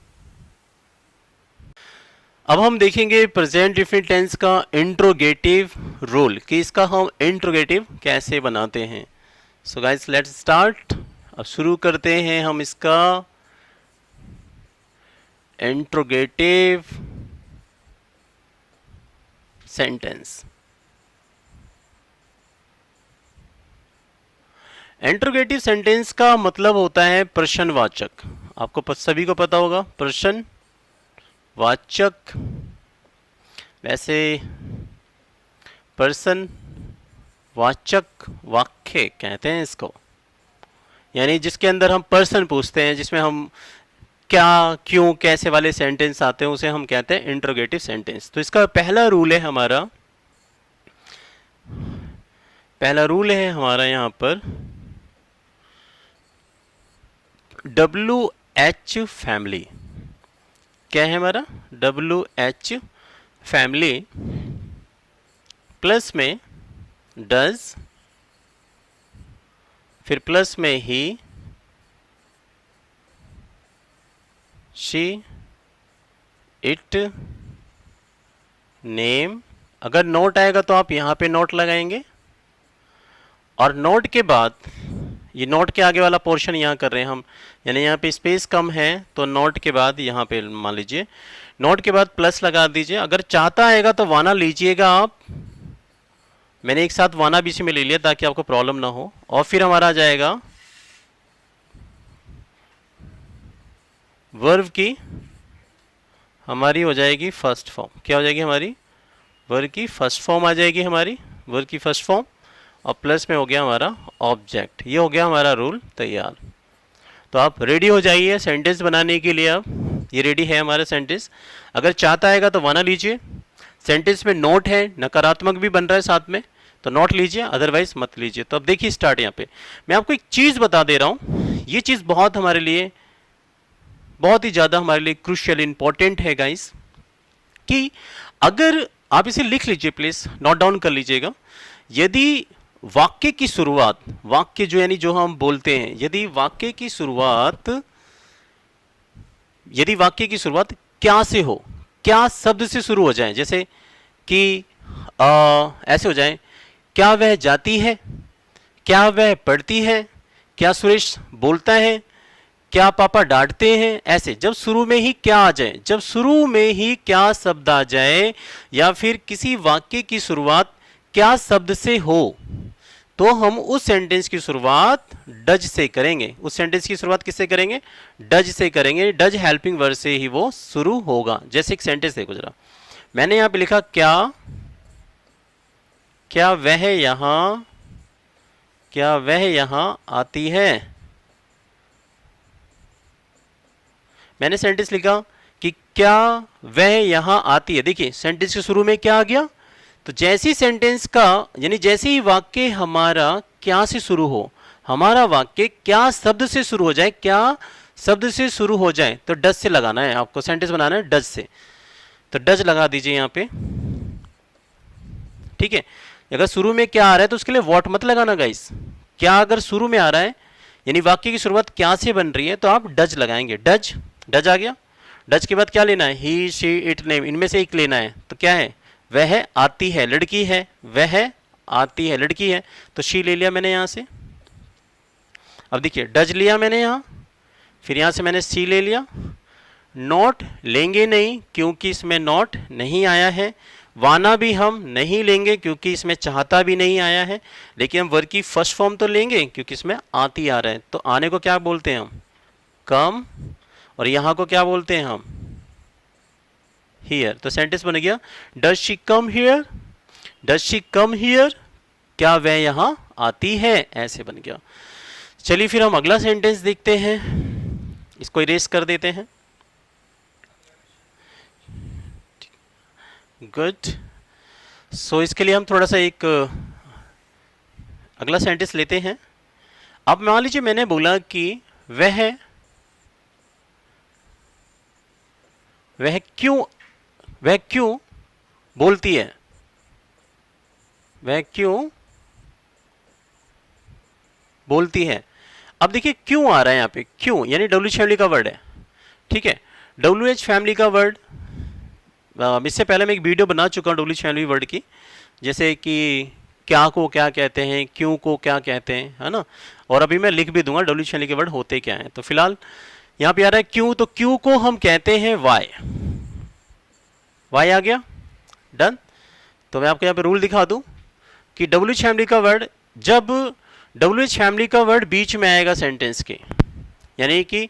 अब हम देखेंगे प्रेजेंट इंडेफिनिट टेंस का इंट्रोगेटिव रूल कि इसका हम इंट्रोगेटिव कैसे बनाते हैं। So guys let's start. अब शुरू करते हैं हम इसका इंट्रोगेटिव सेंटेंस। इंट्रोगेटिव सेंटेंस का मतलब होता है प्रश्नवाचक। आपको सभी को पता होगा प्रश्नवाचक। वैसे पर्सन वाचक वाक्य कहते हैं इसको, यानी जिसके अंदर हम पर्सन पूछते हैं, जिसमें हम क्या, क्यों, कैसे वाले सेंटेंस आते हैं, उसे हम कहते हैं इंट्रोगेटिव सेंटेंस। तो इसका पहला रूल है हमारा, पहला रूल है हमारा यहाँ पर WH फैमिली। क्या है हमारा? WH फैमिली प्लस में डज, फिर प्लस में ही, शी, इट, नेम। अगर नोट आएगा तो आप यहाँ पे नोट लगाएंगे, और नोट के बाद ये नोट के आगे वाला पोर्शन यहाँ कर रहे हैं हम, यानी यहाँ पे स्पेस कम है तो नोट के बाद यहाँ पे मान लीजिए नोट के बाद प्लस लगा दीजिए। अगर चाहता आएगा तो वाना लीजिएगा आप, मैंने एक साथ वाना भी इसी में ले लिया ताकि आपको प्रॉब्लम ना हो। और फिर हमारा आ जाएगा वर्ब की, हमारी हो जाएगी फर्स्ट फॉर्म। क्या हो जाएगी हमारी? वर्ब की फर्स्ट फॉर्म आ जाएगी हमारी, वर्ब की फर्स्ट फॉर्म, और प्लस में हो गया हमारा ऑब्जेक्ट। ये हो गया हमारा रूल तैयार। तो आप रेडी हो जाइए सेंटेंस बनाने के लिए। अब ये रेडी है हमारा सेंटेंस। अगर चाहता आएगा तो वाना लीजिए, सेंटेंस में नोट है, नकारात्मक भी बन रहा है साथ में, तो नोट लीजिए, अदरवाइज मत लीजिए। तो अब देखिए स्टार्ट। यहाँ पे मैं आपको एक चीज़ बता दे रहा हूँ, ये चीज़ बहुत हमारे लिए, बहुत ही ज़्यादा हमारे लिए क्रूशियल इंपॉर्टेंट है गाइस, कि अगर आप इसे लिख लीजिए, प्लीज़ नोट डाउन कर लीजिएगा। यदि वाक्य की शुरुआत, वाक्य जो यानी जो हम बोलते हैं, यदि वाक्य की शुरुआत क्या से हो, क्या शब्द से शुरू हो जाए, जैसे कि ऐसे हो जाए, क्या वह जाती है, क्या वह पढ़ती है, क्या सुरेश बोलता है, क्या पापा डांटते हैं, ऐसे जब शुरू में ही क्या आ जाए, जब शुरू में ही क्या शब्द आ जाए, या फिर किसी वाक्य की शुरुआत क्या शब्द से हो, तो हम उस सेंटेंस की शुरुआत डज से करेंगे। उस सेंटेंस की शुरुआत किससे करेंगे? डज से करेंगे। डज हेल्पिंग वर्ब से ही वो शुरू होगा। जैसे एक सेंटेंस देखो जरा, मैंने यहां पे लिखा क्या वह यहां आती है। मैंने सेंटेंस लिखा कि क्या वह यहां आती है। देखिए सेंटेंस के शुरू में क्या आ गया, तो जैसी सेंटेंस का यानी जैसे ही वाक्य हमारा क्या से शुरू हो, हमारा वाक्य क्या शब्द से शुरू हो जाए, क्या शब्द से शुरू हो जाए, तो डज से लगाना है आपको, सेंटेंस बनाना है डज से। तो डज लगा दीजिए यहां पे, ठीक है। अगर शुरू में क्या आ रहा है तो उसके लिए वॉट मत लगाना गाइस। क्या अगर शुरू में आ रहा है यानी वाक्य की शुरुआत क्या से बन रही है, तो आप डज लगाएंगे। डज, डज आ गया। डज के बाद क्या लेना है? ही, शी, इट, नेम, इनमें से एक लेना है। तो क्या है? वह आती है, लड़की है, वह आती है, लड़की है, तो शी ले लिया मैंने यहां से। अब देखिए डज लिया मैंने यहां, फिर यहां से मैंने सी ले लिया। नॉट लेंगे नहीं क्योंकि इसमें नॉट नहीं आया है। वाना भी हम नहीं लेंगे क्योंकि इसमें चाहता भी नहीं आया है, लेकिन हम वर्ग की फर्स्ट फॉर्म तो लेंगे क्योंकि इसमें आती आ रहा है। तो आने को क्या बोलते हैं हम? कम। और यहां को क्या बोलते हैं हम? हियर। तो सेंटेंस बन गया does she come here, does she come here, क्या वह यहां आती है, ऐसे बन गया। चलिए फिर हम अगला सेंटेंस देखते हैं, इसको इरेज कर देते हैं। गुड। सो इसके लिए हम थोड़ा सा एक अगला सेंटेंस लेते हैं। अब मान लीजिए मैंने बोला कि वह क्यों बोलती है, वह क्यों बोलती है। अब देखिए क्यों आ रहा है यहाँ पे, क्यों यानी डब्ल्यू फैमिली का वर्ड है, ठीक है। डब्ल्यू एच फैमिली का वर्ड, इससे पहले मैं एक वीडियो बना चुका हूँ डब्ल्यू फैमिली वर्ड की, जैसे कि क्या को क्या कहते हैं, क्यों को क्या कहते हैं, है ना। और अभी मैं लिख भी दूंगा डब्ल्यू फैमिली के वर्ड होते क्या हैं। तो फिलहाल यहाँ पे आ रहा है क्यों, तो क्यों को हम कहते हैं वाई। वाई आ गया, डन। तो मैं आपको यहाँ पे रूल दिखा दूं कि डब्ल्यू फैमिली का वर्ड, जब डब्ल्यू एच फैमिली का वर्ड बीच में आएगा सेंटेंस के, यानी कि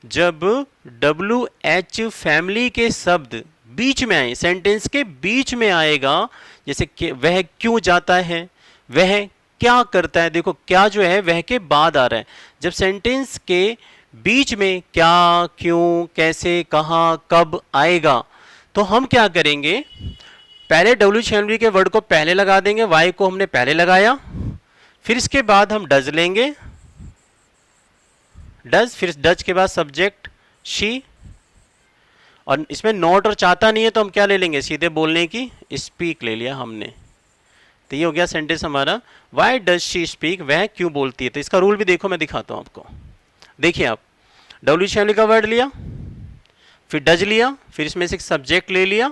जब डब्ल्यू एच फैमिली के शब्द बीच में आए, सेंटेंस के बीच में आएगा, जैसे वह क्यों जाता है, वह क्या करता है, देखो क्या जो है वह के बाद आ रहा है। जब सेंटेंस के बीच में क्या, क्यों, कैसे, कहां, कब आएगा, तो हम क्या करेंगे, पहले डब्ल्यू फैमिली के वर्ड को पहले लगा देंगे, वाई को हमने पहले लगाया, फिर इसके बाद हम डज लेंगे, डज, फिर डज के बाद सब्जेक्ट शी, और इसमें नॉट और चाहता नहीं है तो हम क्या ले लेंगे, सीधे बोलने की स्पीक ले लिया हमने। तो ये हो गया सेंटेंस हमारा, वाई डज शी स्पीक, वह क्यों बोलती है। तो इसका रूल भी देखो, मैं दिखाता हूं आपको। देखिए आप डब्ल्यू फैमिली का वर्ड लिया, फिर डज लिया, फिर इसमें से एक सब्जेक्ट ले लिया,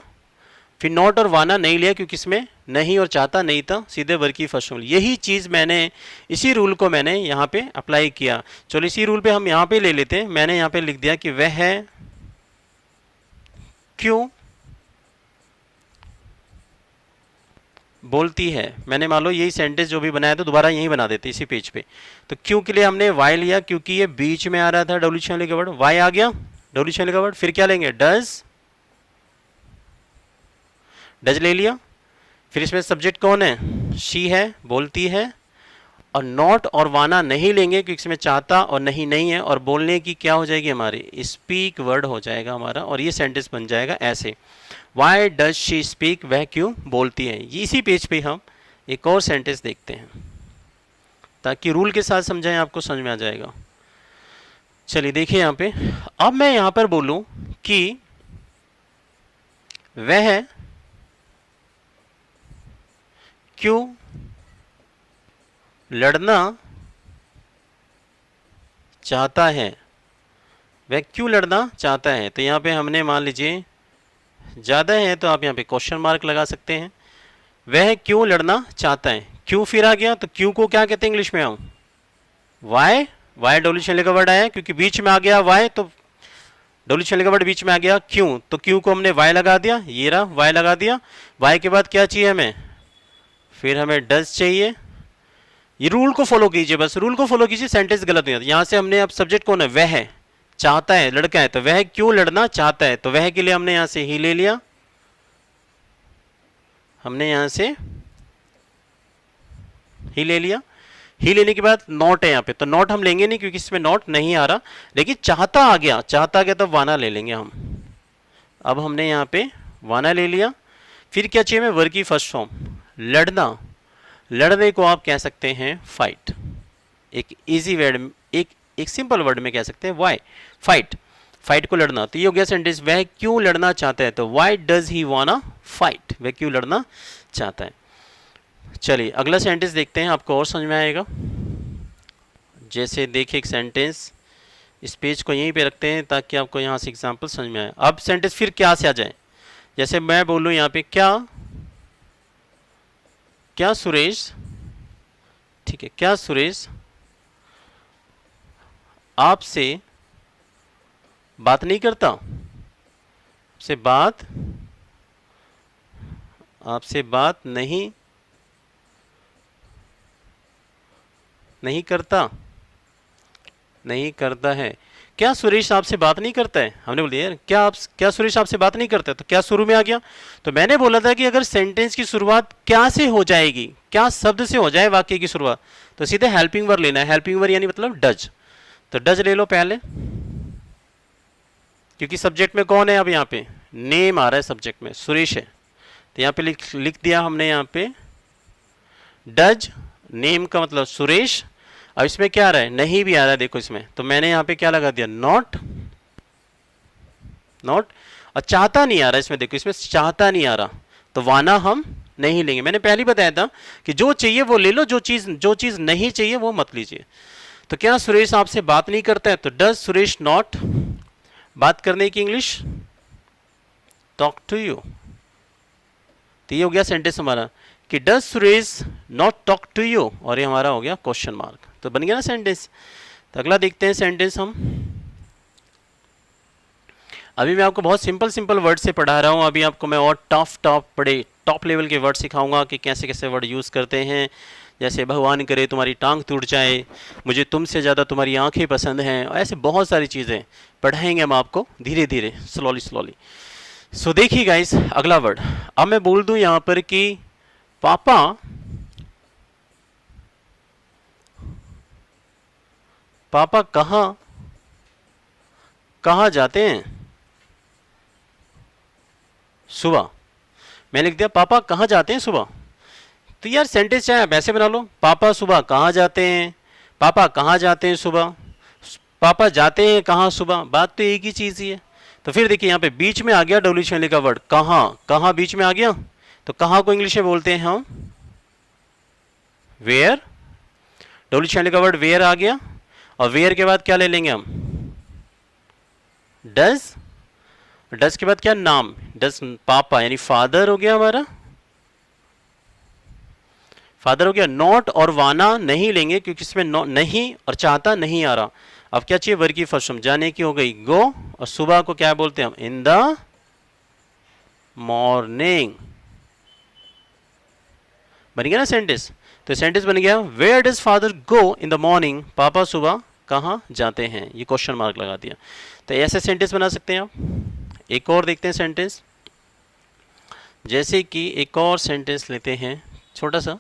फिर नॉट और वाना नहीं लिया क्योंकि इसमें नहीं और चाहता नहीं था, सीधे वर्ग की फर्स्ट फॉर्म। यही चीज़ मैंने, इसी रूल को मैंने यहाँ पे अप्लाई किया। चलो इसी रूल पे हम यहाँ पे ले लेते हैं। मैंने यहाँ पे लिख दिया कि वह क्यों बोलती है। मैंने मान लो यही सेंटेंस जो भी बनाया था दोबारा यही बना देते इसी पेज पे। तो क्यों के लिए हमने वाई लिया क्योंकि ये बीच में आ रहा था डब्ल्यू फैमिली का वर्ड, वाई आ गया डब्ल्यू फैमिली का वर्ड। फिर क्या लेंगे, डज, डज ले लिया, फिर इसमें सब्जेक्ट कौन है, शी है, बोलती है, और नॉट और वाना नहीं लेंगे क्योंकि इसमें चाहता और नहीं नहीं है, और बोलने की क्या हो जाएगी हमारी, स्पीक वर्ड हो जाएगा हमारा, और ये सेंटेंस बन जाएगा ऐसे, वाई डज शी स्पीक, वह क्यों बोलती है। इसी पेज पे हम एक और सेंटेंस देखते हैं ताकि रूल के साथ समझाएं, आपको समझ में आ जाएगा। चलिए देखिए यहाँ पे, अब मैं यहाँ पर बोलूं कि वह क्यों लड़ना चाहता है, वह क्यों लड़ना चाहता है। तो यहाँ पे हमने मान लीजिए ज़्यादा है तो आप यहाँ पे क्वेश्चन मार्क लगा सकते हैं। वह क्यों लड़ना चाहता है, क्यों फिर आ गया, तो क्यों को क्या कहते हैं इंग्लिश में हम, वाई। वाई डब्ल्यू चलने का वर्ड आया क्योंकि बीच में आ गया वाई, तो डब्ल्यू चलने का वर्ड बीच में आ गया क्यों, तो क्यों को हमने वाई लगा दिया, ये रहा वाई लगा दिया। वाई के बाद क्या चाहिए हमें, फिर हमें डज चाहिए। ये रूल को फॉलो कीजिए, बस रूल को फॉलो कीजिए, सेंटेंस गलत नहीं होता। यहाँ से हमने अब सब्जेक्ट कौन है, वह है, चाहता है, लड़का है, तो वह क्यों लड़ना चाहता है, तो वह के लिए हमने यहाँ से ही ले लिया, हमने यहाँ से ही ले लिया। ही लेने के बाद नॉट है यहाँ पे, तो नॉट हम लेंगे नहीं क्योंकि इसमें नॉट नहीं आ रहा, लेकिन चाहता आ गया, चाहता आ गया तो वाना ले लेंगे हम। अब हमने यहाँ पे वाना ले लिया। फिर क्या चाहिए हमें, वर्ब की फर्स्ट फॉर्म, लड़ना। लड़ने को आप कह सकते हैं फाइट, एक इजी वर्ड, एक सिंपल वर्ड में कह सकते हैं वाई, फाइट। फाइट को लड़ना, तो ये हो गया सेंटेंस, वह क्यों लड़ना चाहता है, तो वाई डज ही वाना फाइट, वह क्यों लड़ना चाहता है। चलिए अगला सेंटेंस देखते हैं, आपको और समझ में आएगा। जैसे देखिए एक सेंटेंस, इस पेज को यहीं पे रखते हैं ताकि आपको यहाँ से एग्जांपल समझ में आए। अब सेंटेंस फिर क्या से आ जाए, जैसे मैं बोलूँ यहाँ पे क्या, क्या सुरेश, ठीक है, क्या सुरेश आपसे बात नहीं करता, आपसे बात नहीं करता, नहीं करता है। क्या सुरेश आपसे बात नहीं करता है, हमने बोल दिया यार क्या सुरेश आपसे बात नहीं करता है, तो क्या शुरू में आ गया। तो मैंने बोला था कि अगर सेंटेंस की शुरुआत क्या से हो जाएगी, क्या शब्द से हो जाए वाक्य की शुरुआत, तो सीधे हेल्पिंग वर्ब लेना है। हेल्पिंग वर्ब यानी मतलब डज, तो डज ले लो पहले, क्योंकि सब्जेक्ट में कौन है, अब यहाँ पे नेम आ रहा है, सब्जेक्ट में सुरेश है, तो यहाँ पे लिख दिया हमने यहाँ पे डज, नेम का मतलब सुरेश। अब इसमें क्या आ रहा है, नहीं भी आ रहा है, देखो इसमें, तो मैंने यहाँ पे क्या लगा दिया, नॉट, नॉट। और चाहता नहीं आ रहा इसमें, देखो इसमें चाहता नहीं आ रहा, तो वाना हम नहीं लेंगे। मैंने पहले बताया था कि जो चाहिए वो ले लो, जो चीज नहीं चाहिए वो मत लीजिए। तो क्या सुरेश आपसे बात नहीं करता है, तो डज सुरेश नॉट, बात करने की इंग्लिश टॉक टू यू। तो ये हो गया सेंटेंस हमारा कि does Suresh not talk to you, और ये हमारा हो गया क्वेश्चन मार्क, तो बन गया ना सेंटेंस। तो अगला देखते हैं सेंटेंस हम। अभी मैं आपको बहुत सिंपल वर्ड से पढ़ा रहा हूँ, अभी आपको मैं और टॉप लेवल के वर्ड सिखाऊंगा कि कैसे कैसे वर्ड यूज़ करते हैं। जैसे भगवान करे तुम्हारी टांग टूट जाए, मुझे तुमसे ज़्यादा तुम्हारी आंखें पसंद हैं, और ऐसे बहुत सारी चीज़ें पढ़ाएंगे हम आपको धीरे धीरे, स्लोली। सो देखिए गाइस, अगला वर्ड, अब मैं बोल दूं यहाँ पर कि पापा कहाँ जाते हैं सुबह। मैंने लिख दिया पापा कहाँ जाते हैं सुबह। तो यार सेंटेंस चाहे आप ऐसे बना लो, पापा सुबह कहाँ जाते हैं, पापा कहाँ जाते हैं सुबह, पापा जाते हैं कहाँ सुबह, बात तो एक ही चीज़ ही है। तो फिर देखिए यहाँ पे बीच में आ गया डब्ल्यू शैली का वर्ड कहाँ, कहाँ बीच में आ गया, तो कहाँ को इंग्लिश में बोलते हैं हम वेयर। डब्ल्यू शैली का वर्ड वेयर आ गया, और वेयर के बाद क्या ले लेंगे हम, डज। डज के बाद क्या, नाम, डज पापा यानी फादर हो गया हमारा, फादर हो गया। नॉट और वाना नहीं लेंगे क्योंकि इसमें नहीं और चाहता नहीं आ रहा। अब क्या चाहिए, वर्ब की फर्स्ट फॉर्म, जाने की हो गई गो, और सुबह को क्या बोलते हैं हम, इन द मॉर्निंग। बन गया ना सेंटेंस। तो सेंटेंस बन गया where does father go in the morning, पापा सुबह कहाँ जाते हैं, ये क्वेश्चन मार्क लगा दिया। तो ऐसे सेंटेंस बना सकते हैं आप। एक और देखते हैं सेंटेंस, जैसे कि एक और सेंटेंस लेते हैं छोटा सा।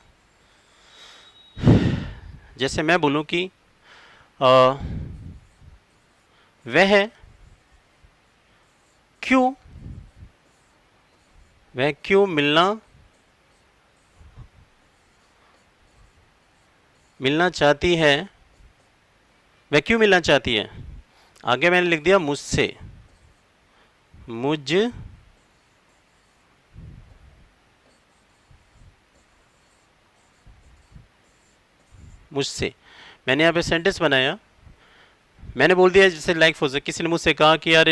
जैसे मैं बोलूं कि वह क्यों मिलना चाहती है, वह क्यों मिलना चाहती है। आगे मैंने लिख दिया मुझसे, मुझसे। मैंने यहाँ पे सेंटेंस बनाया, मैंने बोल दिया जैसे लाइक फॉर किसी ने मुझसे कहा कि यार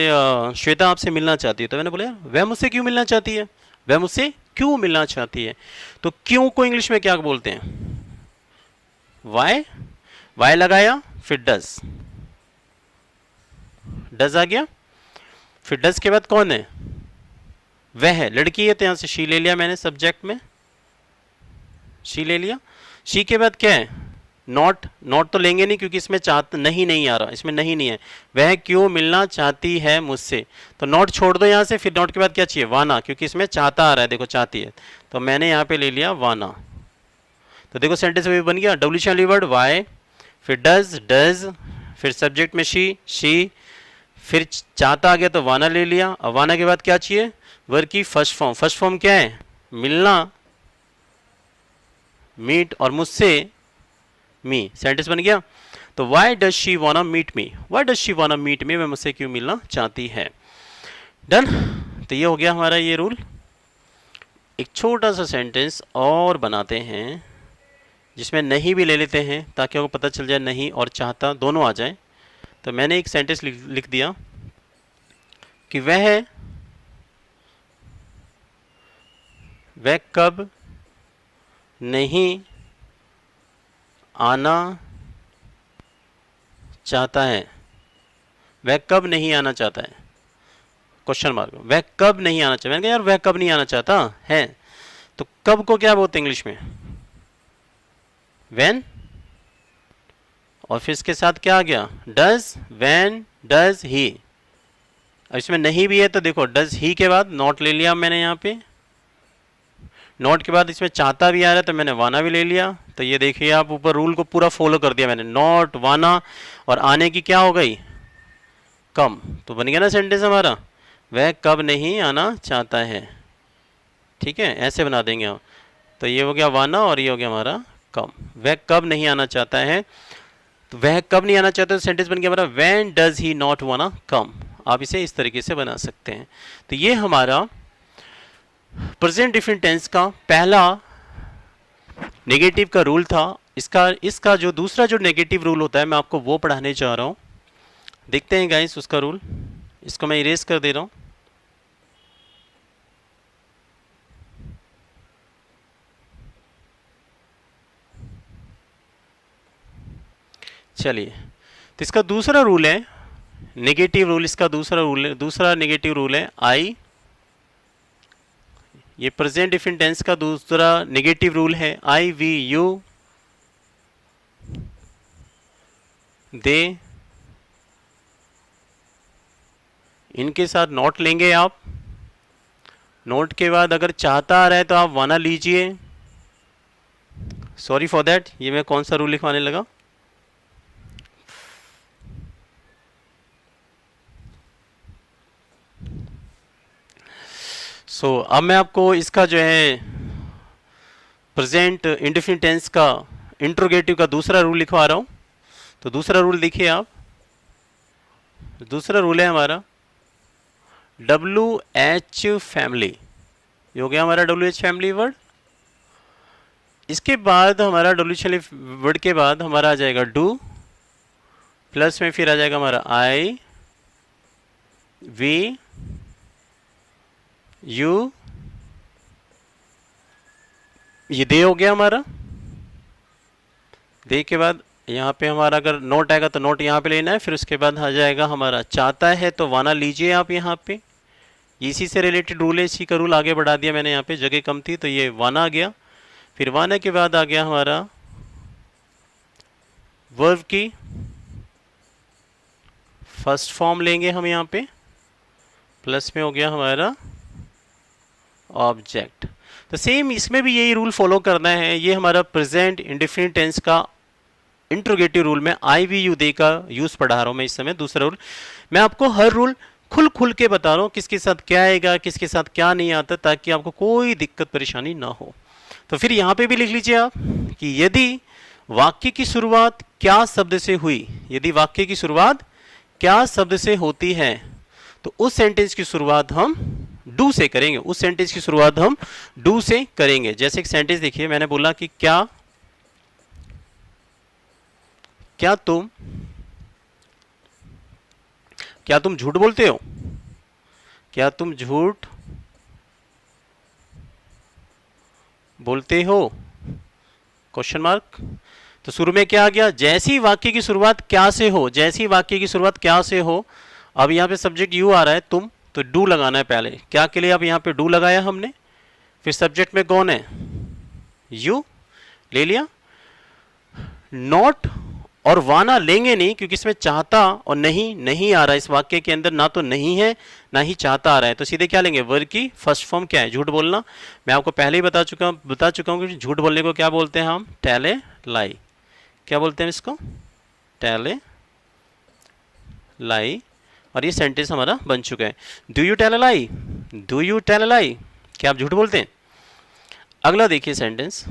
श्वेता आपसे मिलना चाहती है, तो मैंने बोला यार वह मुझसे क्यों मिलना चाहती है, वह मुझसे क्यों मिलना चाहती है। तो क्यों को इंग्लिश में क्या बोलते हैं, वाई, वाई लगाया फिर डज, डज आ गया, फिर डज के बाद कौन है, वह है, लड़की है तो यहां से शी ले लिया मैंने सब्जेक्ट में, शी ले लिया। शी के बाद क्या है, नॉट, नॉट तो लेंगे नहीं क्योंकि इसमें चाहता नहीं आ रहा, इसमें नहीं है। वह क्यों मिलना चाहती है मुझसे, तो नॉट छोड़ दो यहां से, फिर नॉट के बाद क्या चाहिए, वाना, क्योंकि इसमें चाहता आ रहा है, देखो चाहती है, तो मैंने यहां पे ले लिया वाना। तो देखो सेंटेंस भी बन गया, डब्ल्यूएच वर्ड वाई, फिर डज, डज, फिर सब्जेक्ट में शी, फिर चाहता आ गया तो वाना ले लिया। अब वाना के बाद क्या चाहिए, वर्ब की फर्स्ट फॉर्म, फर्स्ट फॉर्म क्या है, मिलना, मीट, और मुझसे मी, सेंटेंस बन गया। तो why does she wanna meet me, why does she wanna meet me, वह मुझसे क्यों मिलना चाहती है। डन। तो ये हो गया हमारा ये रूल। एक छोटा सा सेंटेंस और बनाते हैं जिसमें नहीं भी ले लेते हैं ताकि आपको पता चल जाए नहीं और चाहता दोनों आ जाए। तो मैंने एक सेंटेंस लिख दिया कि वह कब नहीं आना चाहता है, वह कब नहीं आना चाहता है, क्वेश्चन मार्क, वह कब नहीं आना चाहता। मैंने कहा यार वह कब नहीं आना चाहता है, तो कब को क्या बोलते हैं इंग्लिश में, व्हेन, और फिर इसके साथ क्या आ गया, डज, व्हेन डज ही। अब इसमें नहीं भी है तो देखो डज ही के बाद नॉट ले लिया मैंने यहाँ पे, नॉट के बाद इसमें चाहता भी आ रहा है तो मैंने वाना भी ले लिया। तो ये देखिए आप ऊपर रूल को पूरा फॉलो कर दिया मैंने, नॉट, वाना और आने की क्या हो गई, कम, तो बन गया ना सेंटेंस हमारा, वह कब नहीं आना चाहता है। ठीक है, ऐसे बना देंगे हम। तो ये हो गया वाना और ये हो गया हमारा कम, वह कब नहीं आना चाहता है। तो वह कब नहीं आना चाहता, तो सेंटेंस बन गया हमारा व्हेन डज ही नॉट वाना कम। आप इसे इस तरीके से बना सकते हैं। तो ये हमारा प्रेजेंट डिफरेंट टेंस का पहला नेगेटिव का रूल था। इसका जो दूसरा जो नेगेटिव रूल होता है मैं आपको वो पढ़ाने जा रहा हूं। देखते हैं गाइस उसका रूल। इसको मैं इरेज कर दे रहा हूं। चलिए, तो इसका दूसरा रूल है नेगेटिव रूल, इसका दूसरा नेगेटिव रूल है आई। ये प्रेजेंट डिफरेंट टेंस का दूसरा नेगेटिव रूल है आई, वी, यू, दे। इनके साथ नॉट लेंगे आप। नोट के बाद अगर चाहता आ रहा है तो आप वाना लीजिए। सॉरी फॉर दैट, ये मैं कौन सा रूल लिखवाने लगा। अब मैं आपको इसका जो है प्रेजेंट इंडेफिनिट टेंस का इंट्रोगेटिव का दूसरा रूल लिखवा रहा हूं। तो दूसरा रूल देखिए आप, दूसरा रूल है हमारा WH फैमिली। ये हो गया हमारा WH फैमिली वर्ड। इसके बाद हमारा WH वर्ड के बाद हमारा आ जाएगा डू, प्लस में फिर आ जाएगा हमारा आई, वी, यू, ये दे हो गया हमारा। दे के बाद यहाँ पे हमारा अगर नोट आएगा तो नोट यहाँ पे लेना है। फिर उसके बाद आ जाएगा हमारा चाहता है तो वाना लीजिए आप यहाँ पे। इसी से रिलेटेड रूल है, इसी का रूल आगे बढ़ा दिया मैंने, यहाँ पे जगह कम थी तो ये वाना आ गया। फिर वाना के बाद आ गया हमारा वर्ब की फर्स्ट फॉर्म लेंगे हम यहाँ पे, प्लस में हो गया हमारा ऑब्जेक्ट। तो सेम इसमें भी यही रूल फॉलो करना है। ये हमारा प्रेजेंट इंडेफिनिट टेंस का इंट्रोगेटिव रूल में आई, वी, यू, दे का यूज पढ़ा रहा हूं मैं इस समय। दूसरा रूल मैं आपको हर रूल खुल के बता रहा हूं, किसके साथ क्या आएगा, किसके साथ क्या नहीं आता, ताकि आपको कोई दिक्कत परेशानी ना हो। तो फिर यहां पे भी लिख लीजिए आप कि यदि वाक्य की शुरुआत क्या शब्द से हुई, यदि वाक्य की शुरुआत क्या शब्द से होती है तो उस सेंटेंस की शुरुआत हम डू से करेंगे। उस सेंटेंस की शुरुआत हम डू से करेंगे। जैसे एक सेंटेंस देखिए, मैंने बोला कि क्या क्या तुम झूठ बोलते हो? क्या तुम झूठ बोलते हो? Question mark. तो शुरू में क्या आ गया? जैसी वाक्य की शुरुआत क्या से हो, जैसी वाक्य की शुरुआत क्या से हो। अब यहाँ पे सब्जेक्ट यू आ रहा है, तुम, तो डू लगाना है पहले। क्या के लिए अब यहाँ पे डू लगाया हमने? फिर सब्जेक्ट में कौन है? यू ले लिया। नॉट और वाना लेंगे नहीं, क्योंकि इसमें चाहता और नहीं नहीं आ रहा है। इस वाक्य के अंदर ना तो नहीं है ना ही चाहता आ रहा है, तो सीधे क्या लेंगे? वर्ब की फर्स्ट फॉर्म क्या है? झूठ बोलना। मैं आपको पहले ही बता चुका हूं कि झूठ बोलने को क्या बोलते हैं हम? Tell lie. क्या बोलते हैं इसको? Tell lie. और ये सेंटेंस हमारा बन चुका है। Do you tell lie? Do you tell lie? क्या आप झूठ बोलते हैं? अगला देखिए सेंटेंस।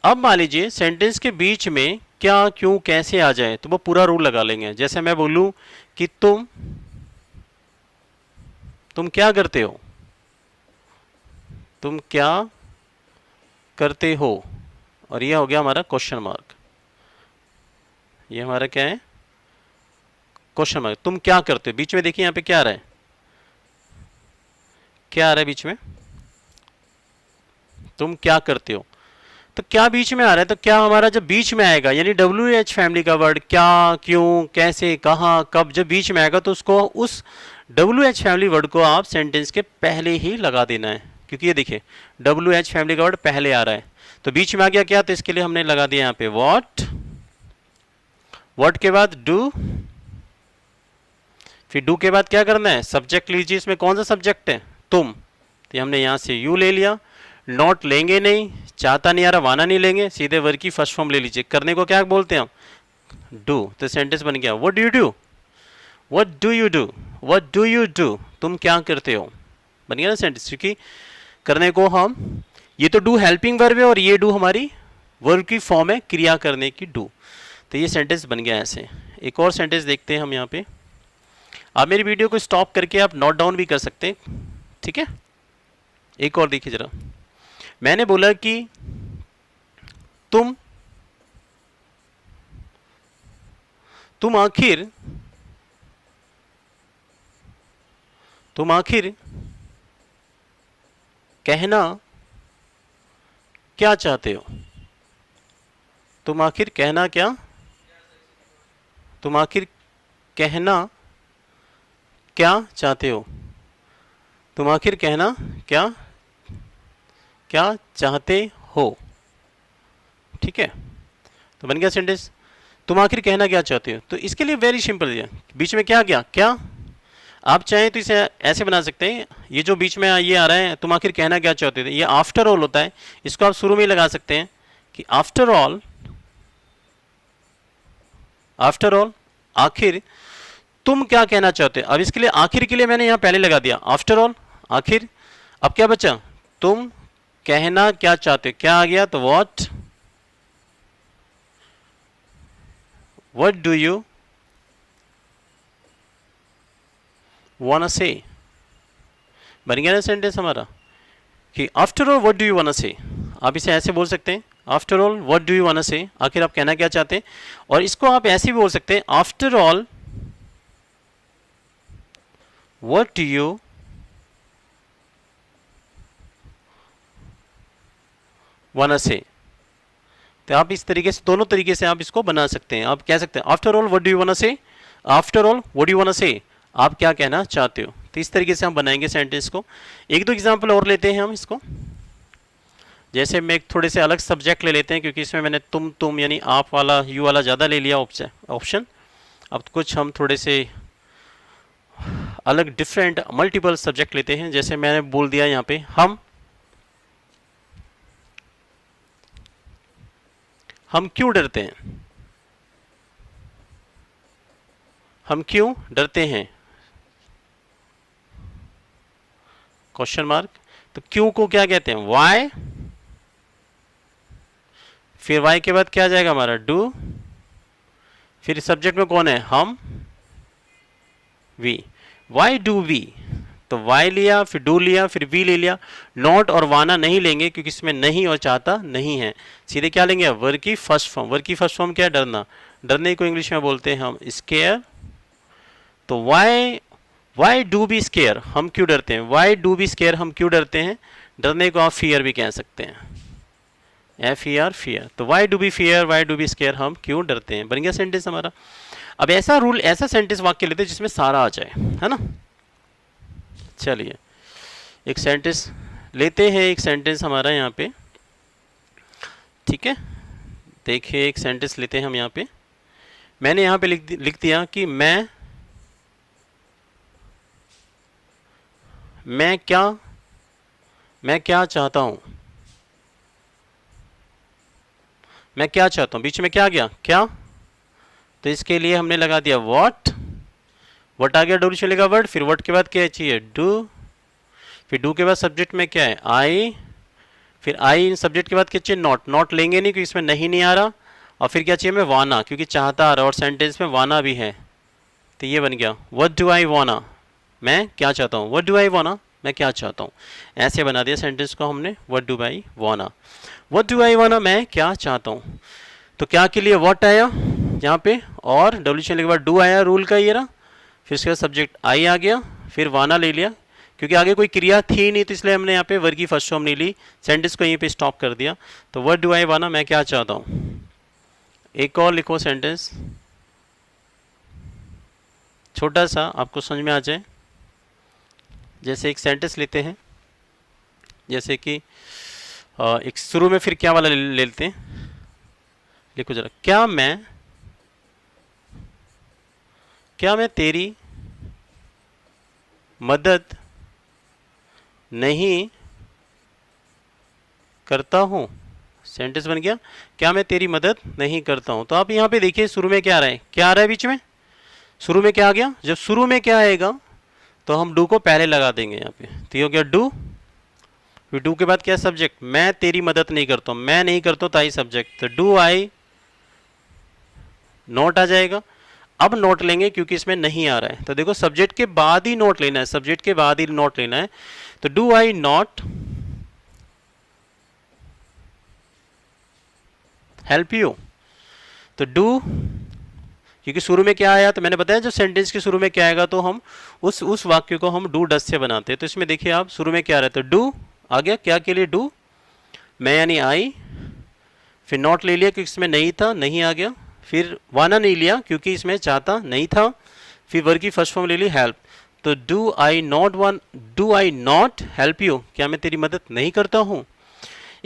अब मान लीजिए सेंटेंस के बीच में क्या, क्यों, कैसे आ जाए, तो वो पूरा रूल लगा लेंगे। जैसे मैं बोलूं कि तुम क्या करते हो? तुम क्या करते हो? और ये हो गया हमारा क्वेश्चन मार्क। ये हमारा क्या है? Question mark. तुम क्या करते हो? बीच में देखिए यहाँ पे क्या आ रहा है? क्या आ रहा है बीच में? तुम क्या करते हो। तो क्या बीच में आ रहा है? तो क्या हमारा जब बीच में आएगा, यानी WH फैमिली का वर्ड, क्या, क्यों, कैसे, कहाँ, कब, जब बीच में आएगा तो उसको, उस WH फैमिली वर्ड को आप सेंटेंस के पहले ही लगा देना है। क्योंकि ये देखिए WH फैमिली का वर्ड पहले आ रहा है, तो बीच में आ गया क्या, तो इसके लिए हमने लगा दिया यहाँ पे वॉट। वॉट के बाद डू। फिर डू के बाद क्या करना है? सब्जेक्ट लीजिए। इसमें कौन सा सब्जेक्ट है? तुम। तो हमने यहाँ से यू ले लिया। नॉट लेंगे नहीं, चाहता नहीं आ रहा, वाना नहीं लेंगे, सीधे वर्ग की फर्स्ट फॉर्म ले लीजिए। करने को क्या बोलते हैं हम? डू। तो सेंटेंस बन गया what do you do. What do you do. What do you do. तुम क्या करते हो। बन गया ना सेंटेंस। क्योंकि करने को हम, ये तो डू हेल्पिंग वर्ब है और ये डू हमारी वर्ब की फॉर्म है, क्रिया करने की डू। तो ये सेंटेंस बन गया ऐसे। एक और सेंटेंस देखते हैं हम यहाँ पे। आप मेरी वीडियो को स्टॉप करके आप नोट डाउन भी कर सकते हैं, ठीक है। एक और देखिए जरा। मैंने बोला कि तुम आखिर कहना क्या चाहते हो। तुम आखिर कहना क्या, तुम आखिर कहना क्या चाहते हो। तुम आखिर कहना क्या क्या चाहते हो, ठीक है। तो बन गया सेंटेंस। तुम आखिर कहना क्या चाहते हो। तो इसके लिए वेरी सिंपल है, बीच में क्या गया? क्या। आप चाहें तो इसे ऐसे बना सकते हैं, ये जो बीच में ये आ रहा है, तुम आखिर कहना क्या चाहते थे, ये आफ्टर ऑल होता है। इसको आप शुरू में ही लगा सकते हैं कि आफ्टर ऑल, आफ्टर ऑल, आखिर तुम क्या कहना चाहते हो। अब इसके लिए आखिर के लिए मैंने यहां पहले लगा दिया आफ्टर ऑल, आखिर। अब क्या बचा? तुम कहना क्या चाहते हो। क्या आ गया? तो व्हाट डू यू वांना से। बन गया ना सेंटेंस हमारा कि after all what do you wanna say. आप इसे ऐसे बोल सकते हैं, after all what do you wanna से, आखिर आप कहना क्या चाहते हैं। और इसको आप ऐसे भी बोल सकते हैं, after all what do you wanna से। तो आप इस तरीके से, दोनों तरीके से आप इसको बना सकते हैं। आप कह सकते हैं after all what do you wanna say, after all what do you wanna say, आप क्या कहना चाहते हो। तो इस तरीके से हम बनाएंगे सेंटेंस को। एक दो एग्जांपल और लेते हैं हम इसको। जैसे मैं एक थोड़े से अलग सब्जेक्ट ले लेते हैं, क्योंकि इसमें मैंने तुम यानी आप वाला, यू वाला ज़्यादा ले लिया ऑप्शन। अब कुछ हम थोड़े से अलग डिफरेंट मल्टीपल सब्जेक्ट लेते हैं। जैसे मैंने बोल दिया यहाँ पे हम क्यों डरते हैं। हम क्यों डरते हैं, क्वेश्चन मार्क। तो क्यों को क्या कहते हैं? वाई। फिर वाई के बाद क्या आ जाएगा हमारा? डू। फिर सब्जेक्ट में कौन है? हम, वी। Why do we. तो वाई लिया, फिर डू लिया, फिर वी ले लिया। नॉट और वाना नहीं लेंगे क्योंकि इसमें नहीं और चाहता नहीं है। सीधे क्या लेंगे, वर्ब की फर्स्ट फॉर्म। वर्ब की फर्स्ट फॉर्म क्या है, डरना। डरने को इंग्लिश में बोलते हैं हम स्केयर। तो वाई डू बी स्केयर, हम क्यों डरते हैं, वाई डू बी स्केयर, हम क्यों डरते हैं। डरने को आप फियर भी कह सकते हैं, एफ ई आर, फियर। तो why do be fear, why do be scare, हम क्यों डरते हैं, बन गया सेंटेंस हमारा। अब ऐसा रूल, ऐसा सेंटेंस वाक्य लेते हैं जिसमें सारा आ जाए, है ना। चलिए एक सेंटेंस लेते हैं, एक सेंटेंस हमारा यहाँ पे, ठीक है। देखिए एक सेंटेंस लेते हैं हम यहाँ पे। मैंने यहाँ पे लिख दिया कि मैं क्या चाहता हूँ। मैं क्या चाहता हूँ, बीच में क्या आ गया, क्या। तो इसके लिए हमने लगा दिया व्हाट। व्हाट आ गया, डब्ल्यू चलेगा वर्ड, फिर व्हाट के बाद क्या चाहिए, डू। फिर डू के बाद सब्जेक्ट में क्या है, आई। फिर आई सब्जेक्ट के बाद क्या चाहिए, नॉट। नॉट लेंगे नहीं क्योंकि इसमें नहीं आ रहा। और फिर क्या चाहिए हमें, वाना, क्योंकि चाहता आ रहा है और सेंटेंस में वाना भी है। तो ये बन गया व्हाट डू आई वाना, मैं क्या चाहता हूँ। व्हाट डू आई वाना, मैं क्या चाहता हूँ। ऐसे बना दिया सेंटेंस को हमने, व्हाट डू आई वाना। व्हाट डू आई वाना, मैं क्या चाहता हूँ। तो क्या के लिए व्हाट आया यहाँ पे, और डब्ल्यू चलने के बाद डू आया, रूल का ये रहा। फिर उसके बाद सब्जेक्ट आई आ गया, फिर वाना ले लिया, क्योंकि आगे कोई क्रिया थी नहीं तो इसलिए हमने यहाँ पे वर्ग की फर्स्ट फॉर्म नहीं ली, सेंटेंस को यहीं पे स्टॉप कर दिया। तो व्हाट डू आई वाना, मैं क्या चाहता हूँ। एक और लिखो सेंटेंस, छोटा सा, आपको समझ में आ जाए। जैसे एक सेंटेंस लेते हैं, जैसे कि एक शुरू में फिर क्या वाला ले लेते हैं। लिखो जरा, क्या मैं तेरी मदद नहीं करता हूँ। सेंटेंस बन गया, क्या मैं तेरी मदद नहीं करता हूँ। तो आप यहाँ पे देखिए शुरू में क्या आ रहा है, क्या आ रहा है बीच में, शुरू में क्या आ गया। जब शुरू में क्या आएगा तो हम डू को पहले लगा देंगे यहाँ पे। तो ये हो गया डू, फिर डू के बाद क्या सब्जेक्ट, मैं तेरी मदद नहीं करता हूँ, मैं नहीं करता हूँ तो आई सब्जेक्ट, तो डू आई। नोट आ जाएगा। अब नोट लेंगे क्योंकि इसमें नहीं आ रहा है, तो देखो सब्जेक्ट के बाद ही नोट लेना है, सब्जेक्ट के बाद ही नोट लेना है। तो do I not help you. तो डू, क्योंकि शुरू में क्या आया, तो मैंने बताया जो सेंटेंस के शुरू में क्या आएगा तो हम उस वाक्य को हम डू डस से बनाते हैं। तो इसमें देखिए आप शुरू में क्या रहता है, डू आ गया, क्या के लिए, डू, मैं यानी आई। फिर नॉट ले लिया क्योंकि इसमें नहीं था, नहीं आ गया। फिर वाना नहीं लिया क्योंकि इसमें चाहता नहीं था। फिर वर्ग की फर्स्ट फॉर्म ले ली हेल्प। तो do I not help you, क्या मैं तेरी मदद नहीं करता हूँ।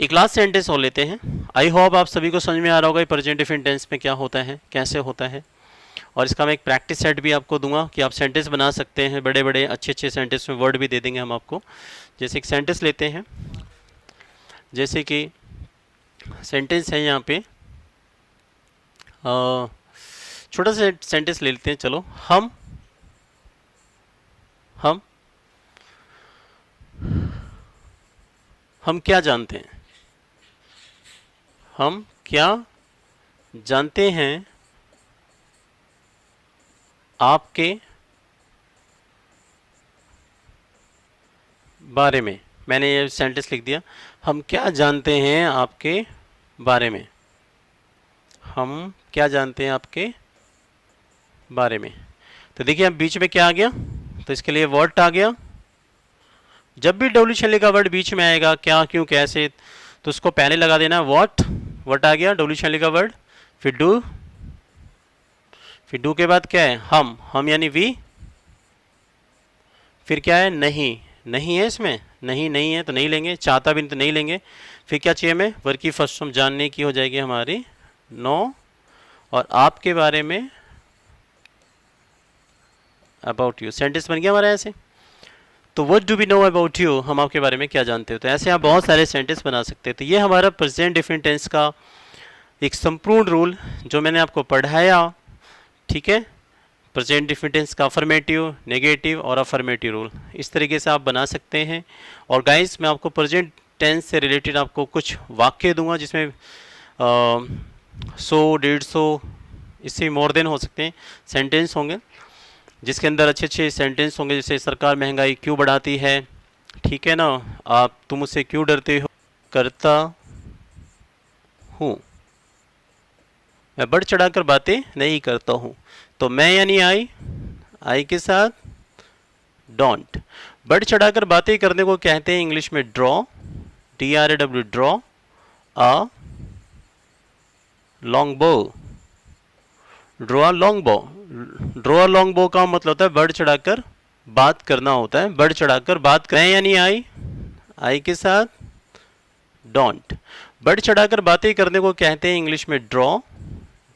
एक लास्ट सेंटेंस और लेते हैं। आई होप आप सभी को समझ में आ रहा होगा प्रेजेंट डिफिनिट टेंस में क्या होता है, कैसे होता है। और इसका मैं एक प्रैक्टिस सेट भी आपको दूंगा कि आप सेंटेंस बना सकते हैं, बड़े बड़े अच्छे अच्छे सेंटेंस में वर्ड भी दे देंगे हम आपको। जैसे एक सेंटेंस लेते हैं, जैसे कि सेंटेंस है यहाँ पे, छोटा सा सेंटेंस ले लेते हैं। चलो, हम क्या जानते हैं, हम क्या जानते हैं आपके बारे में। मैंने ये सेंटेंस लिख दिया, हम क्या जानते हैं आपके बारे में, हम क्या जानते हैं आपके बारे में। तो देखिए अब बीच में क्या आ गया, तो इसके लिए वर्ड आ गया। जब भी डब्ल्यू चलने का वर्ड बीच में आएगा, क्या, क्यों, कैसे, तो उसको पहले लगा देना व्हाट आ गया डब्ल्यू चलने का वर्ड। फिर डू के बाद क्या है, हम यानी वी। फिर क्या है, नहीं है इसमें, नहीं है तो नहीं लेंगे, चाहता भी नहीं तो नहीं लेंगे। फिर क्या चाहिए हमें, वर्ग की फर्स्ट फॉर्म जानने की हो जाएगी हमारी नो, और आपके बारे में अबाउट यू। सेंटेंस बन गया हमारा ऐसे। तो what do we know about you, हम आपके बारे में क्या जानते हो। तो ऐसे आप बहुत सारे सेंटेंस बना सकते हैं। तो ये हमारा प्रेजेंट डिफिनिट टेंस का एक संपूर्ण रूल जो मैंने आपको पढ़ाया, ठीक है। प्रेजेंट डिफिनिट टेंस का अफर्मेटिव, नेगेटिव और अफर्मेटिव रूल इस तरीके से आप बना सकते हैं। और गाइस मैं आपको प्रेजेंट टेंस से रिलेटेड आपको कुछ वाक्य दूंगा जिसमें 100, 150, इससे मोर देन हो सकते हैं सेंटेंस होंगे। जिसके अंदर अच्छे अच्छे सेंटेंस होंगे, जैसे सरकार महंगाई क्यों बढ़ाती है, ठीक है ना, आप तुम मुझसे क्यों डरते हो, करता हूँ, मैं बढ़ चढ़ाकर बातें नहीं करता हूँ। तो मैं यानी आई के साथ डोंट। बढ़ चढ़ाकर बातें करने को कहते हैं इंग्लिश में draw, DRAW, draw a long बो, ड्रॉ लॉन्ग बो। ड्रॉ लॉन्ग बो का मतलब होता है बढ़ चढ़ाकर बात करना होता है, बढ़ चढ़ाकर बात करें यानी आई के साथ डोंट। बढ़ चढ़ाकर बातें करने को कहते हैं इंग्लिश में draw,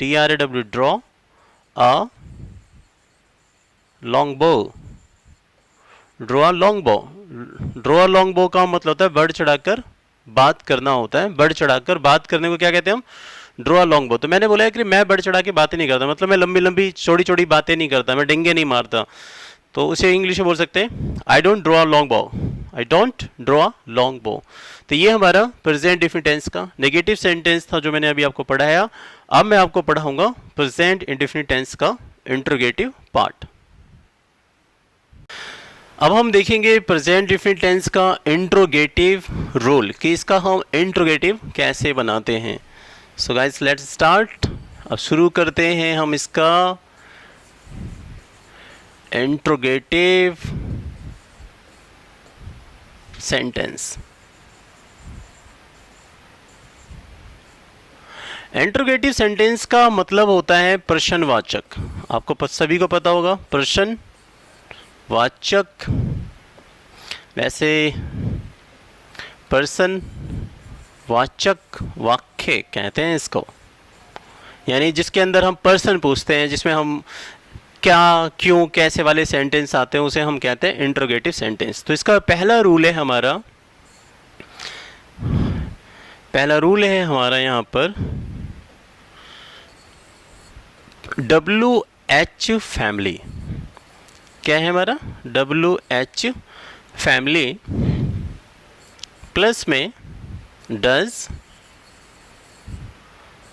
DRAW, draw a long बो, ड्रॉ लॉन्ग बो। ड्रॉ लॉन्ग बो का मतलब होता है बढ़ चढ़ाकर बात करना होता है, बढ़ चढ़ाकर बात करने को क्या कहते हैं हम, ड्रॉ लॉन्ग बो। तो मैंने बोला है कि मैं बढ़ चढ़ा के बातें नहीं करता, मतलब मैं लंबी लंबी चौड़ी चौड़ी बातें नहीं करता, मैं डेंगे नहीं मारता, तो उसे इंग्लिश में बोल सकते हैं आई डोंट ड्रॉ लॉन्ग बो, आई डोंट ड्रॉ लॉन्ग बो। तो ये हमारा प्रेजेंट इंडेफिनिट टेंस का नेगेटिव सेंटेंस था जो मैंने अभी आपको पढ़ाया। अब मैं आपको पढ़ाऊंगा प्रेजेंट इंडेफिनिट टेंस का इंट्रोगेटिव पार्ट। अब हम देखेंगे प्रेजेंट इंडेफिनिट टेंस का इंट्रोगेटिव रूल, कि इसका हम इंट्रोगेटिव कैसे बनाते हैं। So guys let's start. अब शुरू करते हैं हम इसका इंट्रोगेटिव सेंटेंस। इंट्रोगेटिव सेंटेंस का मतलब होता है प्रश्नवाचक। आपको सभी को पता होगा प्रश्नवाचक, वैसे पर्सन वाचक वाक्य कहते हैं इसको, यानी जिसके अंदर हम पर्सन पूछते हैं, जिसमें हम क्या, क्यों, कैसे वाले सेंटेंस आते हैं, उसे हम कहते हैं इंट्रोगेटिव सेंटेंस। तो इसका पहला रूल है हमारा यहाँ पर WH फैमिली। क्या है हमारा WH फैमिली, प्लस में डज,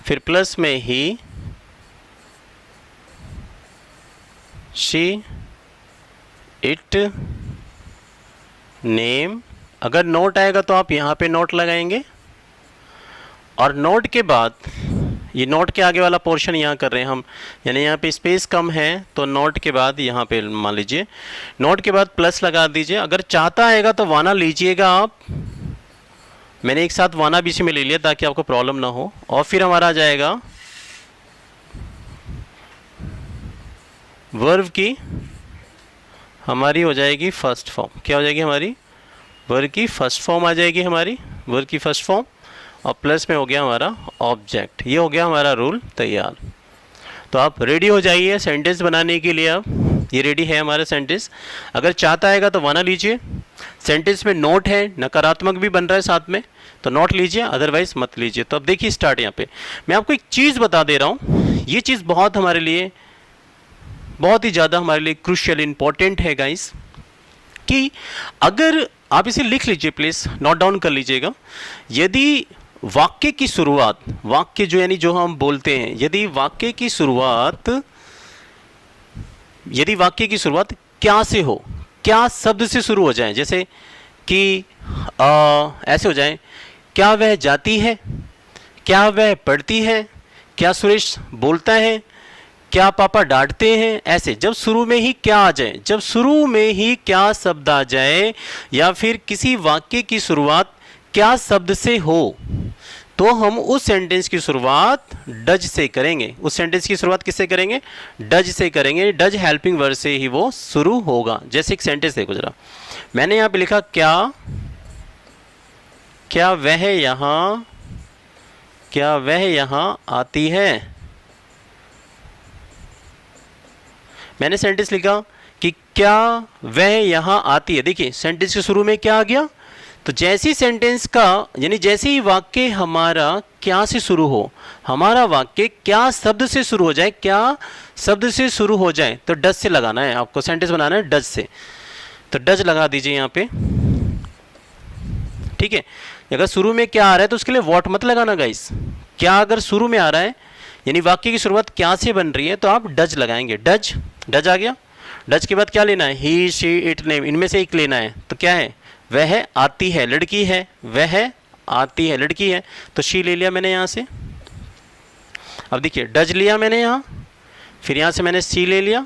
फिर प्लस में ही, शी, इट, नेम। अगर नोट आएगा तो आप यहाँ पे नोट लगाएंगे, और नोट के बाद ये नोट के आगे वाला पोर्शन यहाँ कर रहे हैं हम, यानी यहाँ पे स्पेस कम है तो नोट के बाद यहाँ पे मान लीजिए नोट के बाद प्लस लगा दीजिए। अगर चाहता आएगा तो वाना लीजिएगा आप, मैंने एक साथ वाना भी इसी में ले लिया ताकि आपको प्रॉब्लम ना हो। और फिर हमारा आ जाएगा वर्ब की हमारी हो जाएगी फर्स्ट फॉर्म। क्या हो जाएगी हमारी, वर्ब की फर्स्ट फॉर्म आ जाएगी हमारी, वर्ब की फर्स्ट फॉर्म, और प्लस में हो गया हमारा ऑब्जेक्ट। ये हो गया हमारा रूल तैयार। तो आप रेडी हो जाइए सेंटेंस बनाने के लिए। अब ये रेडी है हमारा सेंटेंस। अगर चाहता आएगा तो वाना लीजिए, सेंटेंस में नोट है, नकारात्मक भी बन रहा है साथ में, तो नोट लीजिए, अदरवाइज मत लीजिए। तो अब देखिए स्टार्ट। यहाँ पे मैं आपको एक चीज़ बता दे रहा हूँ, ये चीज़ बहुत हमारे लिए, बहुत ही ज़्यादा हमारे लिए क्रूशियल इंपॉर्टेंट है गाइस, कि अगर आप इसे लिख लीजिए, प्लीज़ नोट डाउन कर लीजिएगा। यदि वाक्य की शुरुआत, वाक्य जो यानी जो हम बोलते हैं, यदि वाक्य की शुरुआत क्या से हो, क्या शब्द से शुरू हो जाए, जैसे कि ऐसे हो जाए, क्या वह जाती है, क्या वह पढ़ती है, क्या सुरेश बोलता है, क्या पापा डांटते हैं। ऐसे जब शुरू में ही क्या आ जाए, जब शुरू में ही क्या शब्द आ जाए, या फिर किसी वाक्य की शुरुआत क्या शब्द से हो, तो हम उस सेंटेंस की शुरुआत डज से करेंगे। उस सेंटेंस की शुरुआत किससे करेंगे, डज से करेंगे। डज हेल्पिंग वर्ड से ही वो शुरू होगा। जैसे एक सेंटेंस देखो जरा, मैंने यहाँ पे लिखा क्या वह यहाँ आती है। मैंने सेंटेंस लिखा कि क्या वह यहाँ आती है। देखिए सेंटेंस के शुरू में क्या आ गया, तो जैसी सेंटेंस का यानी जैसे ही वाक्य हमारा क्या से शुरू हो, हमारा वाक्य क्या शब्द से शुरू हो जाए, क्या शब्द से शुरू हो जाए, तो डज से लगाना है आपको, सेंटेंस बनाना है डज से। तो डज लगा दीजिए यहाँ पे, ठीक है। अगर शुरू में क्या आ रहा है तो उसके लिए व्हाट मत लगाना गाइस। क्या अगर शुरू में आ रहा है यानी वाक्य की शुरुआत क्या से बन रही है तो आप डज लगाएंगे। डज आ गया। डज के बाद क्या लेना है, ही शी इट नेम, इनमें से एक लेना है। तो क्या है, वह आती है, लड़की है, वह आती है, लड़की है, तो शी ले लिया मैंने यहाँ से। अब देखिए डज लिया मैंने यहाँ, फिर यहाँ से मैंने सी ले लिया।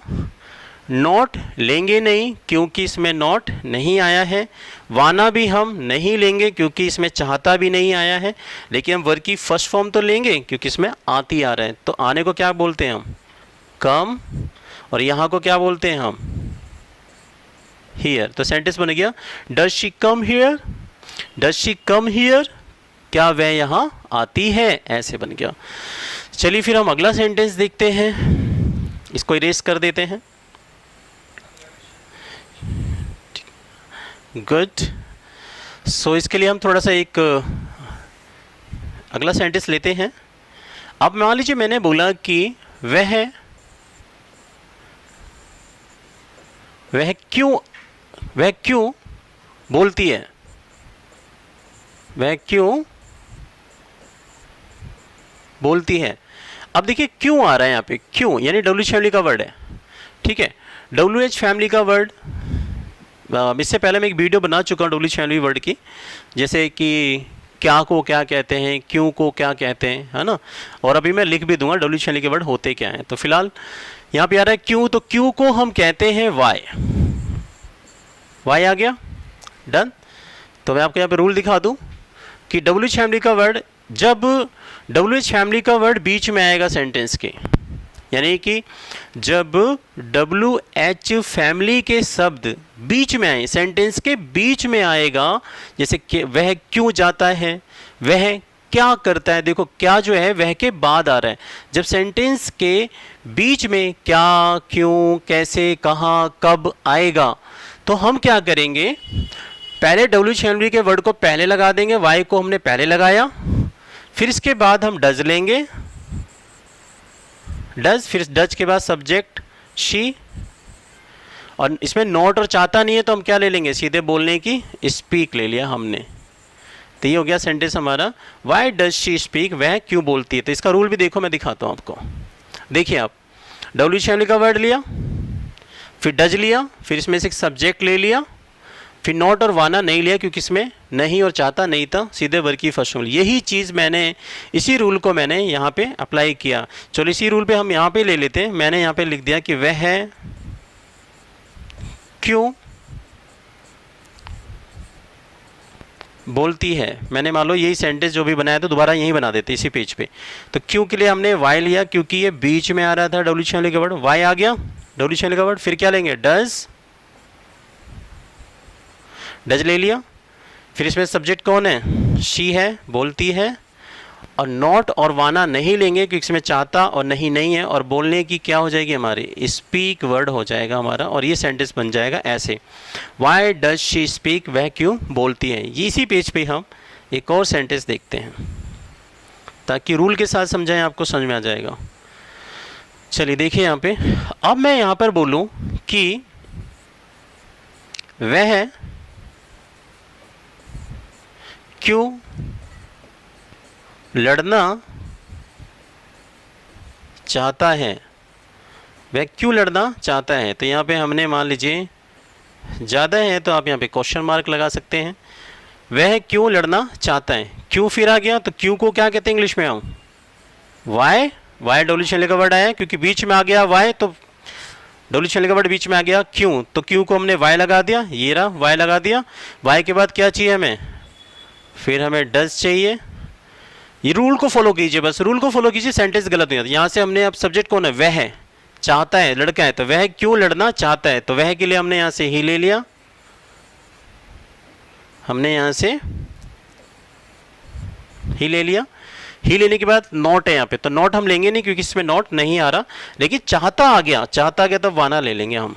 नॉट लेंगे नहीं क्योंकि इसमें नॉट नहीं आया है। वाना भी हम नहीं लेंगे क्योंकि इसमें चाहता भी नहीं आया है। लेकिन हम वर्ब की फर्स्ट फॉर्म तो लेंगे क्योंकि इसमें आती आ रहा है। तो आने को क्या बोलते हैं हम, कम, और यहाँ को क्या बोलते हैं हम, हियर। तो सेंटेंस बन गया does she come here, does she come here, क्या वह यहाँ आती है, ऐसे बन गया। चलिए फिर हम अगला सेंटेंस देखते हैं, इसको इरेज कर देते हैं। गुड। सो इसके लिए हम थोड़ा सा एक अगला सेंटेंस लेते हैं। अब मान लीजिए मैंने बोला कि वह क्यों बोलती है, वह क्यों बोलती है। अब देखिए क्यों आ रहा है यहाँ पे, क्यों यानी WH फैमिली का वर्ड है, ठीक है। WH फैमिली का वर्ड, इससे पहले मैं एक वीडियो बना चुका हूँ WH फैमिली वर्ड की, जैसे कि क्या को क्या कहते हैं, क्यों को क्या कहते हैं, है ना। और अभी मैं लिख भी दूंगा WH फैमिली के वर्ड होते क्या हैं। तो फिलहाल यहाँ पे आ रहा है क्यों, तो क्यों को हम कहते हैं वाई। वाई आ गया, डन। तो मैं आपको यहाँ पे रूल दिखा दूँ कि WH फैमिली का वर्ड, जब WH फैमिली का वर्ड बीच में आएगा सेंटेंस के, यानी कि जब WH फैमिली के शब्द बीच में आए, सेंटेंस के बीच में आएगा, जैसे कि वह क्यों जाता है, वह क्या करता है, देखो क्या जो है वह के बाद आ रहा है। जब सेंटेंस के बीच में क्या, क्यों, कैसे, कहाँ, कब आएगा, तो हम क्या करेंगे, पहले WH फैमिली के वर्ड को पहले लगा देंगे, वाई को हमने पहले लगाया, फिर इसके बाद हम डज लेंगे, डज, फिर डज के बाद सब्जेक्ट शी, और इसमें नॉट और चाहता नहीं है तो हम क्या ले लेंगे, सीधे बोलने की स्पीक ले लिया हमने। तो ये हो गया सेंटेंस हमारा, वाई डज शी स्पीक, वह क्यों बोलती है। तो इसका रूल भी देखो, मैं दिखाता हूँ आपको। देखिए आप WH फैमिली का वर्ड लिया, फिर डज लिया, फिर इसमें से एक सब्जेक्ट ले लिया, फिर नॉट और वाना नहीं लिया क्योंकि इसमें नहीं और चाहता नहीं था, सीधे वर्ब की फर्स्ट फॉर्म। यही चीज़ मैंने, इसी रूल को मैंने यहाँ पे अप्लाई किया। चलो इसी रूल पे हम यहाँ पे ले लेते हैं। मैंने यहाँ पे लिख दिया कि वह क्यों बोलती है। मैंने मान लो यही सेंटेंस जो भी बनाया तो दोबारा यही बना देते इसी पेज पे। तो क्यों के लिए हमने वाई लिया क्योंकि ये बीच में आ रहा था WH फैमिली का वर्ड, वाई आ गया WH फैमिली का वर्ड। फिर क्या लेंगे, डज, डज ले लिया, फिर इसमें सब्जेक्ट कौन है, शी है, बोलती है, और नॉट और वाना नहीं लेंगे क्योंकि इसमें चाहता और नहीं है, और बोलने की क्या हो जाएगी हमारी, स्पीक वर्ड हो जाएगा हमारा, और ये सेंटेंस बन जाएगा ऐसे, वाई डज शी स्पीक, वह क्यों बोलती है। इसी पेज पे हम एक और सेंटेंस देखते हैं ताकि रूल के साथ समझाएं, आपको समझ में आ जाएगा। चलिए देखिए यहाँ पे, अब मैं यहाँ पर बोलूँ कि वह क्यों लड़ना चाहता है, वह क्यों लड़ना चाहता है। तो यहाँ पे हमने मान लीजिए ज़्यादा है तो आप यहाँ पे क्वेश्चन मार्क लगा सकते हैं। वह क्यों लड़ना चाहता है, क्यों फिर आ गया, तो क्यों को क्या कहते हैं इंग्लिश में हम, वाई, वाई WH फैमिली का वर्ड आया क्योंकि बीच में आ गया वाई, तो WH फैमिली का वर्ड बीच में आ गया क्यों, तो क्यों को हमने वाई लगा दिया, ये रहा वाई लगा दिया। वाई के बाद क्या चाहिए हमें, फिर हमें डज चाहिए। ये रूल को फॉलो कीजिए, बस रूल को फॉलो कीजिए, सेंटेंस गलत नहीं होता। यहाँ से हमने अब सब्जेक्ट कौन है, वह चाहता है, लड़का है, तो वह क्यों लड़ना चाहता है, तो वह के लिए हमने यहाँ से ही ले लिया, हमने यहाँ से ही ले लिया। ही लेने के बाद नॉट है यहाँ पे, तो नॉट हम लेंगे नहीं क्योंकि इसमें नॉट नहीं आ रहा, लेकिन चाहता आ गया, चाहता आ गया तो वाना ले लेंगे हम।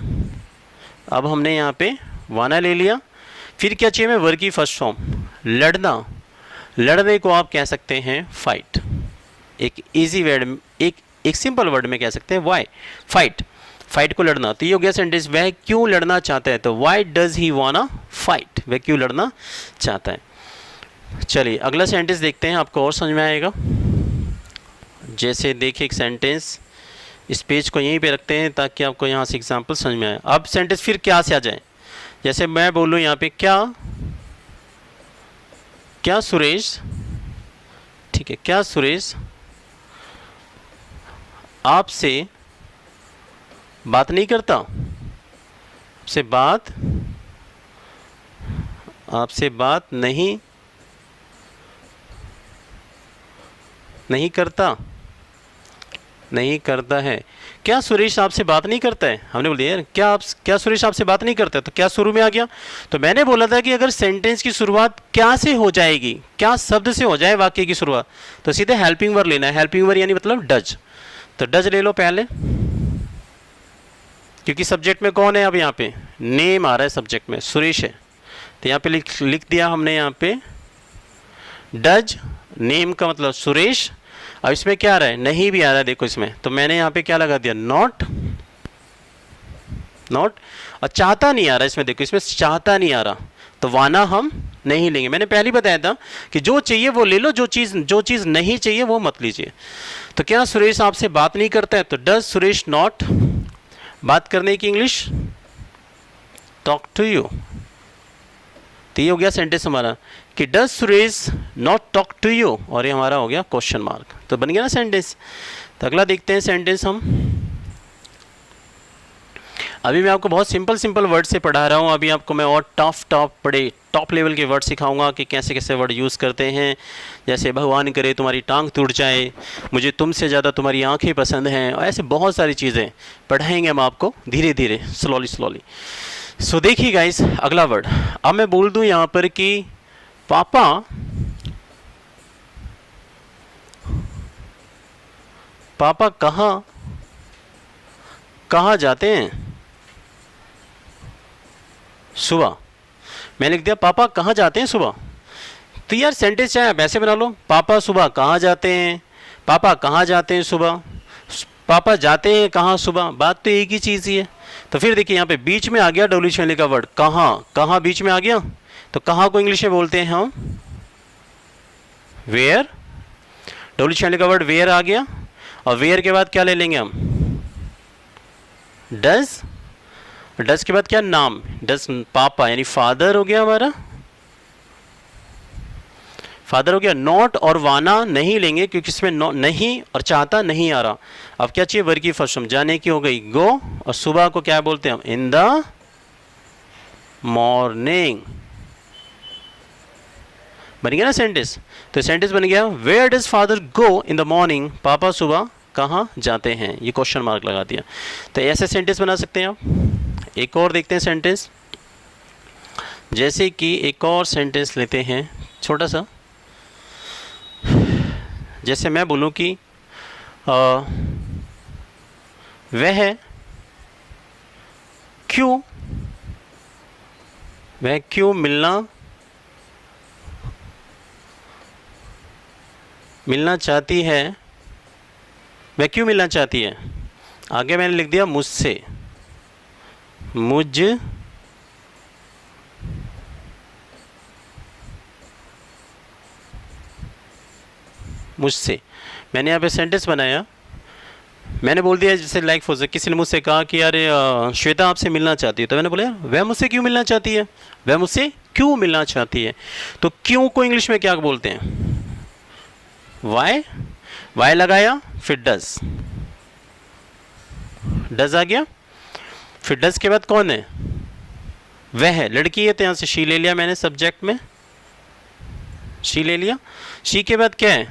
अब हमने यहाँ पे वाना ले लिया, फिर क्या चाहिए हमें, वर्ब की फर्स्ट फॉर्म, लड़ना, लड़ने को आप कह सकते हैं फाइट। एक इजी वर्ड, एक सिंपल वर्ड में कह सकते हैं वाई, फाइट, फाइट को लड़ना। तो ये हो गया सेंटेंस, वह क्यों लड़ना चाहता है, तो वाई डज ही वाना फाइट, वह क्यों लड़ना चाहता है। चलिए अगला सेंटेंस देखते हैं, आपको और समझ में आएगा। जैसे देखिए एक सेंटेंस इस पेज को यहीं पे रखते हैं ताकि आपको यहाँ से एग्जाम्पल समझ में आए। अब सेंटेंस फिर क्या से आ जाए, जैसे मैं बोलूँ यहाँ पे क्या सुरेश, ठीक है, क्या सुरेश आपसे बात नहीं करता, आपसे बात नहीं करता है। क्या सुरेश आपसे बात नहीं करता है, हमने बोल दिया यार क्या सुरेश आपसे बात नहीं करता है, तो क्या शुरू में आ गया। तो मैंने बोला था कि अगर सेंटेंस की शुरुआत क्या से हो जाएगी, क्या शब्द से हो जाए वाक्य की शुरुआत, तो सीधे हेल्पिंग वर्ब लेना है। हेल्पिंग वर्ब यानी मतलब डज, तो डज ले लो पहले, क्योंकि सब्जेक्ट में कौन है, अब यहाँ पे नेम आ रहा है, सब्जेक्ट में सुरेश है, तो यहाँ पे लिख दिया हमने यहाँ पे डज, नेम का मतलब सुरेश। अब इसमें क्या आ रहा है, नहीं भी आ रहा है, देखो इसमें, तो मैंने यहाँ पे क्या लगा दिया, नॉट, और चाहता नहीं आ रहा इसमें, देखो इसमें चाहता नहीं आ रहा, तो वाना हम नहीं लेंगे। मैंने पहले बताया था कि जो चाहिए वो ले लो, जो चीज़ नहीं चाहिए वो मत लीजिए। तो क्या सुरेश आपसे बात नहीं करता है, तो डज सुरेश नॉट, बात करने की इंग्लिश टॉक टू यू। तो ये हो गया सेंटेंस हमारा कि does Suresh not talk to you, और ये हमारा हो गया क्वेश्चन मार्क, तो बन गया ना सेंटेंस। तो अगला देखते हैं सेंटेंस हम। अभी मैं आपको बहुत सिंपल वर्ड से पढ़ा रहा हूँ, अभी आपको मैं और टॉप लेवल के वर्ड सिखाऊंगा कि कैसे कैसे वर्ड यूज़ करते हैं। जैसे भगवान करे तुम्हारी टांग टूट जाए, मुझे तुमसे ज़्यादा तुम्हारी आंखें पसंद हैं, और ऐसे बहुत सारी चीज़ें पढ़ाएंगे हम आपको धीरे धीरे, स्लोली। सो देखिए गाइस, अगला वर्ड, अब मैं बोल दूँ यहाँ पर कि पापा कहाँ जाते हैं सुबह। मैंने लिख दिया पापा कहाँ जाते हैं सुबह। तो यार सेंटेंस चाहे आप ऐसे बना लो, पापा सुबह कहाँ जाते हैं, पापा कहाँ जाते हैं सुबह, पापा जाते हैं कहाँ सुबह, बात तो एक ही चीज़ ही है। तो फिर देखिए यहाँ पे बीच में आ गया डब्ल्यू का वर्ड कहाँ बीच में आ गया, तो कहाँ को इंग्लिश में बोलते हैं हम वेयर। डब्ल्यू का वर्ड वेयर आ गया, और वेयर के बाद क्या ले लेंगे हम डज के बाद क्या नाम, डज पापा यानी फादर हो गया हमारा, फादर हो गया। नॉट और वाना नहीं लेंगे क्योंकि इसमें नहीं और चाहता नहीं आ रहा। अब क्या चाहिए, वर्ग की फर्स्ट फॉर्म, जाने की हो गई गो, और सुबह को क्या बोलते हैं हम इन द मॉर्निंग। बन गया ना सेंटेंस। तो सेंटेंस बन गया where does father go in the morning, पापा सुबह कहाँ जाते हैं, ये क्वेश्चन मार्क लगा दिया। तो ऐसे सेंटेंस बना सकते हैं आप। एक और देखते हैं सेंटेंस, जैसे कि एक और सेंटेंस लेते हैं छोटा सा, जैसे मैं बोलूँ कि वह क्यों मिलना चाहती है, वह क्यों मिलना चाहती है। आगे मैंने लिख दिया मुझसे, मुझसे मैंने यहाँ पे सेंटेंस बनाया, मैंने बोल दिया जैसे लाइक फॉर किसी ने मुझसे कहा कि यार श्वेता आपसे मिलना चाहती है, तो मैंने बोला यार वह मुझसे क्यों मिलना चाहती है, वह मुझसे क्यों मिलना चाहती है। तो क्यों को इंग्लिश में क्या बोलते हैं, वाई लगाया, फिर डज आ गया, फिर डज के बाद कौन है, वह है, लड़की है, तो यहाँ से शी ले लिया मैंने, सब्जेक्ट में शी ले लिया। शी के बाद क्या है,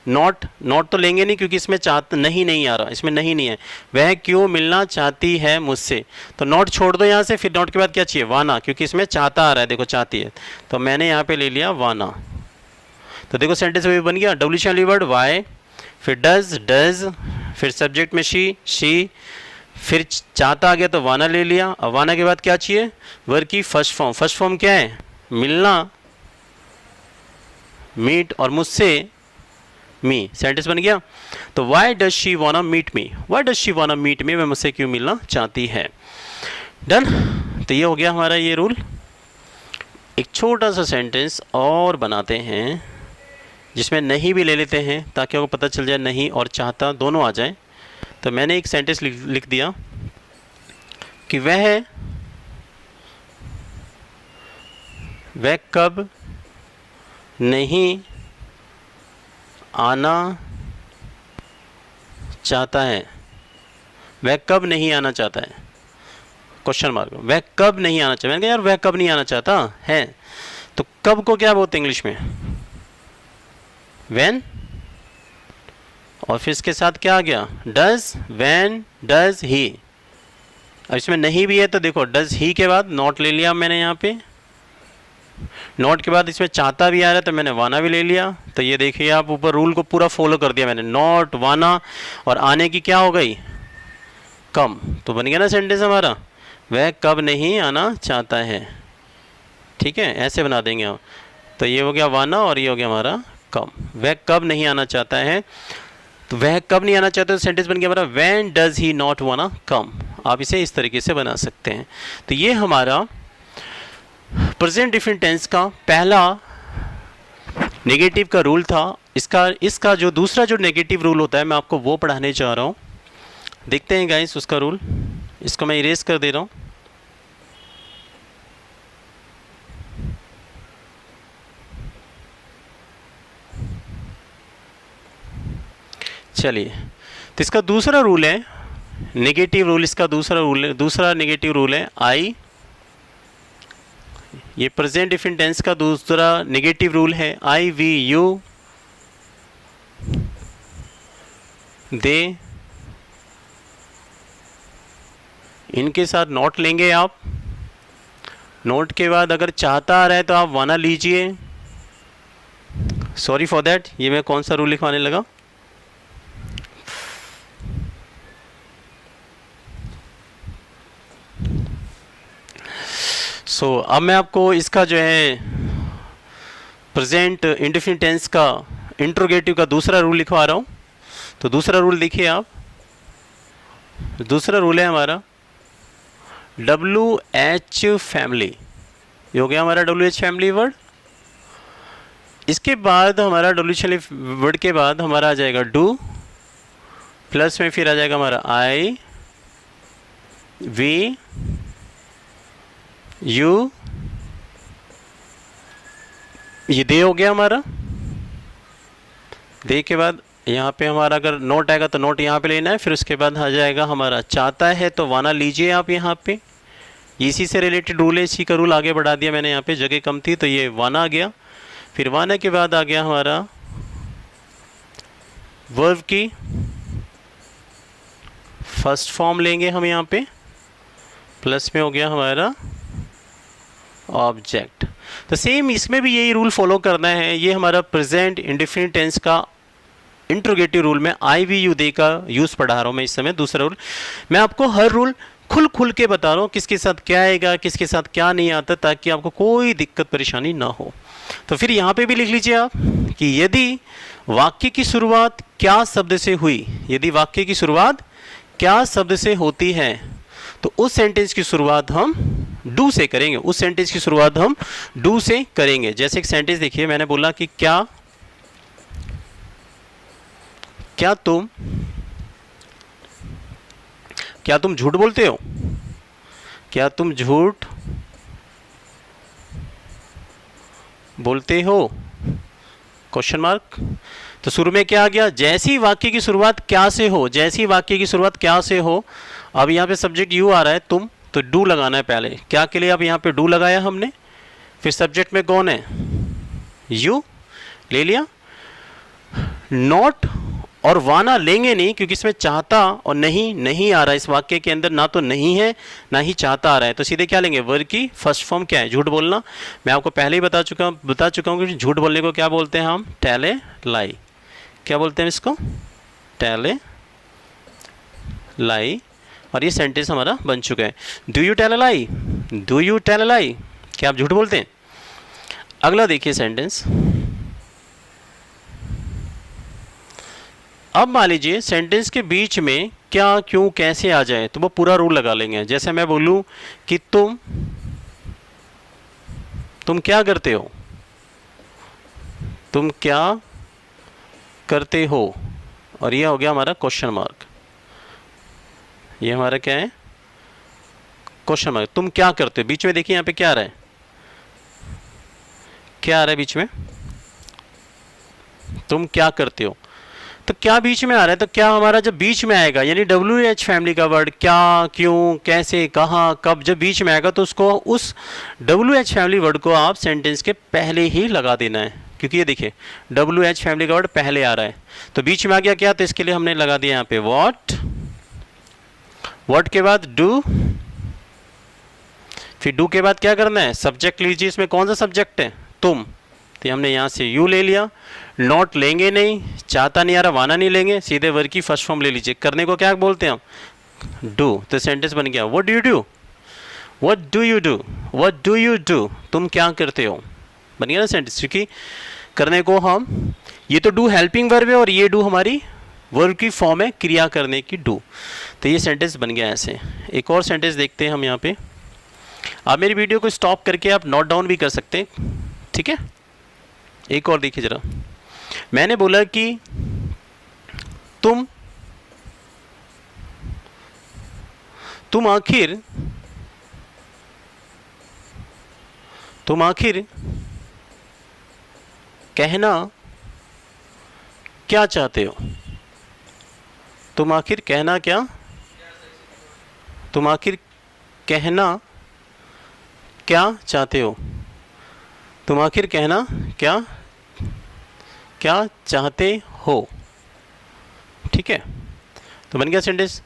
नॉट तो लेंगे नहीं क्योंकि इसमें नहीं आ रहा, इसमें नहीं है। वह क्यों मिलना चाहती है मुझसे, तो नॉट छोड़ दो यहाँ से, फिर नॉट के बाद क्या चाहिए, वाना, क्योंकि इसमें चाहता आ रहा है, देखो चाहती है, तो मैंने यहाँ पे ले लिया वाना। तो देखो सेंटेंस भी बन गया, डब्ल्यू वर्ड वाई, फिर डज, फिर सब्जेक्ट में शी, फिर चाहता आ गया तो वाना ले लिया, और वाना के बाद क्या चाहिए, वर्ब की फर्स्ट फॉर्म क्या है, मिलना, मीट, और मुझसे मी, सेंटेंस बन गया। तो why does she wanna meet me, वह मुझसे क्यों मिलना चाहती है। डन। तो ये हो गया हमारा ये रूल। एक छोटा सा सेंटेंस और बनाते हैं जिसमें नहीं भी ले लेते हैं ताकि आपको पता चल जाए नहीं और चाहता दोनों आ जाए। तो मैंने एक सेंटेंस लिख दिया कि वह कब नहीं आना चाहता है। वह कब नहीं आना चाहता है, क्वेश्चन मार्क। वह कब नहीं आना चाहता, मैंने कहा यार वह कब नहीं आना चाहता है, तो कब को क्या बोलते हैं इंग्लिश में, व्हेन, और फिर इसके साथ क्या आ गया, डज, व्हेन डज ही। अब इसमें नहीं भी है तो देखो डज ही के बाद नॉट ले लिया मैंने यहाँ पे, नॉट के बाद इसमें चाहता भी आ रहा है तो मैंने वाना भी ले लिया। तो ये देखिए आप ऊपर रूल को पूरा फॉलो कर दिया मैंने, नॉट, वाना और आने की क्या हो गई, कम। तो बन गया ना सेंटेंस हमारा, वह कब नहीं आना चाहता है। ठीक है, ऐसे बना देंगे हम। तो ये हो गया वाना और ये हो गया हमारा कम। वह कब नहीं आना चाहता है, तो वह कब नहीं आना चाहता, तो सेंटेंस बन गया हमारा व्हेन डज ही नॉट वाना कम। आप इसे इस तरीके से बना सकते हैं। तो ये हमारा प्रेजेंट डिफरेंट टेंस का पहला नेगेटिव का रूल था। इसका जो दूसरा जो नेगेटिव रूल होता है मैं आपको वो पढ़ाने जा रहा हूँ। देखते हैं गाइस उसका रूल। इसको मैं इरेज कर दे रहा हूँ। चलिए, तो इसका दूसरा रूल है नेगेटिव रूल। इसका दूसरा नेगेटिव रूल है आई। ये प्रेजेंट डिफरेंट टेंस का दूसरा नेगेटिव रूल है आई, वी, यू, दे। इनके साथ नॉट लेंगे आप। नोट के बाद अगर चाहता आ रहा है तो आप वाना लीजिए। सॉरी फॉर दैट, ये मैं कौन सा रूल लिखवाने लगा। अब मैं आपको इसका जो है प्रेजेंट इंडेफिनिट टेंस का इंट्रोगेटिव का दूसरा रूल लिखवा रहा हूँ। तो दूसरा रूल देखिए आप। दूसरा रूल है हमारा WH फैमिली। ये हो गया हमारा WH फैमिली वर्ड। इसके बाद हमारा WH वर्ड के बाद हमारा आ जाएगा डू, प्लस में फिर आ जाएगा हमारा आई, वी, यू, ये दे हो गया हमारा। दे के बाद यहाँ पे हमारा अगर नोट आएगा तो नोट यहाँ पे लेना है। फिर उसके बाद आ जाएगा हमारा चाहता है तो वाना लीजिए आप यहाँ पे। इसी से रिलेटेड रूल है, इसी का रूल आगे बढ़ा दिया मैंने। यहाँ पे जगह कम थी तो ये वाना आ गया। फिर वाना के बाद आ गया हमारा वर्ब की फर्स्ट फॉर्म लेंगे हम यहाँ पे, प्लस में हो गया हमारा ऑब्जेक्ट। तो सेम इसमें भी यही रूल फॉलो करना है। ये हमारा प्रेजेंट इंडेफिनिट टेंस का इंट्रोगेटिव रूल में आई, वी, यू, दे का यूज़ पढ़ा रहा हूँ मैं इस समय। दूसरा रूल मैं आपको हर रूल खुल के बता रहा हूँ, किसके साथ क्या आएगा, किसके साथ क्या नहीं आता, ताकि आपको कोई दिक्कत परेशानी ना हो। तो फिर यहाँ पे भी लिख लीजिए आप कि यदि वाक्य की शुरुआत क्या शब्द से हुई, यदि वाक्य की शुरुआत क्या शब्द से होती है तो उस सेंटेंस की शुरुआत हम डू से करेंगे। उस सेंटेंस की शुरुआत हम डू से करेंगे। जैसे एक सेंटेंस देखिए, मैंने बोला कि क्या तुम झूठ बोलते हो, क्या तुम झूठ बोलते हो, क्वेश्चन मार्क। तो शुरू में क्या आ गया, जैसी वाक्य की शुरुआत क्या से हो, जैसी वाक्य की शुरुआत क्या से हो। अब यहाँ पे सब्जेक्ट यू आ रहा है, तुम, तो डू लगाना है पहले। क्या के लिए अब यहाँ पे डू लगाया हमने। फिर सब्जेक्ट में कौन है, यू ले लिया। नॉट और वाना लेंगे नहीं, क्योंकि इसमें चाहता और नहीं आ रहा है। इस वाक्य के अंदर ना तो नहीं है ना ही चाहता आ रहा है। तो सीधे क्या लेंगे, वर्ब की फर्स्ट फॉर्म क्या है, झूठ बोलना। मैं आपको पहले ही बता चुका हूँ कि झूठ बोलने को क्या बोलते हैं हम, टेल ए लाई। क्या बोलते हैं इसको, टेल ए लाई। और ये सेंटेंस हमारा बन चुका है। Do you tell a lie, do you tell a lie, क्या आप झूठ बोलते हैं। अगला देखिए सेंटेंस। अब मान लीजिए सेंटेंस के बीच में क्या, क्यों, कैसे आ जाए, तो वो पूरा रूल लगा लेंगे। जैसे मैं बोलूं कि तुम क्या करते हो, तुम क्या करते हो, और ये हो गया हमारा क्वेश्चन मार्क। ये हमारा क्या है, क्वेश्चन मार्क। तुम क्या करते हो, बीच में देखिए यहाँ पे क्या आ रहा है, क्या आ रहा है बीच में, तुम क्या करते हो। तो क्या बीच में आ रहा है, तो क्या हमारा जब बीच में आएगा, यानी WH फैमिली का वर्ड, क्या, क्यों, कैसे, कहाँ, कब, जब बीच में आएगा तो उसको, उस WH फैमिली वर्ड को आप सेंटेंस के पहले ही लगा देना है, क्योंकि ये देखिए WH फैमिली का वर्ड पहले आ रहा है, तो बीच में आ गया क्या, तो इसके लिए हमने लगा दिया यहाँ पे वॉट, वॉट के बाद डू, फिर डू के बाद क्या करना है, सब्जेक्ट लीजिए, इसमें कौन सा सब्जेक्ट है, तुम, तो हमने यहाँ से यू ले लिया, नॉट लेंगे नहीं, चाहता नहीं आ रहा, वाना नहीं लेंगे, सीधे वर्ग की फर्स्ट फॉर्म ले लीजिए, करने को क्या बोलते हैं हम, डू, तो सेंटेंस बन गया what do you do, what do you do, what do you do, तुम क्या करते हो, बन गया ना सेंटेंस, क्योंकि करने को हम, ये तो डू हेल्पिंग वर्ब है और ये डू हमारी वर्ब की फॉर्म है, क्रिया करने की डू, तो ये सेंटेंस बन गया ऐसे। एक और सेंटेंस देखते हैं हम यहाँ पे, आप मेरी वीडियो को स्टॉप करके आप नोट डाउन भी कर सकते हैं, ठीक है। एक और देखिए जरा, मैंने बोला कि तुम आखिर कहना क्या चाहते हो, तुम आखिर कहना क्या, तुम आखिर कहना क्या चाहते हो, तुम आखिर कहना क्या क्या चाहते हो, ठीक है, तो बन गया सेंटेंस,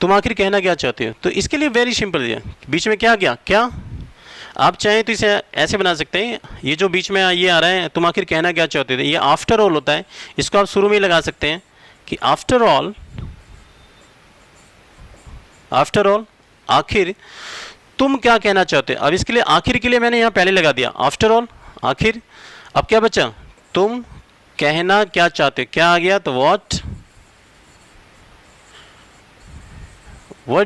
तुम आखिर कहना क्या चाहते हो। तो इसके लिए वेरी सिंपल है, बीच में क्या गया, क्या, आप चाहें तो इसे ऐसे बना सकते हैं, ये जो बीच में ये आ रहा है, तुम आखिर कहना क्या चाहते हो, ये आफ्टर ऑल होता है, इसको आप शुरू में ही लगा सकते हैं कि आफ्टर ऑल, आफ्टर ऑल, आखिर तुम क्या कहना चाहते हो। अब इसके लिए आखिर के लिए मैंने यहाँ पहले लगा दिया आफ्टर ऑल, आखिर, अब क्या बचा, तुम कहना क्या चाहते हो, क्या आ गया, तो व्हाट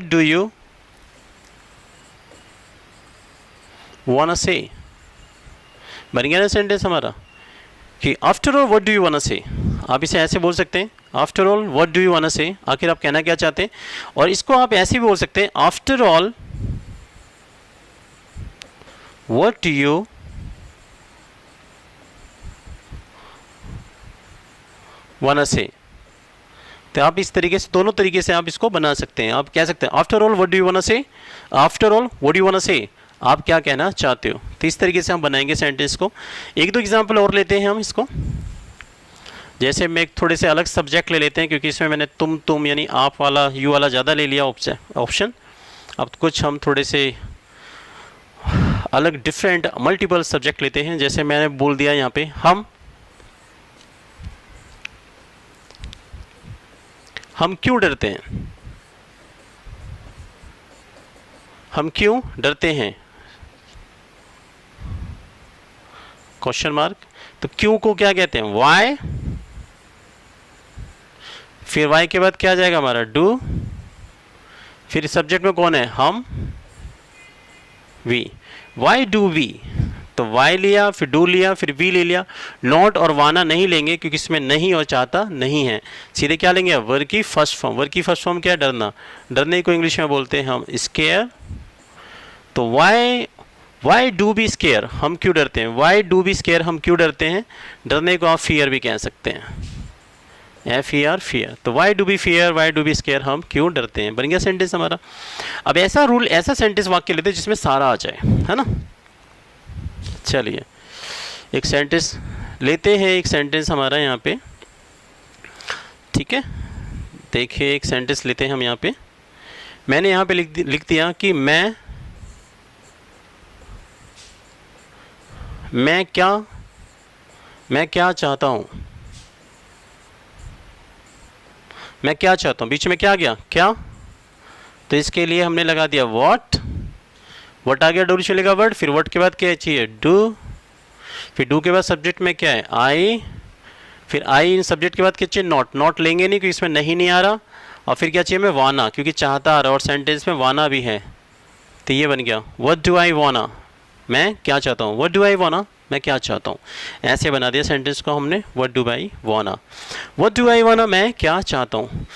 डू यू वांना से, बन गया ना सेंटेंस हमारा कि after all what do you wanna say. आप इसे ऐसे बोल सकते हैं, after all what do you wanna से, आखिर आप कहना क्या चाहते हैं, और इसको आप ऐसे भी बोल सकते हैं, after all what do you wanna से। तो आप इस तरीके से, दोनों तरीके से आप इसको बना सकते हैं, आप कह सकते हैं after all what do you wanna say, after all what do you wanna say, आप क्या कहना चाहते हो। तो इस तरीके से हम बनाएंगे सेंटेंस को। एक दो एग्जांपल और लेते हैं हम इसको, जैसे मैं एक थोड़े से अलग सब्जेक्ट ले लेते हैं, क्योंकि इसमें मैंने तुम यानी आप वाला, यू वाला ज़्यादा ले लिया ऑप्शन। अब कुछ हम थोड़े से अलग डिफरेंट मल्टीपल सब्जेक्ट लेते हैं, जैसे मैंने बोल दिया यहाँ पे हम क्यों डरते हैं, हम क्यों डरते हैं, क्वेश्चन मार्क। तो क्यों को क्या कहते हैं, वाई, फिर वाई के बाद क्या आ जाएगा हमारा डू, फिर सब्जेक्ट में कौन है, हम, वी, वाई डू वी, तो वाई लिया, फिर डू लिया, फिर वी ले लिया, नॉट और वाना नहीं लेंगे क्योंकि इसमें नहीं और चाहता नहीं है, सीधे क्या लेंगे, वर्ग की फर्स्ट फॉर्म। वर्ग की फर्स्ट फॉर्म क्या है, डरना, डरने को इंग्लिश में बोलते हैं हम स्केयर। तो वाई डू बी स्केयर, हम क्यों डरते हैं, वाई डू बी स्केयर, हम क्यों डरते हैं, डरने को आप फियर भी कह सकते हैं, FER फियर। तो why do be fear, why do be scare, हम क्यों डरते हैं, बन गया सेंटेंस हमारा। अब ऐसा रूल, ऐसा सेंटेंस वाक्य लेते हैं जिसमें सारा आ जाए, है ना। चलिए एक सेंटेंस लेते हैं, एक सेंटेंस हमारा यहाँ पे, ठीक है। देखिए एक सेंटेंस लेते हैं हम यहाँ पे, मैंने यहाँ पे लिख दिया कि मैं क्या चाहता हूँ, मैं क्या चाहता हूँ, बीच में क्या आ गया, क्या, तो इसके लिए हमने लगा दिया व्हाट आ गया, डू चलेगा वर्ड, फिर व्हाट के बाद क्या चाहिए, डू, फिर डू के बाद सब्जेक्ट में क्या है, आई, फिर आई इन सब्जेक्ट के बाद क्या चाहिए, नॉट लेंगे नहीं क्योंकि इसमें नहीं आ रहा, और फिर क्या चाहिए, मैं वाना, क्योंकि चाहता आ रहा, और सेंटेंस में वाना भी है, तो ये बन गया व्हाट डू आई वाना, मैं क्या चाहता हूँ, व्हाट डू आई वाना, मैं क्या चाहता हूँ। ऐसे बना दिया सेंटेंस को हमने, व्हाट डू आई वाना, व्हाट डू आई वाना, मैं क्या चाहता हूँ।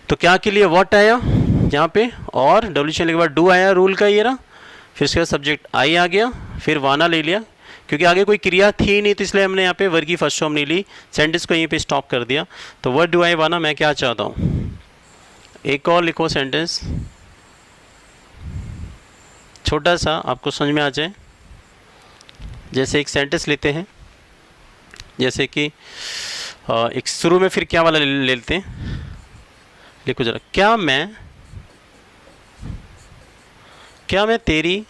तो क्या के लिए व्हाट आया, यहाँ पे, और डब्ल्यू चलने के बाद डू आया रूल का ये रहा, फिर उसके बाद सब्जेक्ट आई आ गया, फिर वाना ले लिया, क्योंकि आगे कोई क्रिया थी नहीं तो इसलिए हमने यहाँ पे वर्ग की फर्स्ट फॉर्म नहीं ली, सेंटेंस को यहीं पे स्टॉप कर दिया। तो व्हाट डू आई वाना मैं क्या चाहता हूँ, एक और लिखो सेंटेंस छोटा सा आपको समझ में आ जाए। जैसे एक सेंटेंस लेते हैं, जैसे कि एक शुरू में फिर क्या वाला ले लेते हैं, लिखो जरा, क्या मैं तेरी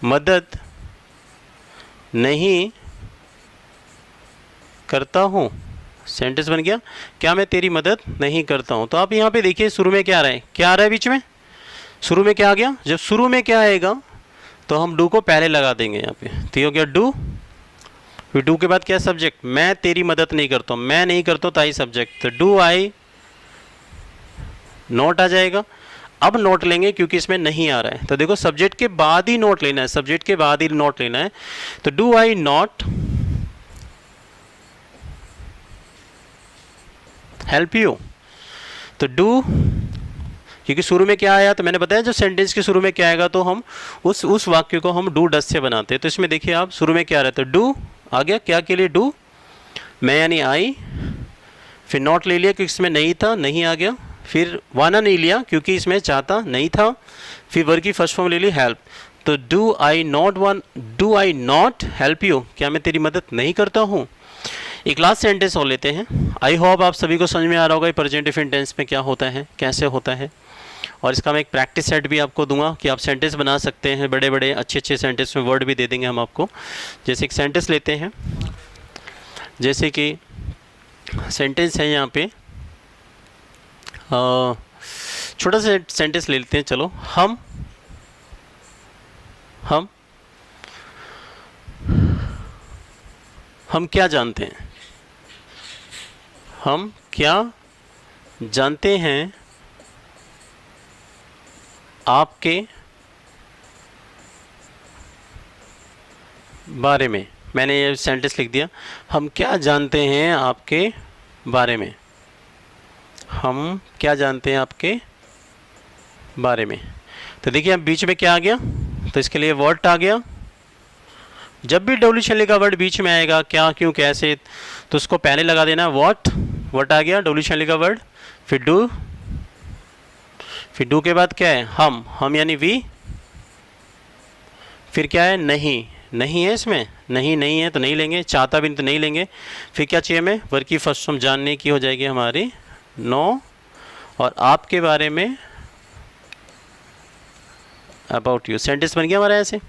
मदद नहीं करता हूँ। सेंटेंस बन गया, क्या मैं तेरी मदद नहीं करता हूँ। तो आप यहाँ पे देखिए शुरू में क्या आ रहा है, क्या आ रहा है बीच में, शुरू में क्या आ गया। जब शुरू में क्या आएगा तो हम डू को पहले लगा देंगे यहाँ पे, तो ये हो गया डू, फिर डू के बाद क्या सब्जेक्ट, मैं तेरी मदद नहीं करता हूँ, मैं नहीं करता हूँ ताई सब्जेक्ट, तो डू आई नोट आ जाएगा। अब नोट लेंगे क्योंकि इसमें नहीं आ रहा है, तो देखो सब्जेक्ट के बाद ही नोट लेना है, सब्जेक्ट के बाद ही नोट लेना है। तो do I not help you, तो डू, क्योंकि शुरू में क्या आया, तो मैंने बताया जब सेंटेंस के शुरू में क्या आएगा तो हम उस वाक्य को हम डू डस से बनाते हैं। तो इसमें देखिए आप शुरू में क्या आ रहा है, तो डू आ गया, क्या के लिए डू, मैं यानी आई, फिर नॉट ले लिया क्योंकि इसमें नहीं था, नहीं आ गया, फिर वाना नहीं लिया क्योंकि इसमें चाहता नहीं था, फिर वर्ग की फर्स्ट फॉर्म ले ली हेल्प, तो do I not help you, क्या मैं तेरी मदद नहीं करता हूँ। एक लास्ट सेंटेंस और लेते हैं। आई होप आप सभी को समझ में आ रहा होगा प्रेजेंट डिफरेंट टेंस में क्या होता है, कैसे होता है, और इसका मैं एक प्रैक्टिस सेट भी आपको दूंगा कि आप सेंटेंस बना सकते हैं, बड़े बड़े अच्छे सेंटेंस में वर्ड भी दे देंगे हम आपको। जैसे एक सेंटेंस लेते हैं, जैसे कि सेंटेंस है यहाँ पे, छोटा सा सेंटेंस ले लेते हैं, चलो, हम क्या जानते हैं, हम क्या जानते हैं आपके बारे में। मैंने ये सेंटेंस लिख दिया, हम क्या जानते हैं आपके बारे में, हम क्या जानते हैं आपके बारे में। तो देखिए अब बीच में क्या आ गया, तो इसके लिए वर्ड आ गया। जब भी डब्ल्यू शैली का वर्ड बीच में आएगा, क्या क्यों कैसे, तो उसको पहले लगा देना व्हाट आ गया डब्ल्यू शैली का वर्ड, फिर डू के बाद क्या है, हम यानी वी, फिर क्या है, नहीं है इसमें, नहीं है तो नहीं लेंगे, चाहता भी नहीं तो नहीं लेंगे, फिर क्या चाहिए हमें, वर्ग की फर्स्ट फॉर्म जानने की हो जाएगी हमारी नो, और आपके बारे में अबाउट यू। सेंटेंस बन गया हमारा ऐसे।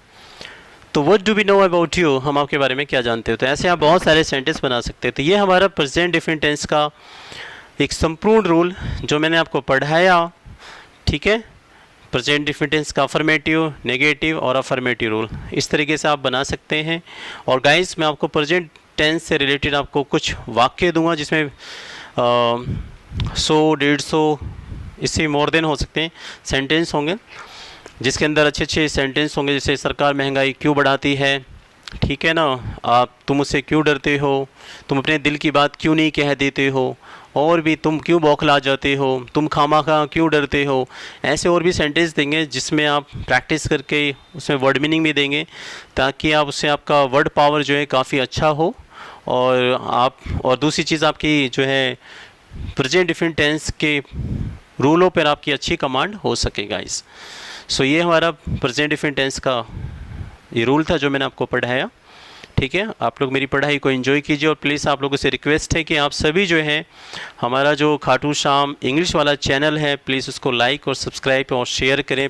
तो what do we know about you, हम आपके बारे में क्या जानते हो। तो ऐसे आप बहुत सारे सेंटेंस बना सकते हैं। तो ये हमारा प्रेजेंट डिफरेंट टेंस का एक संपूर्ण रूल जो मैंने आपको पढ़ाया, ठीक है। प्रेजेंट डिफरेंट टेंस का अफर्मेटिव, नेगेटिव और अफर्मेटिव रूल इस तरीके से आप बना सकते हैं। और गाइस मैं आपको प्रेजेंट टेंस से रिलेटेड आपको कुछ वाक्य दूंगा जिसमें 100, 150, इससे मोर देन हो सकते हैं सेंटेंस होंगे, जिसके अंदर अच्छे सेंटेंस होंगे। जैसे सरकार महंगाई क्यों बढ़ाती है, ठीक है ना, तुम उससे क्यों डरते हो, तुम अपने दिल की बात क्यों नहीं कह देते हो, और भी तुम क्यों बौखला जाते हो, तुम खामाखा क्यों डरते हो। ऐसे और भी सेंटेंस देंगे जिसमें आप प्रैक्टिस करके उसमें वर्ड मीनिंग भी देंगे, ताकि आप उससे आपका वर्ड पावर जो है काफ़ी अच्छा हो। और दूसरी चीज़ आपकी जो है प्रेजेंट डिफरेंट टेंस के रूलों पर आपकी अच्छी कमांड हो सके गाइस। सो ये हमारा प्रेजेंट डिफरेंट टेंस का ये रूल था जो मैंने आपको पढ़ाया, ठीक है। आप लोग मेरी पढ़ाई को एंजॉय कीजिए, और प्लीज़ आप लोगों से रिक्वेस्ट है कि आप सभी जो है हमारा जो खाटू श्याम इंग्लिश वाला चैनल है, प्लीज़ उसको लाइक और सब्सक्राइब और शेयर करें।